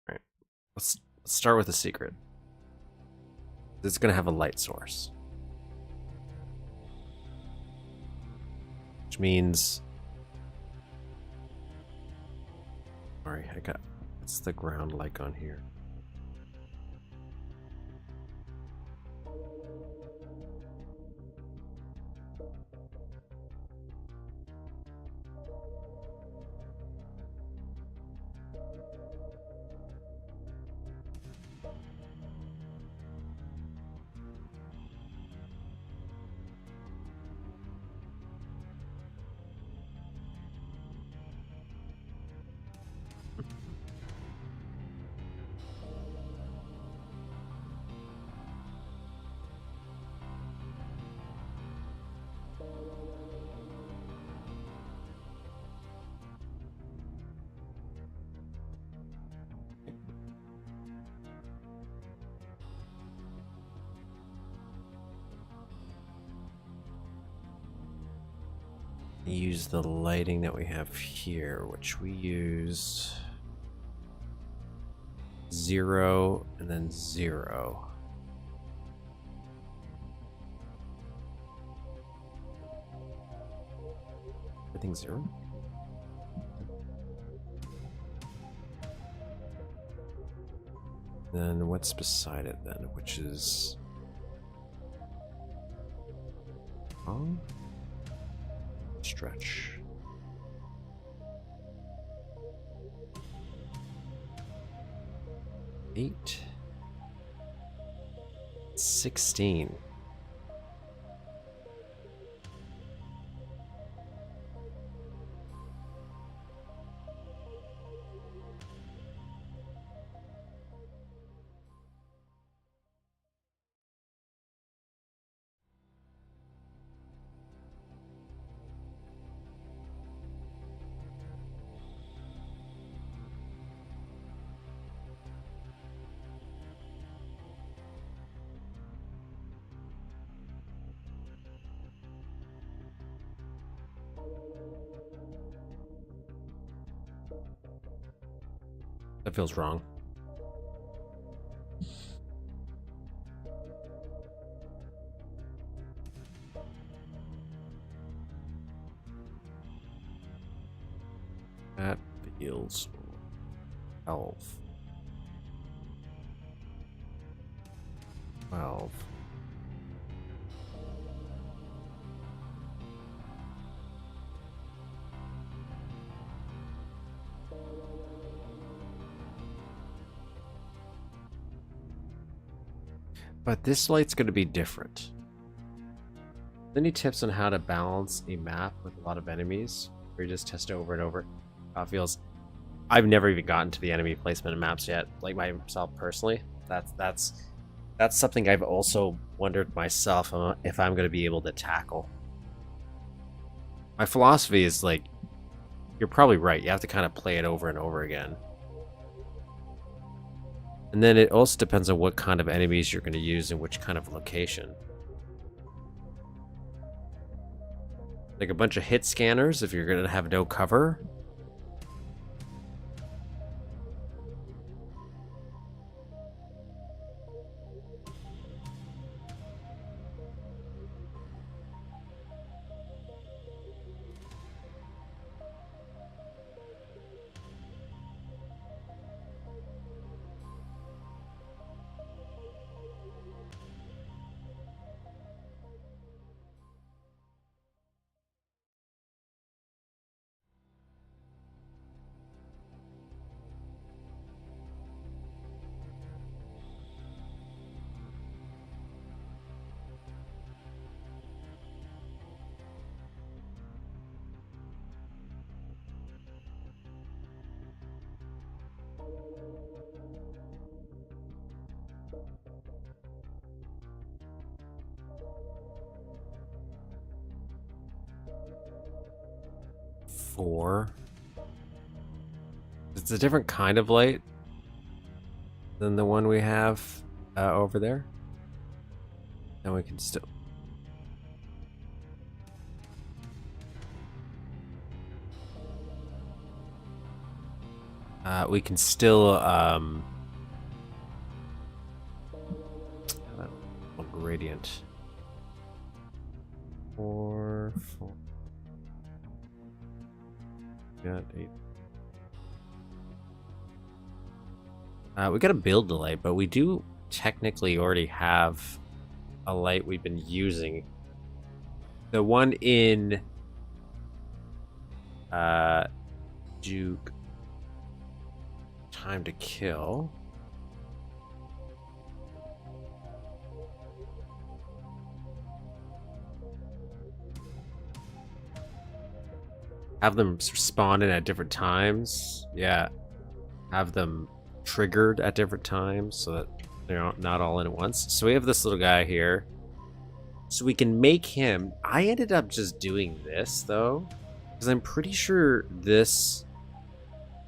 Alright. Let's start with a secret. It's gonna have a light source. Which means sorry, what's the ground like on here? Use the lighting that we have here, which we use 0 and then 0. Everything 0? Then what's beside it then, which is stretch. Eight. 16. That feels wrong. That feels 12. 12. But this light's going to be different. Any tips on how to balance a map with a lot of enemies? Or you just test it over and over? How it feels. I've never even gotten to the enemy placement in maps yet, like myself personally. That's something I've also wondered myself if I'm going to be able to tackle. My philosophy is like, you're probably right. You have to kind of play it over and over again. And then it also depends on what kind of enemies you're going to use and which kind of location. Like a bunch of hit scanners if you're going to have no cover. Four. It's a different kind of light than the one we have over there. And we can still... we can still gradient. 4. Yeah, 8. We gotta build the light, but we do technically already have a light we've been using. The one in Duke Time to Kill. Have them spawn in at different times. Yeah. Have them triggered at different times so that they're not all in at once. So we have this little guy here. So we can make him... I ended up just doing this, though. Because I'm pretty sure this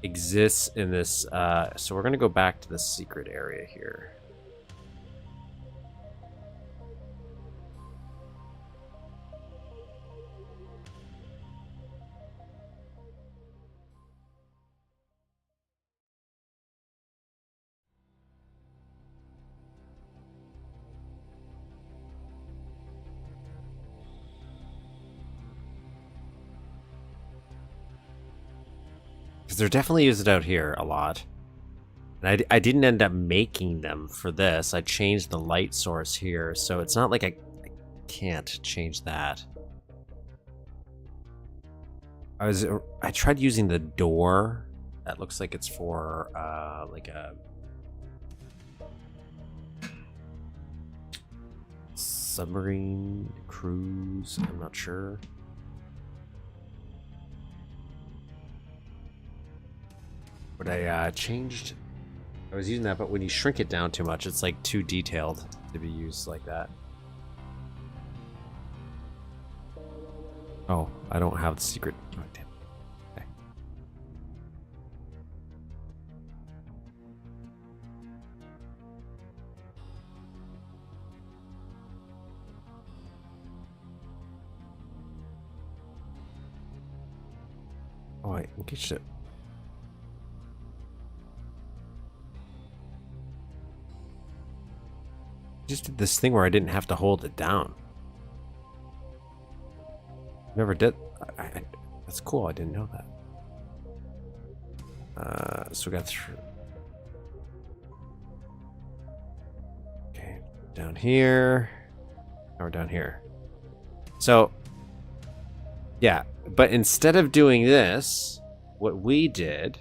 exists in this... so we're going to go back to the secret area here. Because they're definitely used out here a lot. And I didn't end up making them for this. I changed the light source here, so it's not like I can't change that. I tried using the door. That looks like it's for like a submarine cruise. I'm not sure. But I changed... I was using that, but when you shrink it down too much, it's like too detailed to be used like that. Oh, I don't have the secret... Oh, damn. Okay. Oh, I engaged it. Just did this thing where I didn't have to hold it down. Never did. That's cool. I didn't know that. So we got through. Okay, down here. Now we're down here. So, yeah. But instead of doing this, what we did...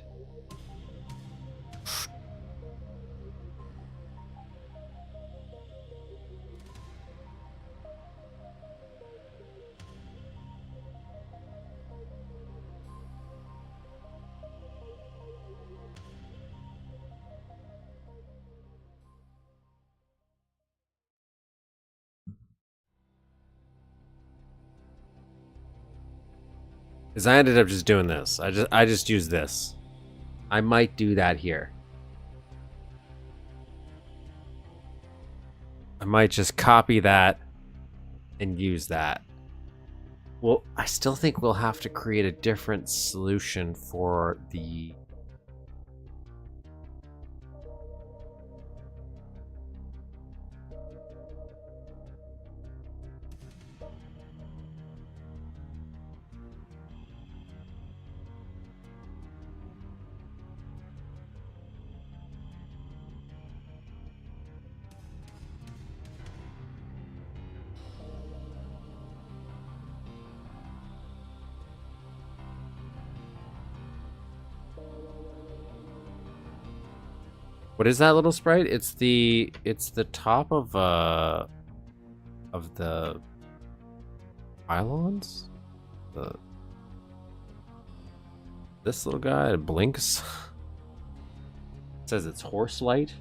is I ended up just doing this. I just used this. I might do that here. I might just copy that and use that. Well, I still think we'll have to create a different solution for the... What is that little sprite? It's the top of the pylons? This little guy, it blinks. It says it's horse light.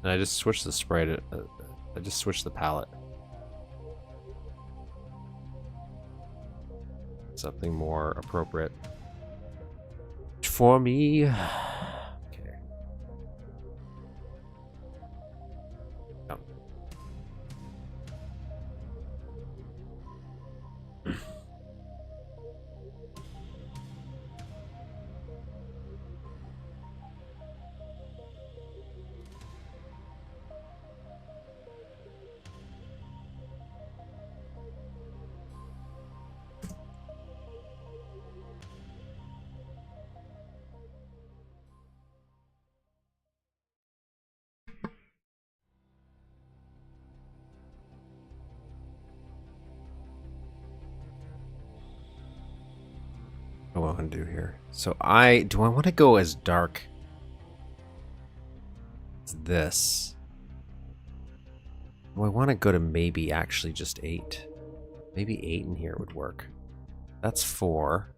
And I just switched the sprite. I just switched the palette. Something more appropriate for me. Okay. Oh. What do I want to do here? So I want to go as dark as this. Do I want to go to maybe actually just 8? Maybe 8 in here would work. That's 4.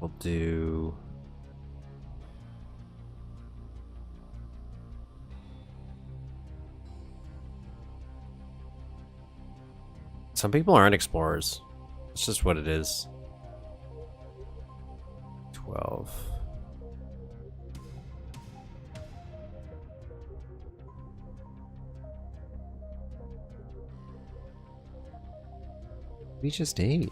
We'll do... Some people aren't explorers. It's just what it is. 12. Maybe just 8.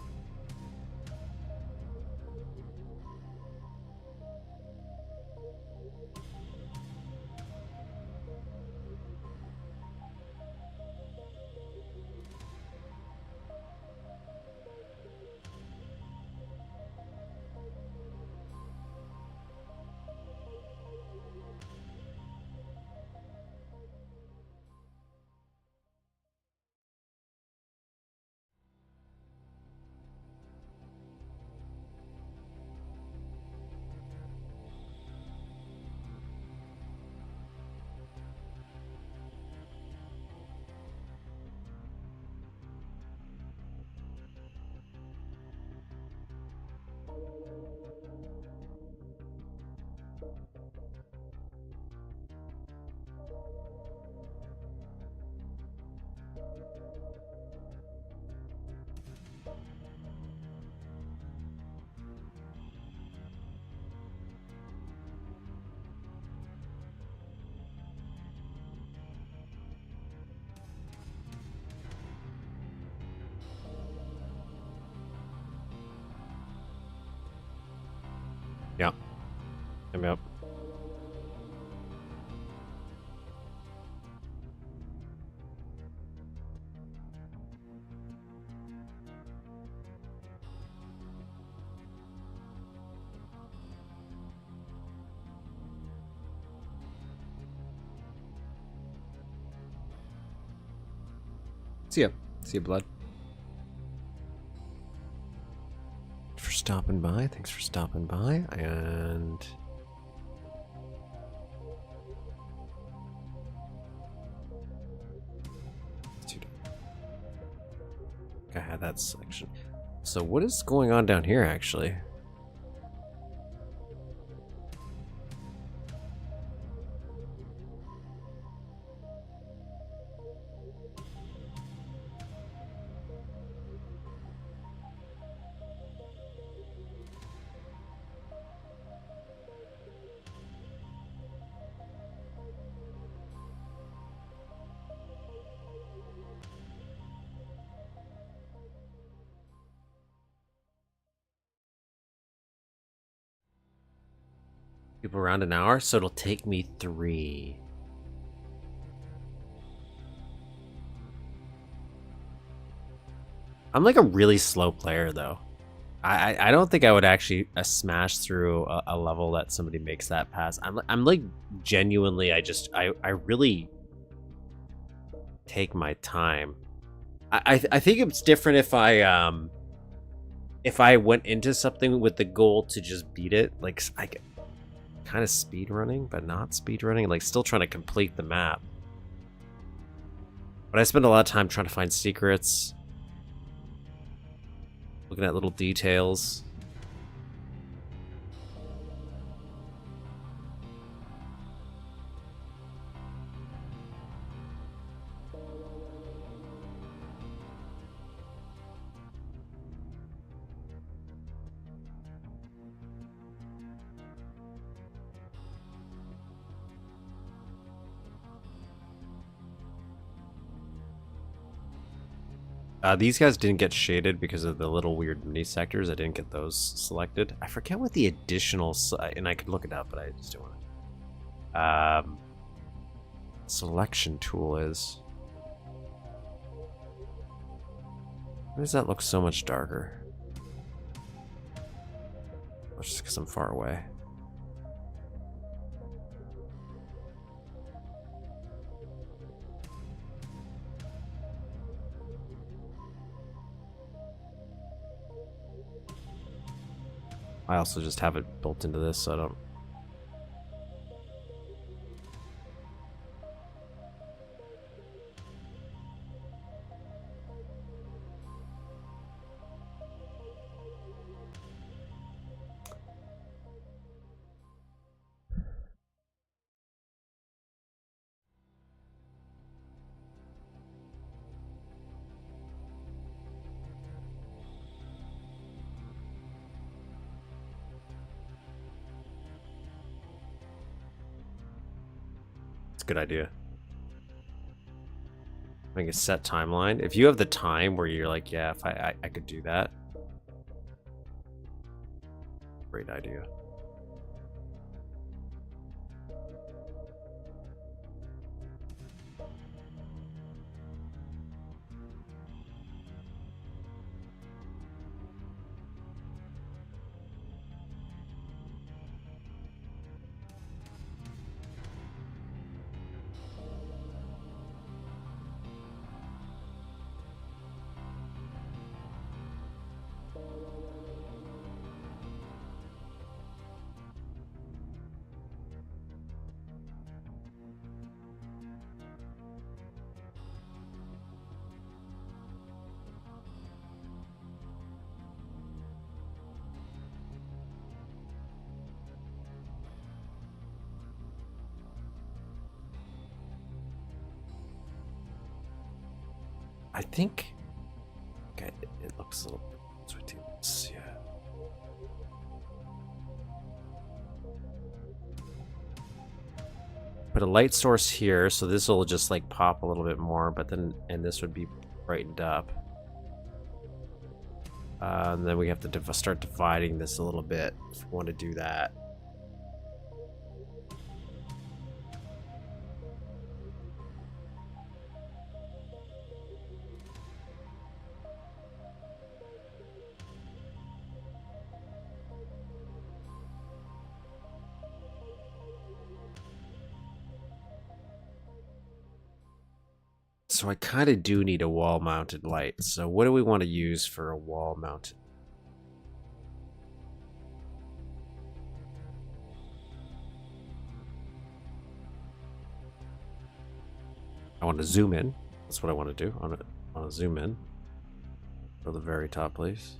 Yeah. Yep. See ya. See ya, blood. For stopping by. Thanks for stopping by. And I had that selection. So what is going on down here actually? People around an hour, so it'll take me 3. I'm like a really slow player though. I don't think I would actually smash through a level that somebody makes that pass. I'm like genuinely I really take my time. I think it's different if I went into something with the goal to just beat it, like I kind of speed running, but not speed running, like still trying to complete the map. But I spend a lot of time trying to find secrets, looking at little details. These guys didn't get shaded because of the little weird mini sectors. I didn't get those selected. I forget what the additional, and I could look it up, but I just don't want to. Selection tool is. Why does that look so much darker? Or just because I'm far away. I also just have it built into this, so I don't. Good idea. Make a set timeline. If you have the time where you're like, yeah, if I could do that. Great idea. I think. Okay, it looks a little bit. Yeah. Put a light source here, so this will just like pop a little bit more, but then and this would be brightened up. And then we have to start dividing this a little bit if we want to do that. So I kind of do need a wall-mounted light. So what do we want to use for a wall-mounted? I want to zoom in. That's what I want to do. I want to zoom in. Go to the very top, please.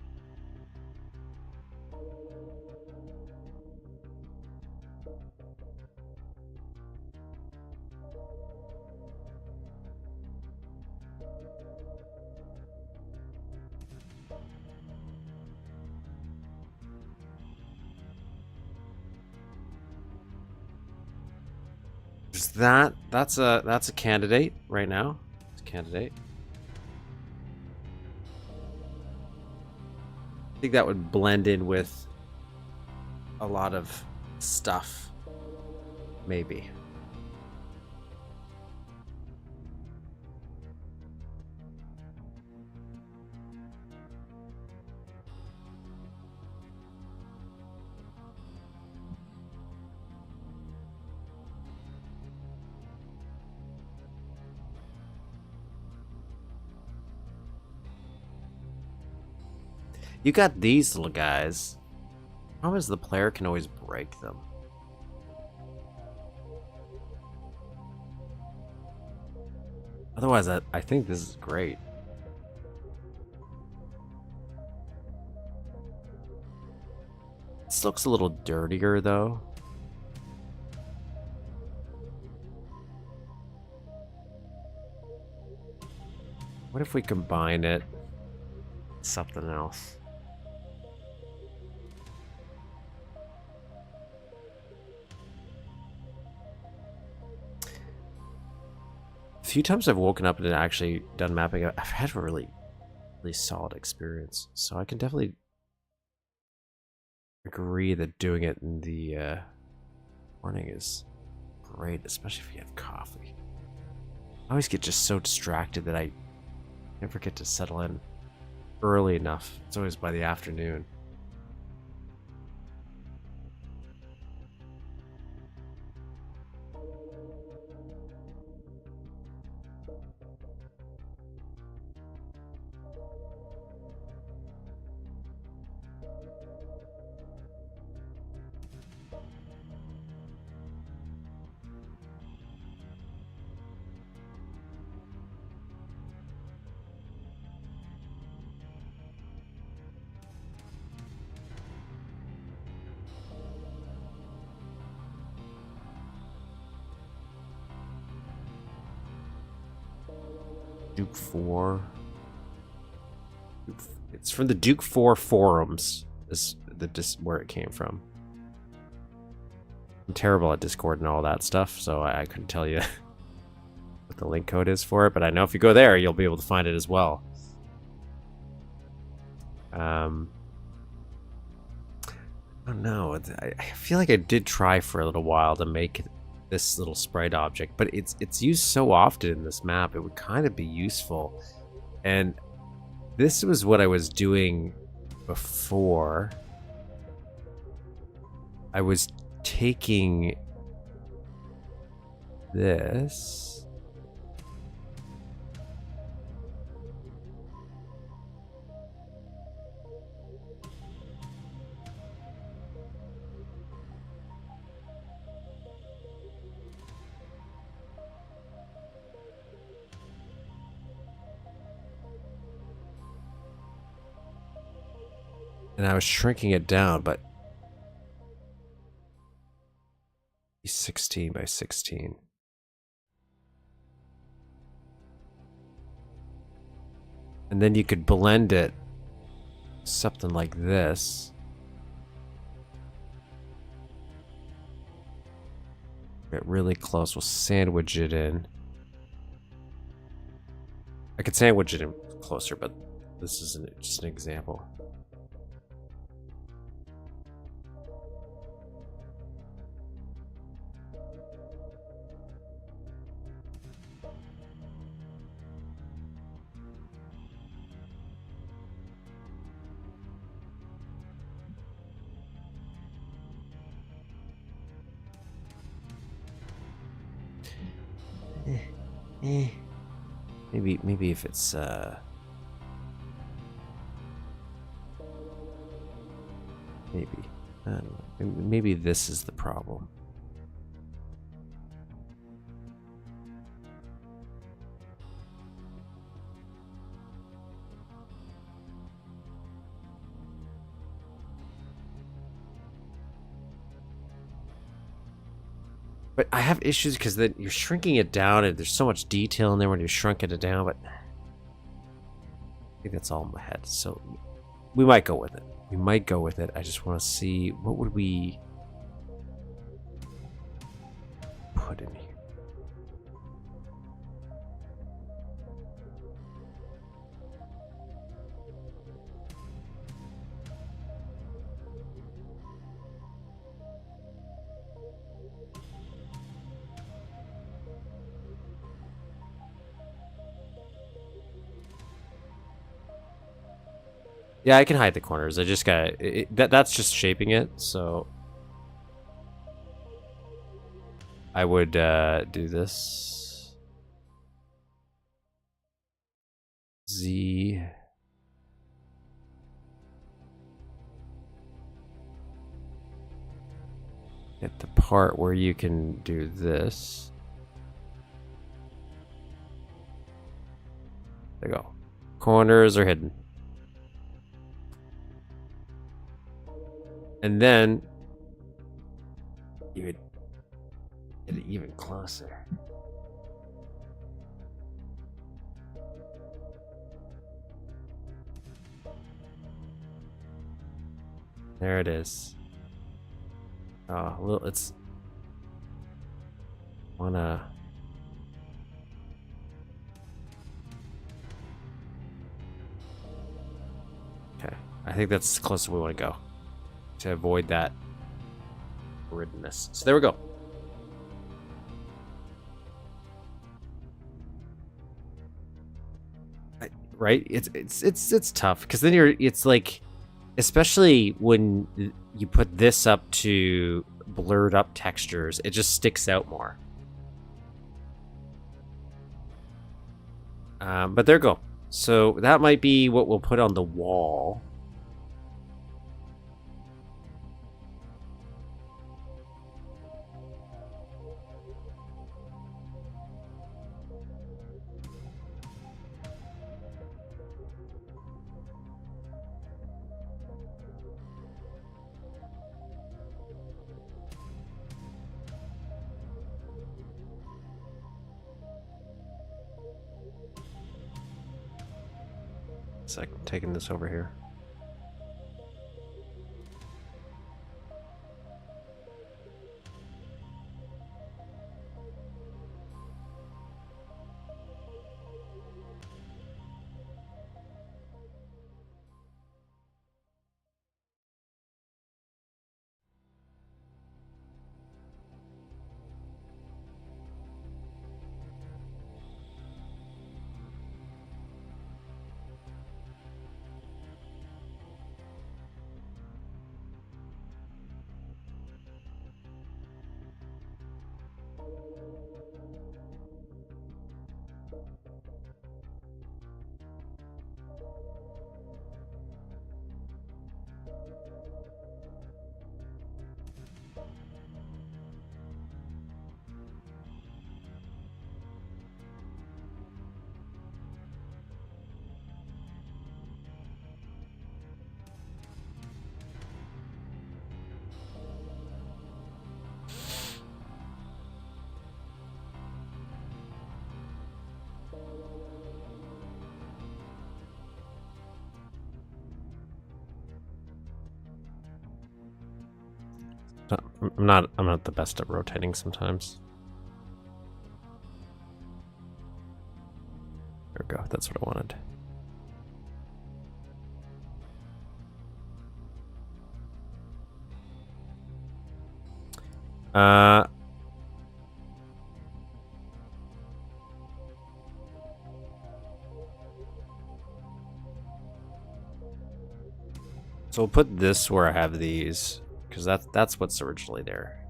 That's a candidate right now. It's a candidate. I think that would blend in with a lot of stuff. Maybe. You got these little guys. Problem is the player can always break them. Otherwise, I think this is great. This looks a little dirtier, though. What if we combine it with something else? A few times I've woken up and actually done mapping, I've had a really solid experience. So I can definitely agree that doing it in the morning is great, especially if you have coffee. I always get just so distracted that I never get to settle in early enough. It's always by the afternoon. Duke 4. It's from the Duke 4 forums. Is where it came from. I'm terrible at Discord and all that stuff, so I couldn't tell you what the link code is for it, but I know if you go there, you'll be able to find it as well. I don't know. I feel like I did try for a little while to make this little sprite object, but it's used so often in this map, it would kind of be useful. And this was what I was doing before. I was taking this and I was shrinking it down, but 16 by 16. And then you could blend it something like this. Get really close, we'll sandwich it in. I could sandwich it in closer, but this isn't just an example. Maybe if it's maybe I don't know. Maybe this is the problem. But I have issues because then you're shrinking it down and there's so much detail in there when you're shrinking it down, but I think that's all in my head. So we might go with it. We might go with it. I just want to see what would we put in here. Yeah, I can hide the corners. I just gotta... that's just shaping it, so... I would do this. Z... get the part where you can do this. There you go. Corners are hidden. And then you would get it even closer. There it is. Oh, well, it's wanna. Okay, I think that's as close as we want to go to avoid that riddenness. So there we go. Right? It's tough because then it's like, especially when you put this up to blurred up textures, it just sticks out more. But there you go. So that might be what we'll put on the wall. It's like taking this over here. I'm not the best at rotating sometimes. There we go. That's what I wanted. So we'll put this where I have these, because that's what's originally there.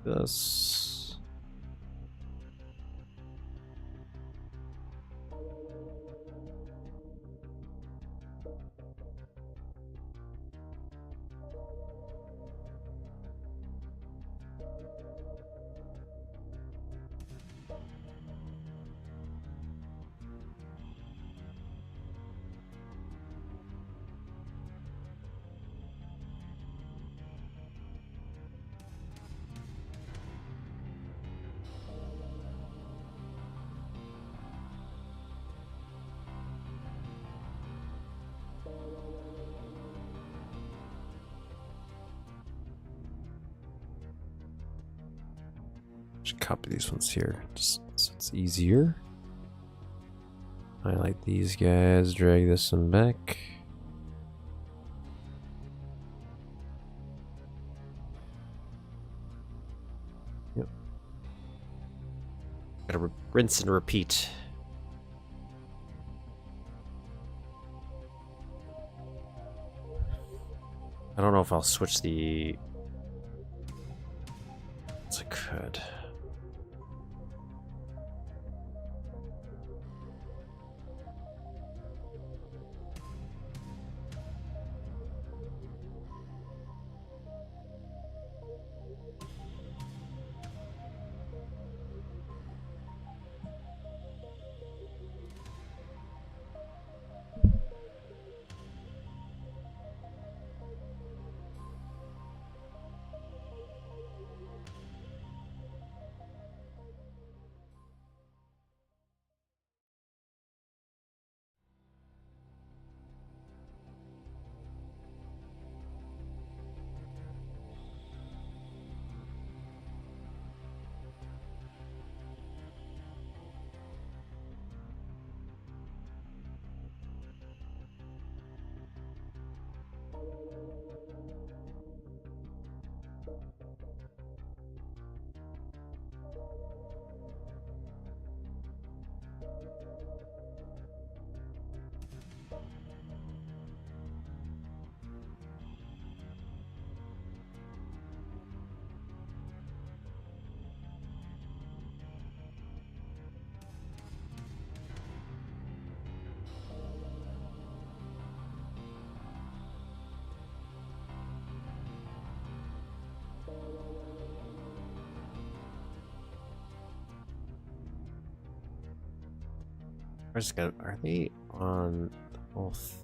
this. Just copy these ones here, just so it's easier. Highlight these guys, drag this one back. Yep. Gotta rinse and repeat. I don't know if I'll switch the... Yes, I could. I just got. Are they on both?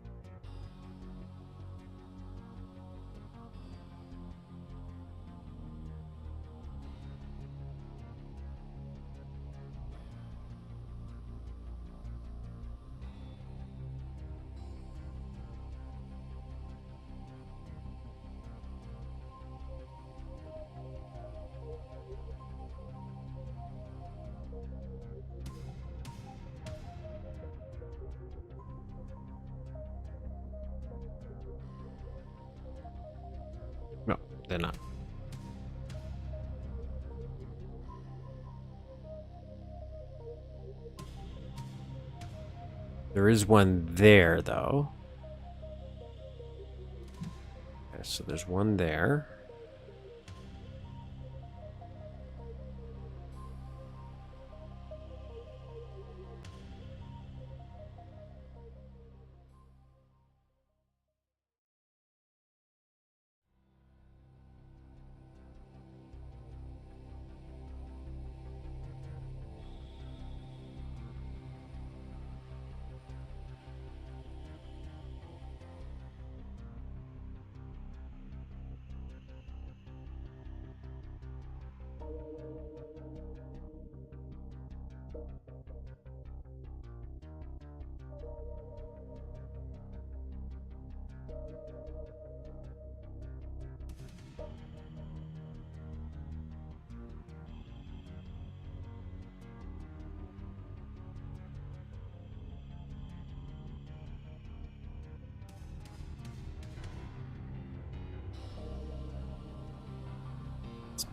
No, they're not. There is one there, though. Okay, so there's one there.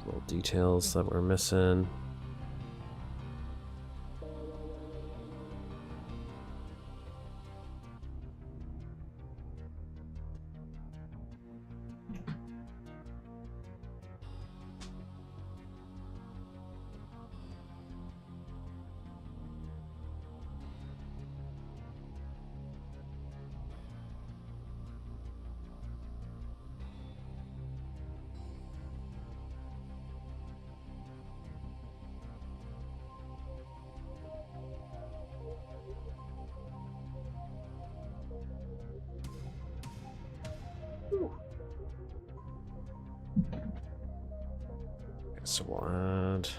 Little details that we're missing. myhouse.wad.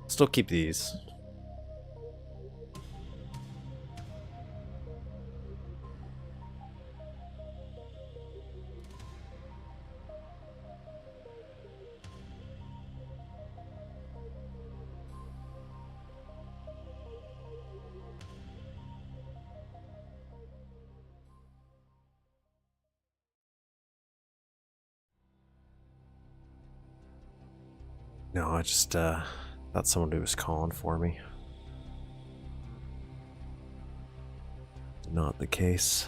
Still keep these. No, I just thought somebody was calling for me. Not the case.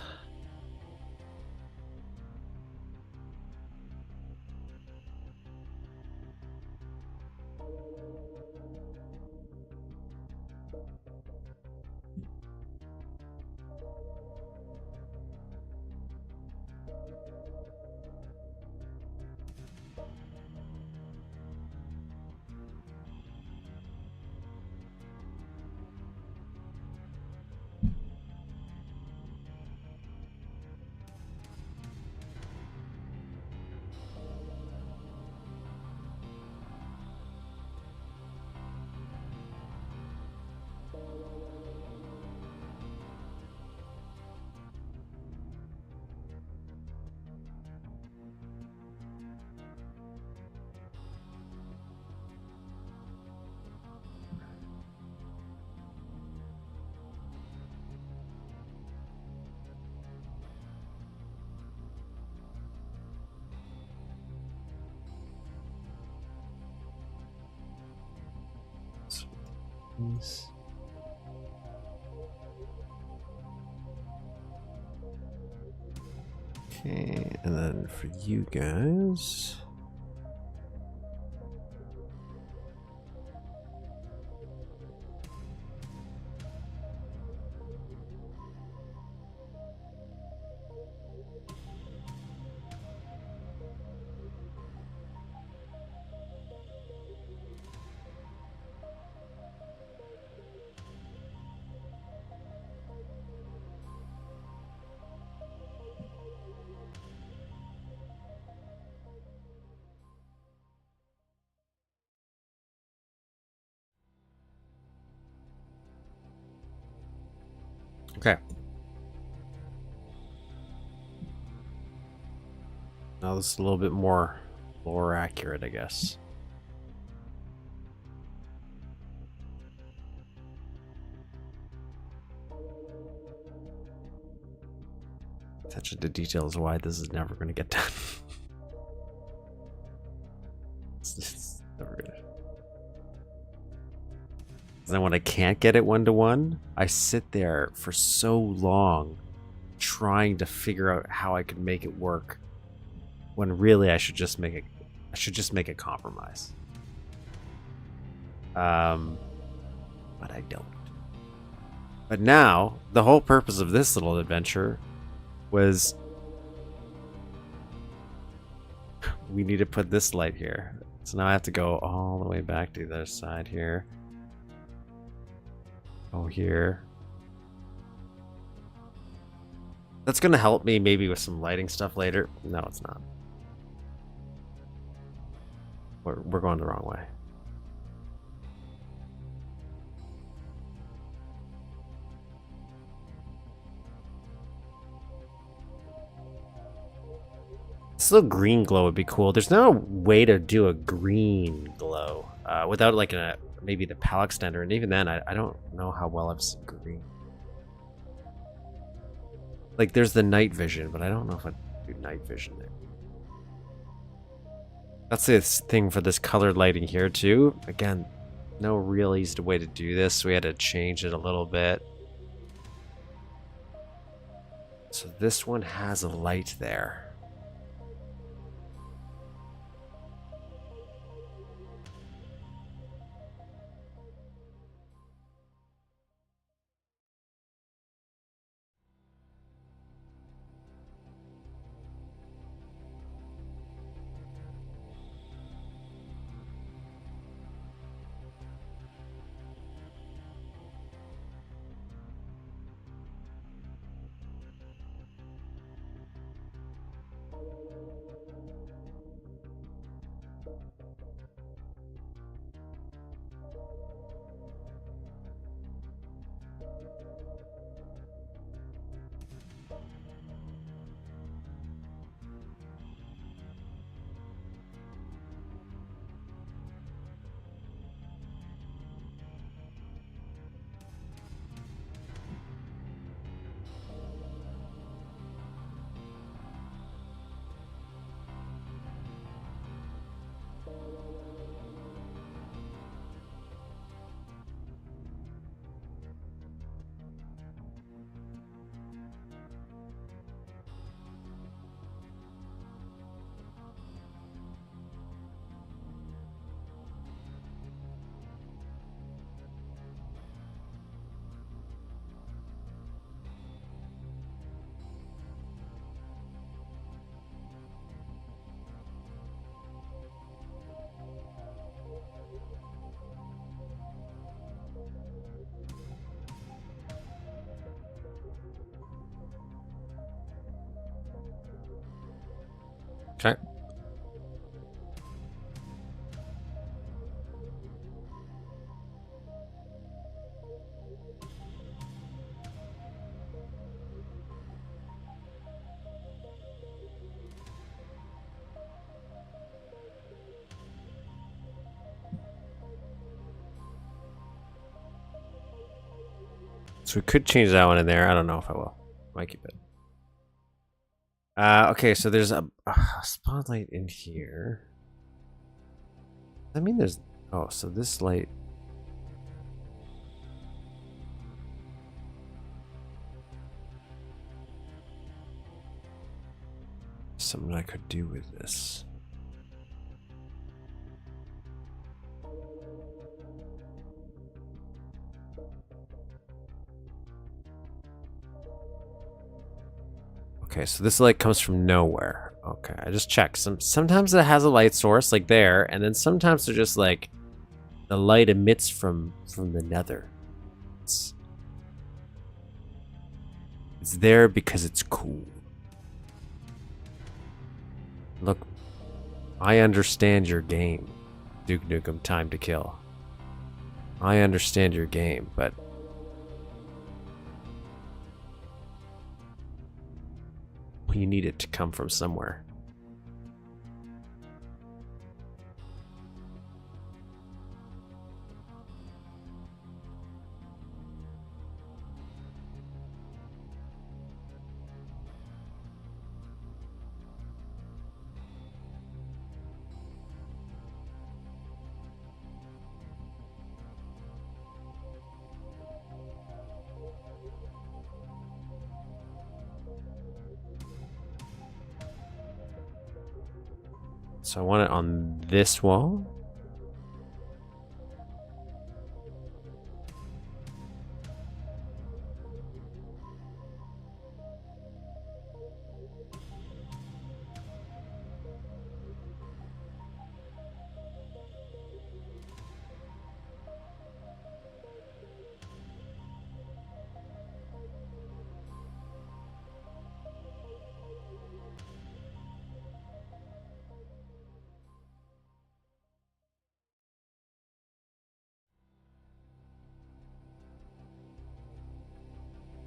Okay, and then for you guys. Okay. Now this is a little bit more accurate, I guess. Attention to detail is why this is never going to get done. It's never gonna. And then when I can't get it 1-to-1, I sit there for so long trying to figure out how I could make it work. When really I should just make a compromise. But I don't. But now the whole purpose of this little adventure was we need to put this light here. So now I have to go all the way back to the other side here. Oh, here. That's gonna help me maybe with some lighting stuff later. No, it's not. We're going the wrong way. This little green glow would be cool. There's no way to do a green glow without like maybe the palette extender, and even then I don't know how well I've seen green. Like there's the night vision, but I don't know if I do night vision there. That's the thing for this colored lighting here too. Again, no real easy way to do this, so we had to change it a little bit. So this one has a light there. Okay. So we could change that one in there. I don't know if I will. Might keep it. Okay, so there's a spotlight in here. I mean, there's... Oh, so this light... Something I could do with this. Okay, so this light comes from nowhere. Okay, I just checked. Sometimes it has a light source, like there, and then sometimes they're just like the light emits from the nether. It's there because it's cool. Look, I understand your game, Duke Nukem Time to Kill. I understand your game, but you need it to come from somewhere. So I want it on this wall.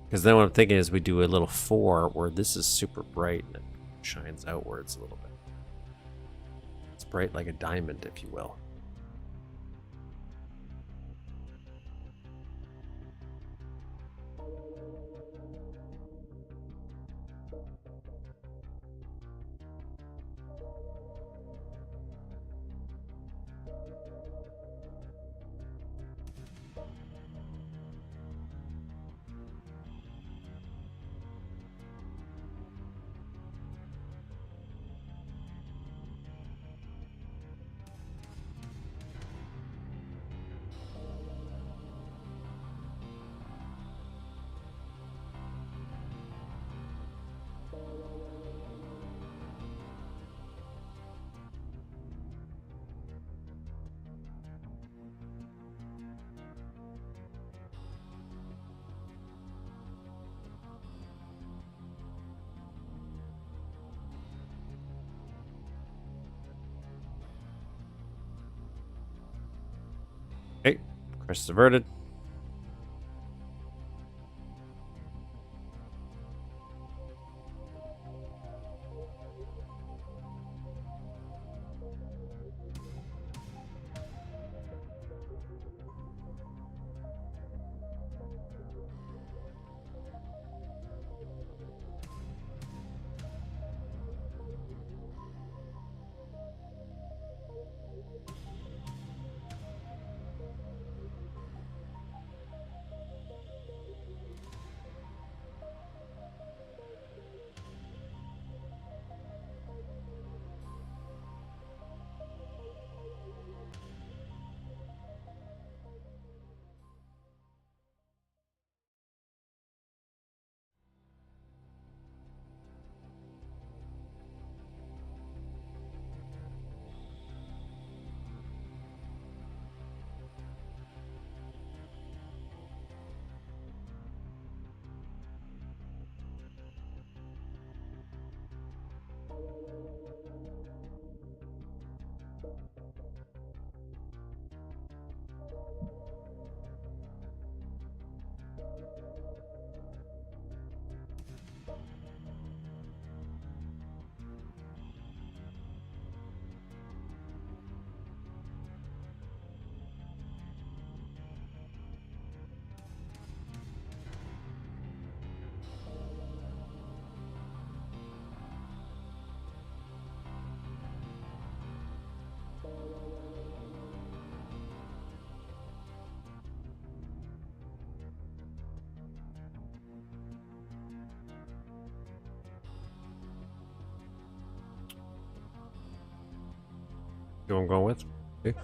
Because then what I'm thinking is we do a little 4 where this is super bright and it shines outwards a little bit. It's bright like a diamond, if you will. Okay, crest averted. You know what I'm going with? Okay.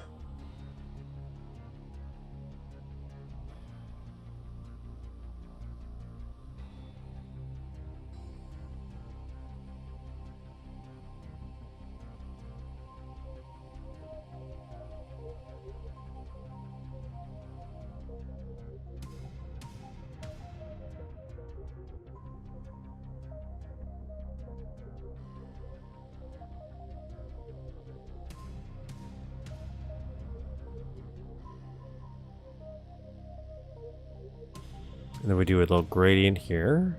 And then we do a little gradient here.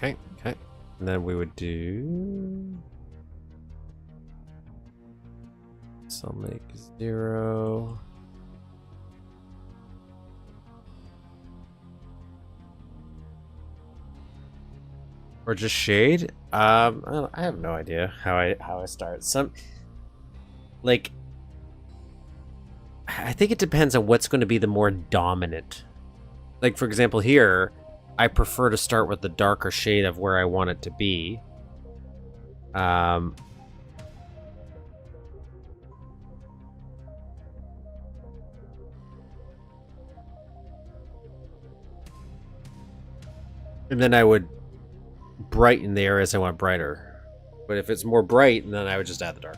Okay, okay. And then we would do... So I'll make 0. Or just shade? I have no idea how I start. Like, I think it depends on what's going to be the more dominant. Like, for example, here, I prefer to start with the darker shade of where I want it to be. And then I would brighten the areas I want brighter. But if it's more bright, then I would just add the dark.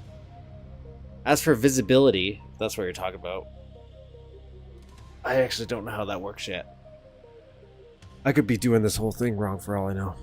As for visibility, if that's what you're talking about, I actually don't know how that works yet. I could be doing this whole thing wrong for all I know.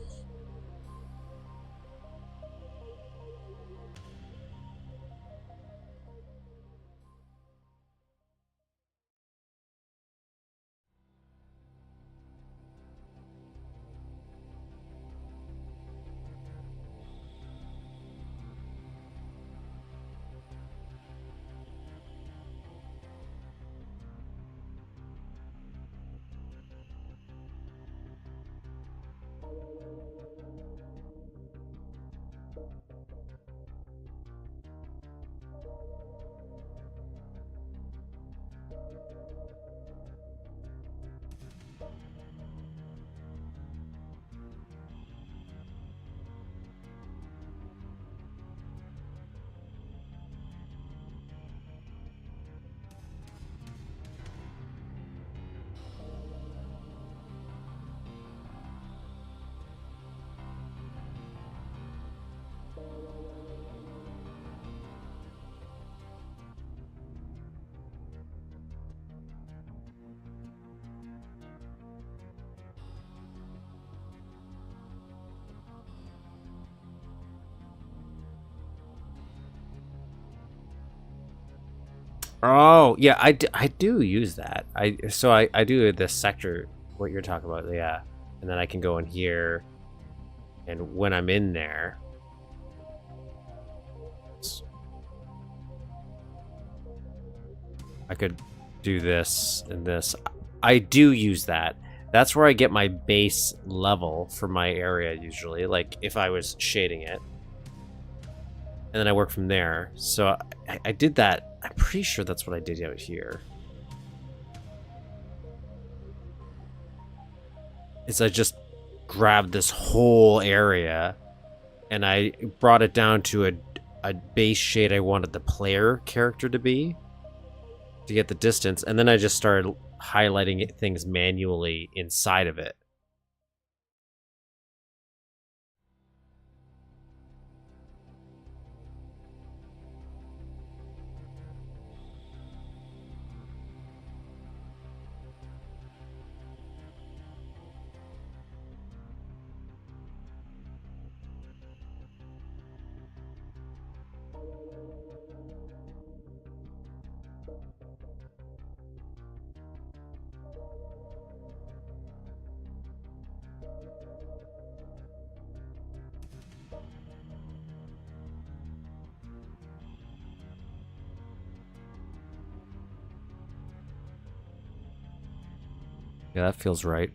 Oh, yeah, I do use that. I do this sector, what you're talking about, yeah. And then I can go in here, and when I'm in there, I could do this and this. I do use that. That's where I get my base level for my area usually, like if I was shading it. And then I work from there. So I did that. I'm pretty sure that's what I did out here. Is I just grabbed this whole area and I brought it down to a base shade I wanted the player character to be to get the distance, and then I just started highlighting things manually inside of it. Yeah, that feels right.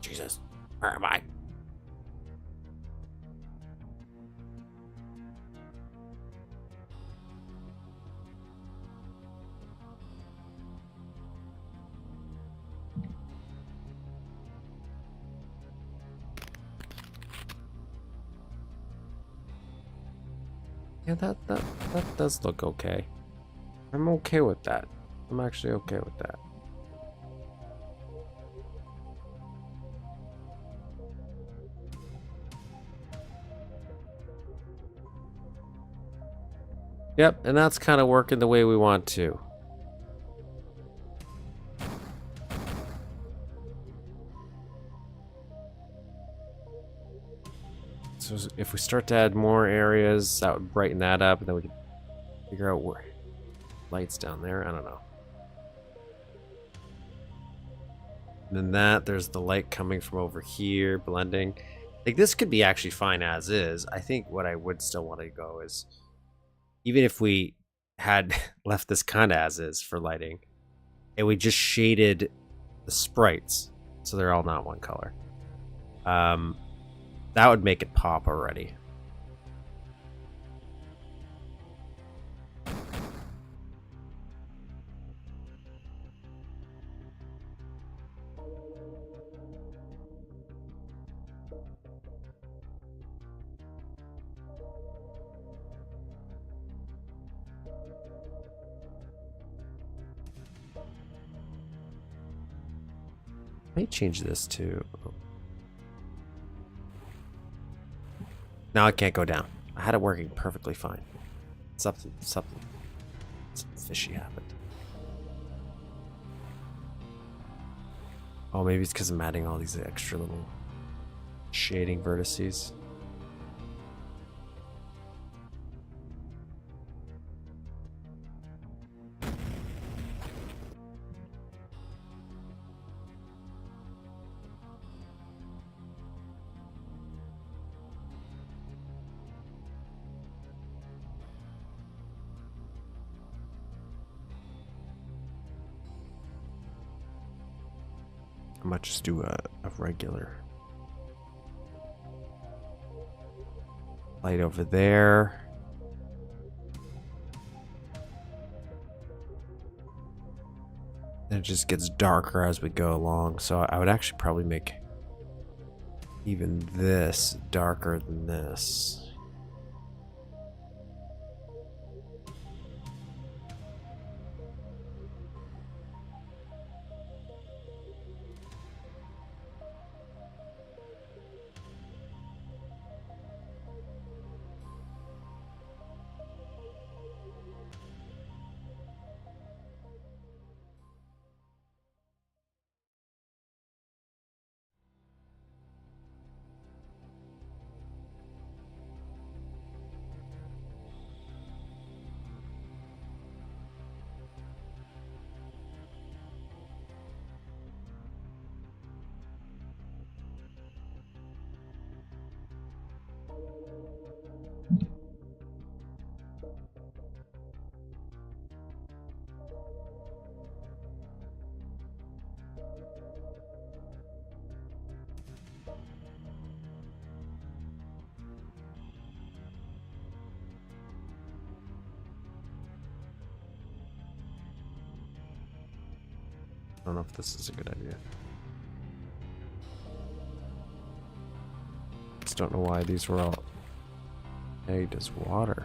Jesus, where am I? Yeah, that does look okay. I'm okay with that. I'm actually okay with that. Yep, and that's kind of working the way we want to. So if we start to add more areas, that would brighten that up, and then we can figure out where lights down there. I don't know. And then there's the light coming from over here, blending. Like, this could be actually fine as is. I think what I would still want to go is, even if we had left this kind of as is for lighting, and we just shaded the sprites so they're all not one color, that would make it pop already. Let me change this to... Now I can't go down. I had it working perfectly fine. Something fishy happened. Oh, maybe it's because I'm adding all these extra little shading vertices. I might just do a regular light over there. And it just gets darker as we go along. So I would actually probably make even this darker than this. I don't know if this is a good idea. Just don't know why these were all tagged as water.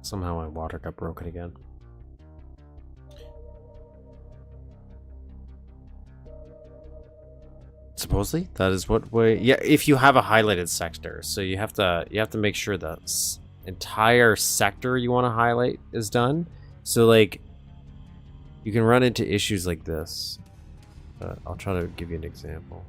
Somehow my water got broken again. Supposedly, that is what way. Yeah, if you have a highlighted sector, so you have to make sure the entire sector you want to highlight is done. So like, you can run into issues like this. I'll try to give you an example.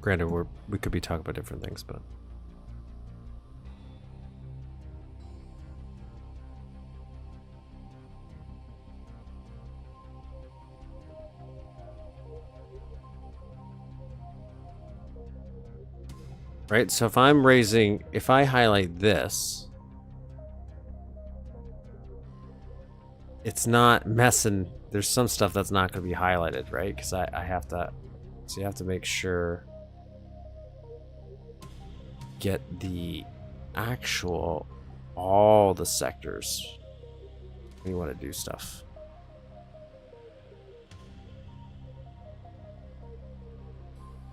Granted, we could be talking about different things, but right. So if I highlight this, it's not messing. There's some stuff that's not going to be highlighted, right? Because I have to. So you have to make sure. Get the actual all the sectors when you want to do stuff.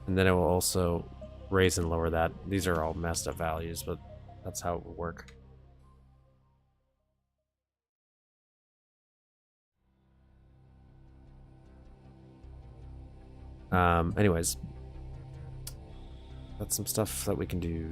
And then it will also raise and lower that. These are all messed up values, but that's how it will work. Anyways, that's some stuff that we can do.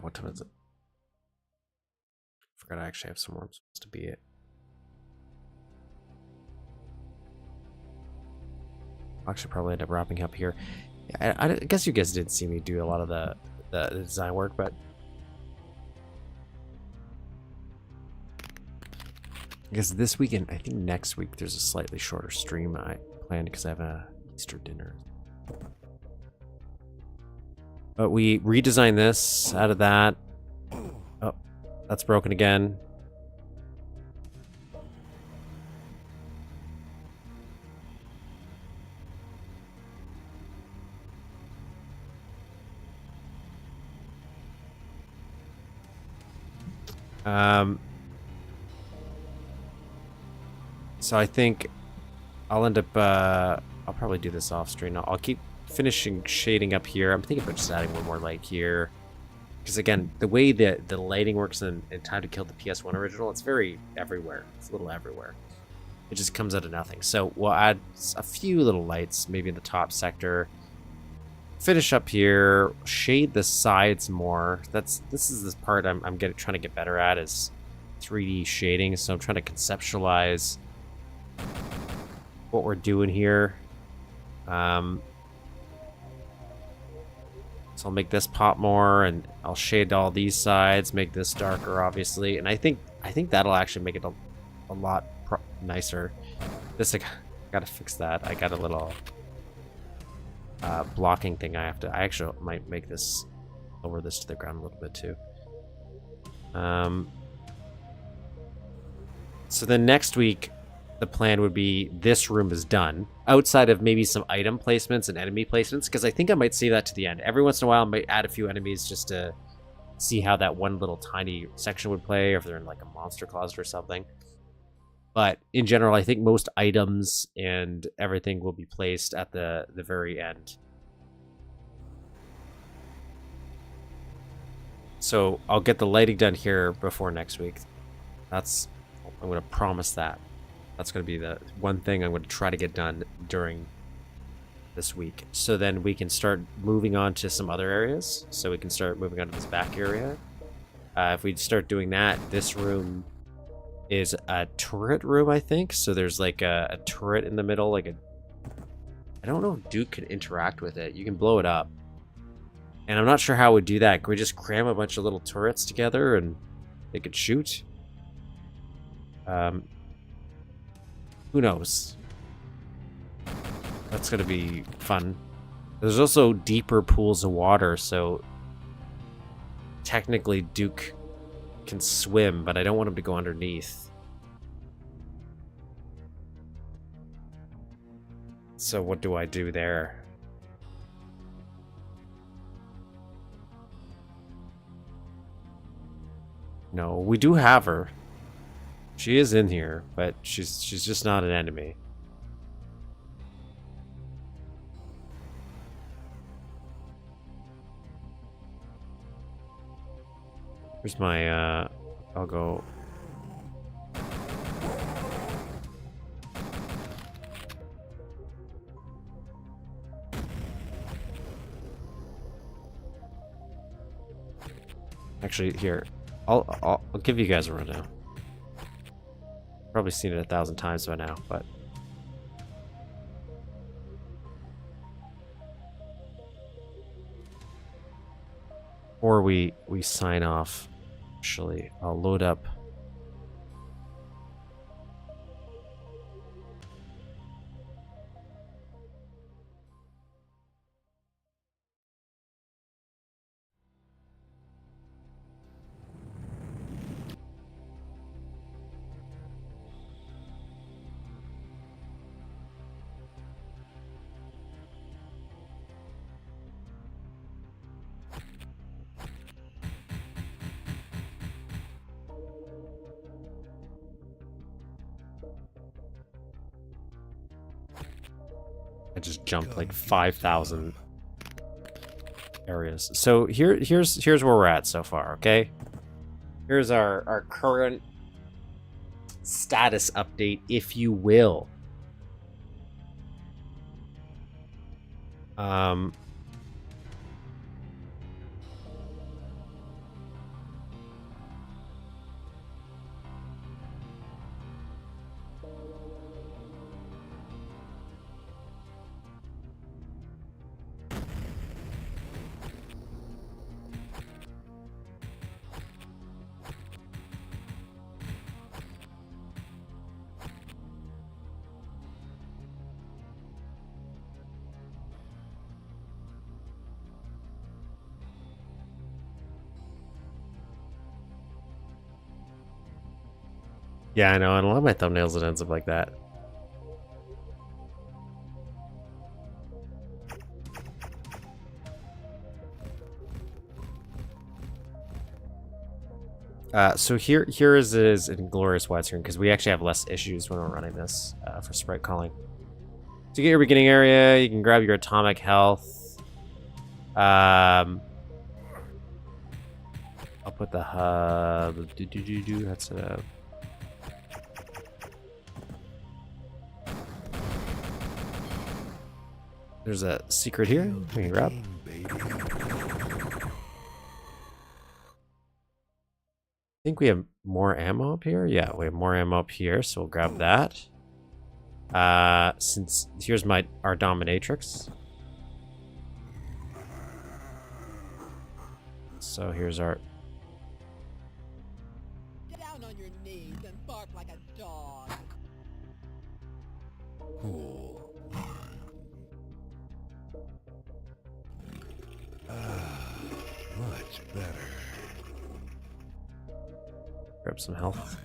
What time is it? Forgot I actually have somewhere I'm supposed to be at. I'll actually probably end up wrapping up here. I guess you guys didn't see me do a lot of the design work, but I guess this weekend, I think next week, there's a slightly shorter stream I planned because I have a Easter dinner. But we redesigned this out of that. Oh, that's broken again. So I think I'll end up, I'll probably do this off screen. I'll keep finishing shading up here. I'm thinking about just adding one more light here. Because again, the way that the lighting works in Time to Kill the PS1 original, it's very everywhere. It's a little everywhere. It just comes out of nothing. So we'll add a few little lights, maybe in the top sector. Finish up here, shade the sides more. This is the part I'm trying to get better at, is 3D shading. So I'm trying to conceptualize what we're doing here. So I'll make this pop more, and I'll shade all these sides, make this darker, obviously. And I think that'll actually make it a lot nicer. This, I gotta fix that. I got a little blocking thing I actually might make this, lower this to the ground a little bit too. So then next week, the plan would be this room is done, outside of maybe some item placements and enemy placements, because I think I might save that to the end. Every once in a while I might add a few enemies just to see how that one little tiny section would play, or if they're in like a monster closet or something. But in general, I think most items and everything will be placed at the very end. So I'll get the lighting done here before next week. I'm going to promise that. That's going to be the one thing I'm going to try to get done during this week. So then we can start moving on to some other areas. So we can start moving on to this back area. If we start doing that, this room is a turret room, I think. So there's like a turret in the middle, like I don't know if Duke can interact with it. You can blow it up. And I'm not sure how we do that. Can we just cram a bunch of little turrets together and they could shoot? Who knows? That's gonna be fun. There's also deeper pools of water, so technically Duke can swim, but I don't want him to go underneath. So what do I do there? No, we do have her. She is in here, but she's just not an enemy. Here's my I'll go. Actually, here. I'll give you guys a rundown. Probably seen it 1,000 times by now, but before we sign off, actually, I'll load up. I just jumped like 5,000 areas. So here's where we're at so far, okay? Here's our current status update, if you will. Yeah, I know. And a lot of my thumbnails, it ends up like that. So here is in glorious widescreen because we actually have less issues when we're running this for sprite calling. To get your beginning area, you can grab your atomic health. I'll put the hub. That's it. There's a secret here. We can grab. I think we have more ammo up here. Yeah, we have more ammo up here, so we'll grab that. Since here's our dominatrix. So here's our. Get down on your knees and bark like a dog. Cool. Much better. Grab some health.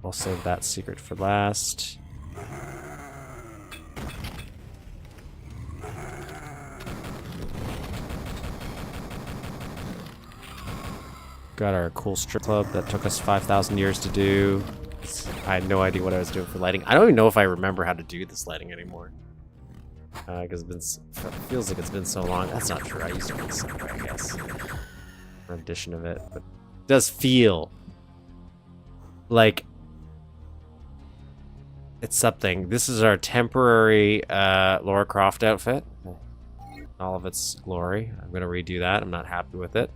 We'll save that secret for last. Got our cool strip club that took us 5,000 years to do. I had no idea what I was doing for lighting. I don't even know if I remember how to do this lighting anymore. Because it feels like it's been so long. That's not true. I used to make something, I guess. Rendition of it. But it does feel like it's something. This is our temporary Lara Croft outfit. All of its glory. I'm going to redo that. I'm not happy with it.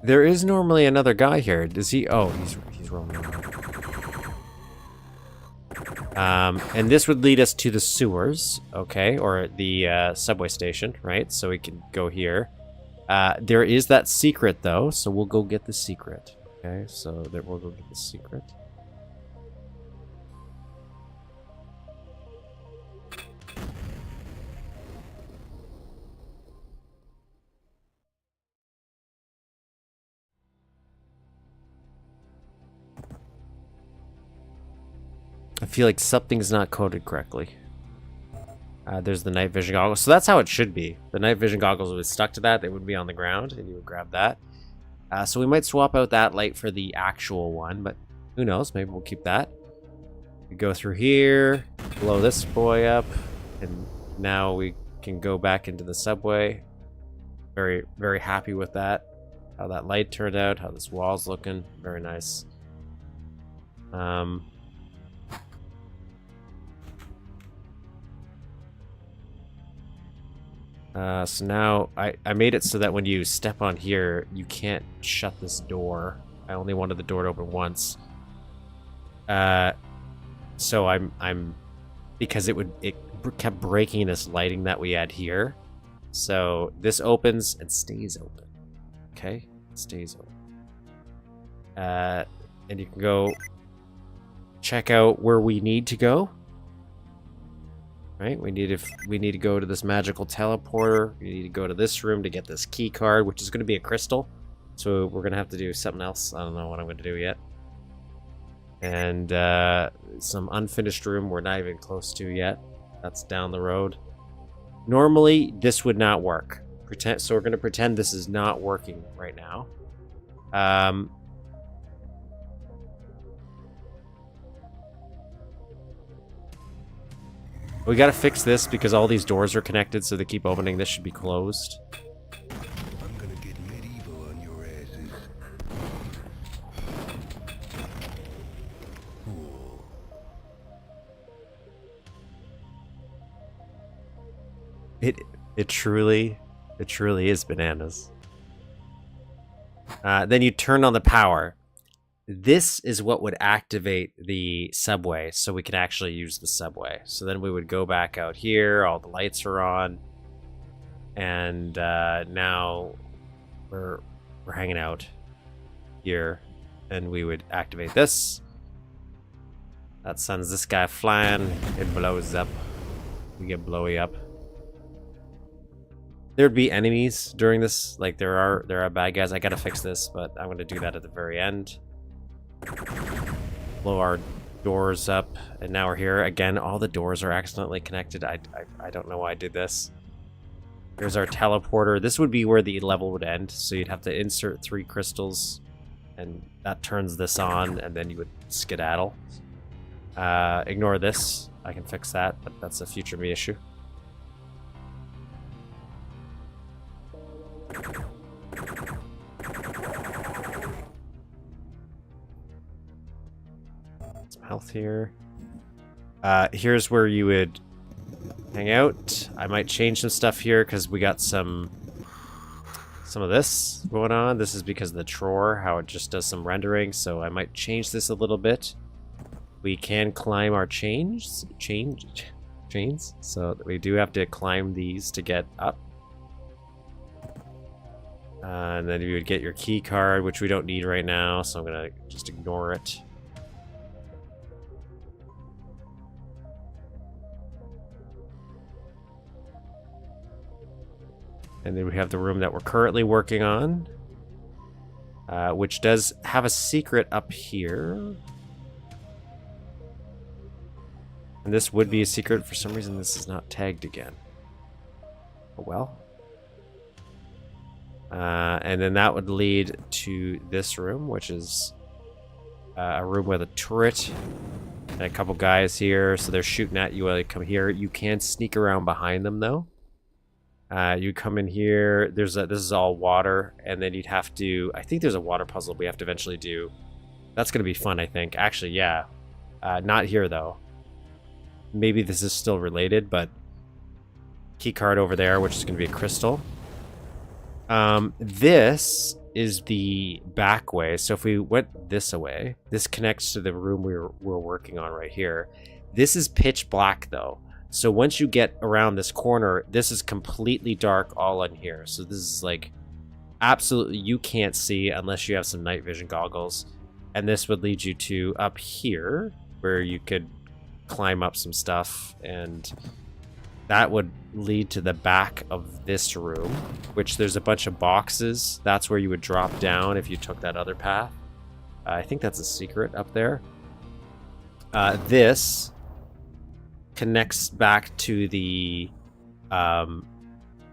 There is normally another guy here. Does he? Oh, he's roaming around. And this would lead us to the sewers, okay, or the subway station, right? So we can go here. There is that secret though, so we'll go get the secret. Okay, so we'll go get the secret. I feel like something's not coded correctly. There's the night vision goggles. So that's how it should be. The night vision goggles would be stuck to that. They would be on the ground, and you would grab that. So we might swap out that light for the actual one, but who knows? Maybe we'll keep that. We go through here, blow this boy up, and now we can go back into the subway. Very, very happy with that. How that light turned out, how this wall's looking. Very nice. So now I made it so that when you step on here, you can't shut this door. I only wanted the door to open once. So I'm because it kept breaking this lighting that we had here. So this opens and stays open. Okay, it stays open. And you can go check out where we need to go. Right, we need to go to this magical teleporter. We need to go to this room to get this key card, which is going to be a crystal. So we're going to have to do something else. I don't know what I'm going to do yet. And some unfinished room we're not even close to yet. That's down the road. Normally, this would not work. So we're going to pretend this is not working right now. We gotta fix this because all these doors are connected, so they keep opening. This should be closed. I'm gonna get medieval on your asses. Cool. It truly is bananas. Then you turn on the power. This is what would activate the subway, so we can actually use the subway. So then we would go back out here, all the lights are on. And now we're hanging out here, and we would activate this. That sends this guy flying. It blows up. We get blowy up. There'd be enemies during this. Like there are bad guys. I gotta fix this, but I'm gonna do that at the very end. Blow our doors up, and now we're here again. All the doors are accidentally connected. I don't know why I did this. Here's our teleporter. This would be where the level would end. So you'd have to insert 3 crystals, and that turns this on, and then you would skedaddle. Ignore this. I can fix that, but that's a future me issue. Some health here. Here's where you would hang out. I might change some stuff here because we got some of this going on. This is because of the drawer, how it just does some rendering, so I might change this a little bit. We can climb our chains, so we do have to climb these to get up. And then you would get your key card, which we don't need right now, so I'm gonna just ignore it. And then we have the room that we're currently working on, which does have a secret up here. And this would be a secret. For some reason, this is not tagged again. Oh well. And then that would lead to this room, which is a room with a turret and a couple guys here. So they're shooting at you while they come here. You can sneak around behind them, though. You come in here. This is all water, and then you'd have to. I think there's a water puzzle we have to eventually do. That's gonna be fun, I think. Actually, yeah. Not here though. Maybe this is still related, but key card over there, which is gonna be a crystal. This is the back way. So if we went this away, this connects to the room we're working on right here. This is pitch black though. So once you get around this corner, this is completely dark all in here. So this is like absolutely you can't see unless you have some night vision goggles. And this would lead you to up here where you could climb up some stuff, and that would lead to the back of this room, which there's a bunch of boxes. That's where you would drop down if you took that other path. I think that's a secret up there. This connects back to the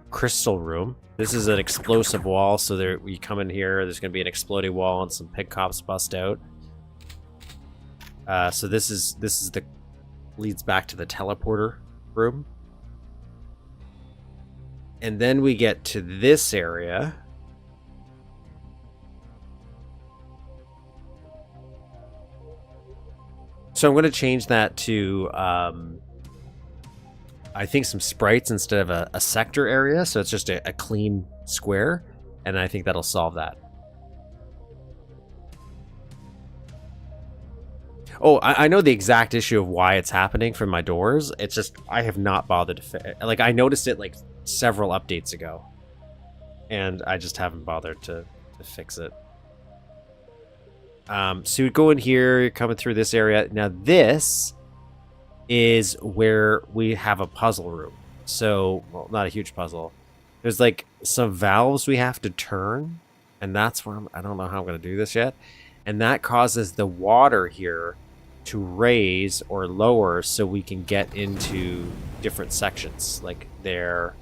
crystal room. This is an explosive wall, so there you come in here, there's going to be an exploding wall and some pig cops bust out. So this is the leads back to the teleporter room. And then we get to this area. So I'm going to change that to I think some sprites instead of a sector area, so it's just a clean square, and I think that'll solve that. Oh, I know the exact issue of why it's happening from my doors. It's just I have not bothered to like I noticed it like several updates ago, and I just haven't bothered to fix it. So you go in here, you're coming through this area. Now this is where we have a puzzle room. So, well, not a huge puzzle. There's like some valves we have to turn, and that's where I don't know how I'm going to do this yet. And that causes the water here to raise or lower so we can get into different sections, like there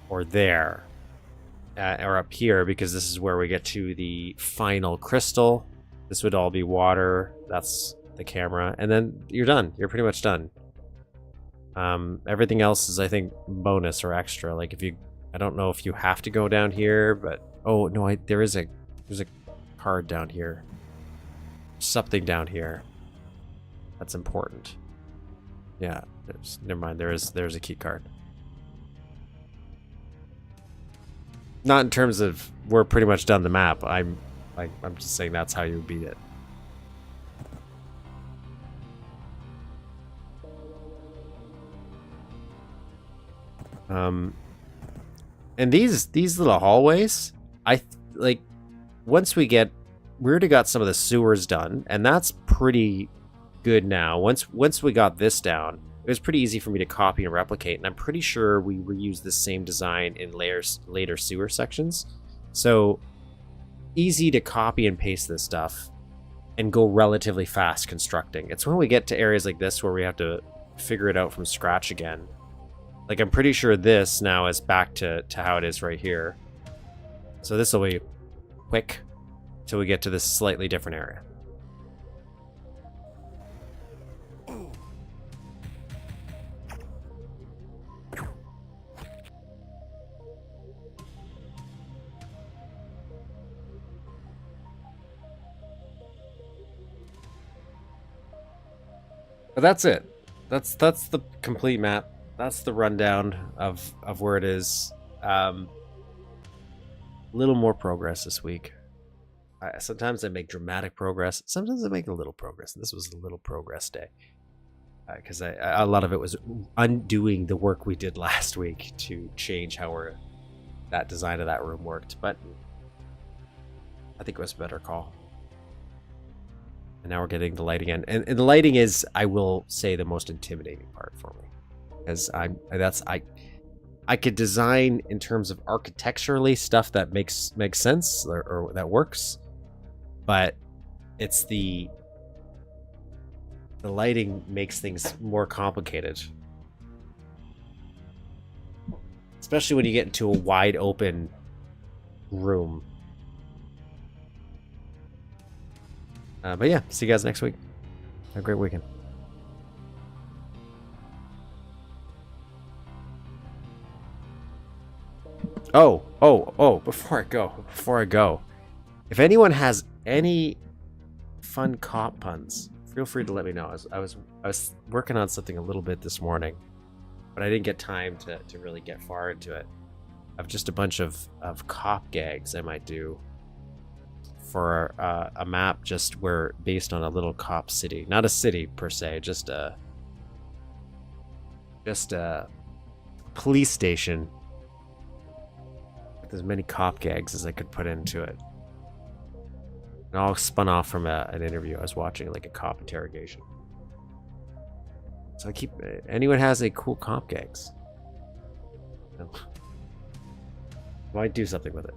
or there, or up here, because this is where we get to the final crystal. This would all be water. That's the camera, and then you're done. You're pretty much done. Everything else is, I think, bonus or extra. Like if you, I don't know if you have to go down here, but oh no, there's a card down here. Something down here. That's important. Yeah, never mind. There's a key card. Not in terms of we're pretty much done the map. I'm just saying that's how you beat it. And these little hallways, like once we already got some of the sewers done, and that's pretty good now. Once we got this down, it was pretty easy for me to copy and replicate, and I'm pretty sure we reused the same design in later sewer sections. So easy to copy and paste this stuff and go relatively fast constructing. It's when we get to areas like this where we have to figure it out from scratch again. Like, I'm pretty sure this now is back to how it is right here. So this will be quick till we get to this slightly different area. But that's it. That's the complete map. That's the rundown of where it is. Little more progress this week. Sometimes I make dramatic progress. Sometimes I make a little progress. This was a little progress day. Because a lot of it was undoing the work we did last week to change how that design of that room worked. But I think it was a better call. And now we're getting the lighting in. And the lighting is, I will say, the most intimidating part for me. Because I could design in terms of architecturally stuff that makes sense or that works, but it's the lighting makes things more complicated, especially when you get into a wide open room. But yeah, see you guys next week. Have a great weekend. Oh, before I go, if anyone has any fun cop puns, feel free to let me know. I was working on something a little bit this morning, but I didn't get time to really get far into it. I've just a bunch of cop gags I might do for a map just where based on a little cop city. Not a city per se, just a police station. As many cop gags as I could put into it. And all spun off from an interview I was watching, like a cop interrogation. So anyone has any cool cop gags? Might do something with it.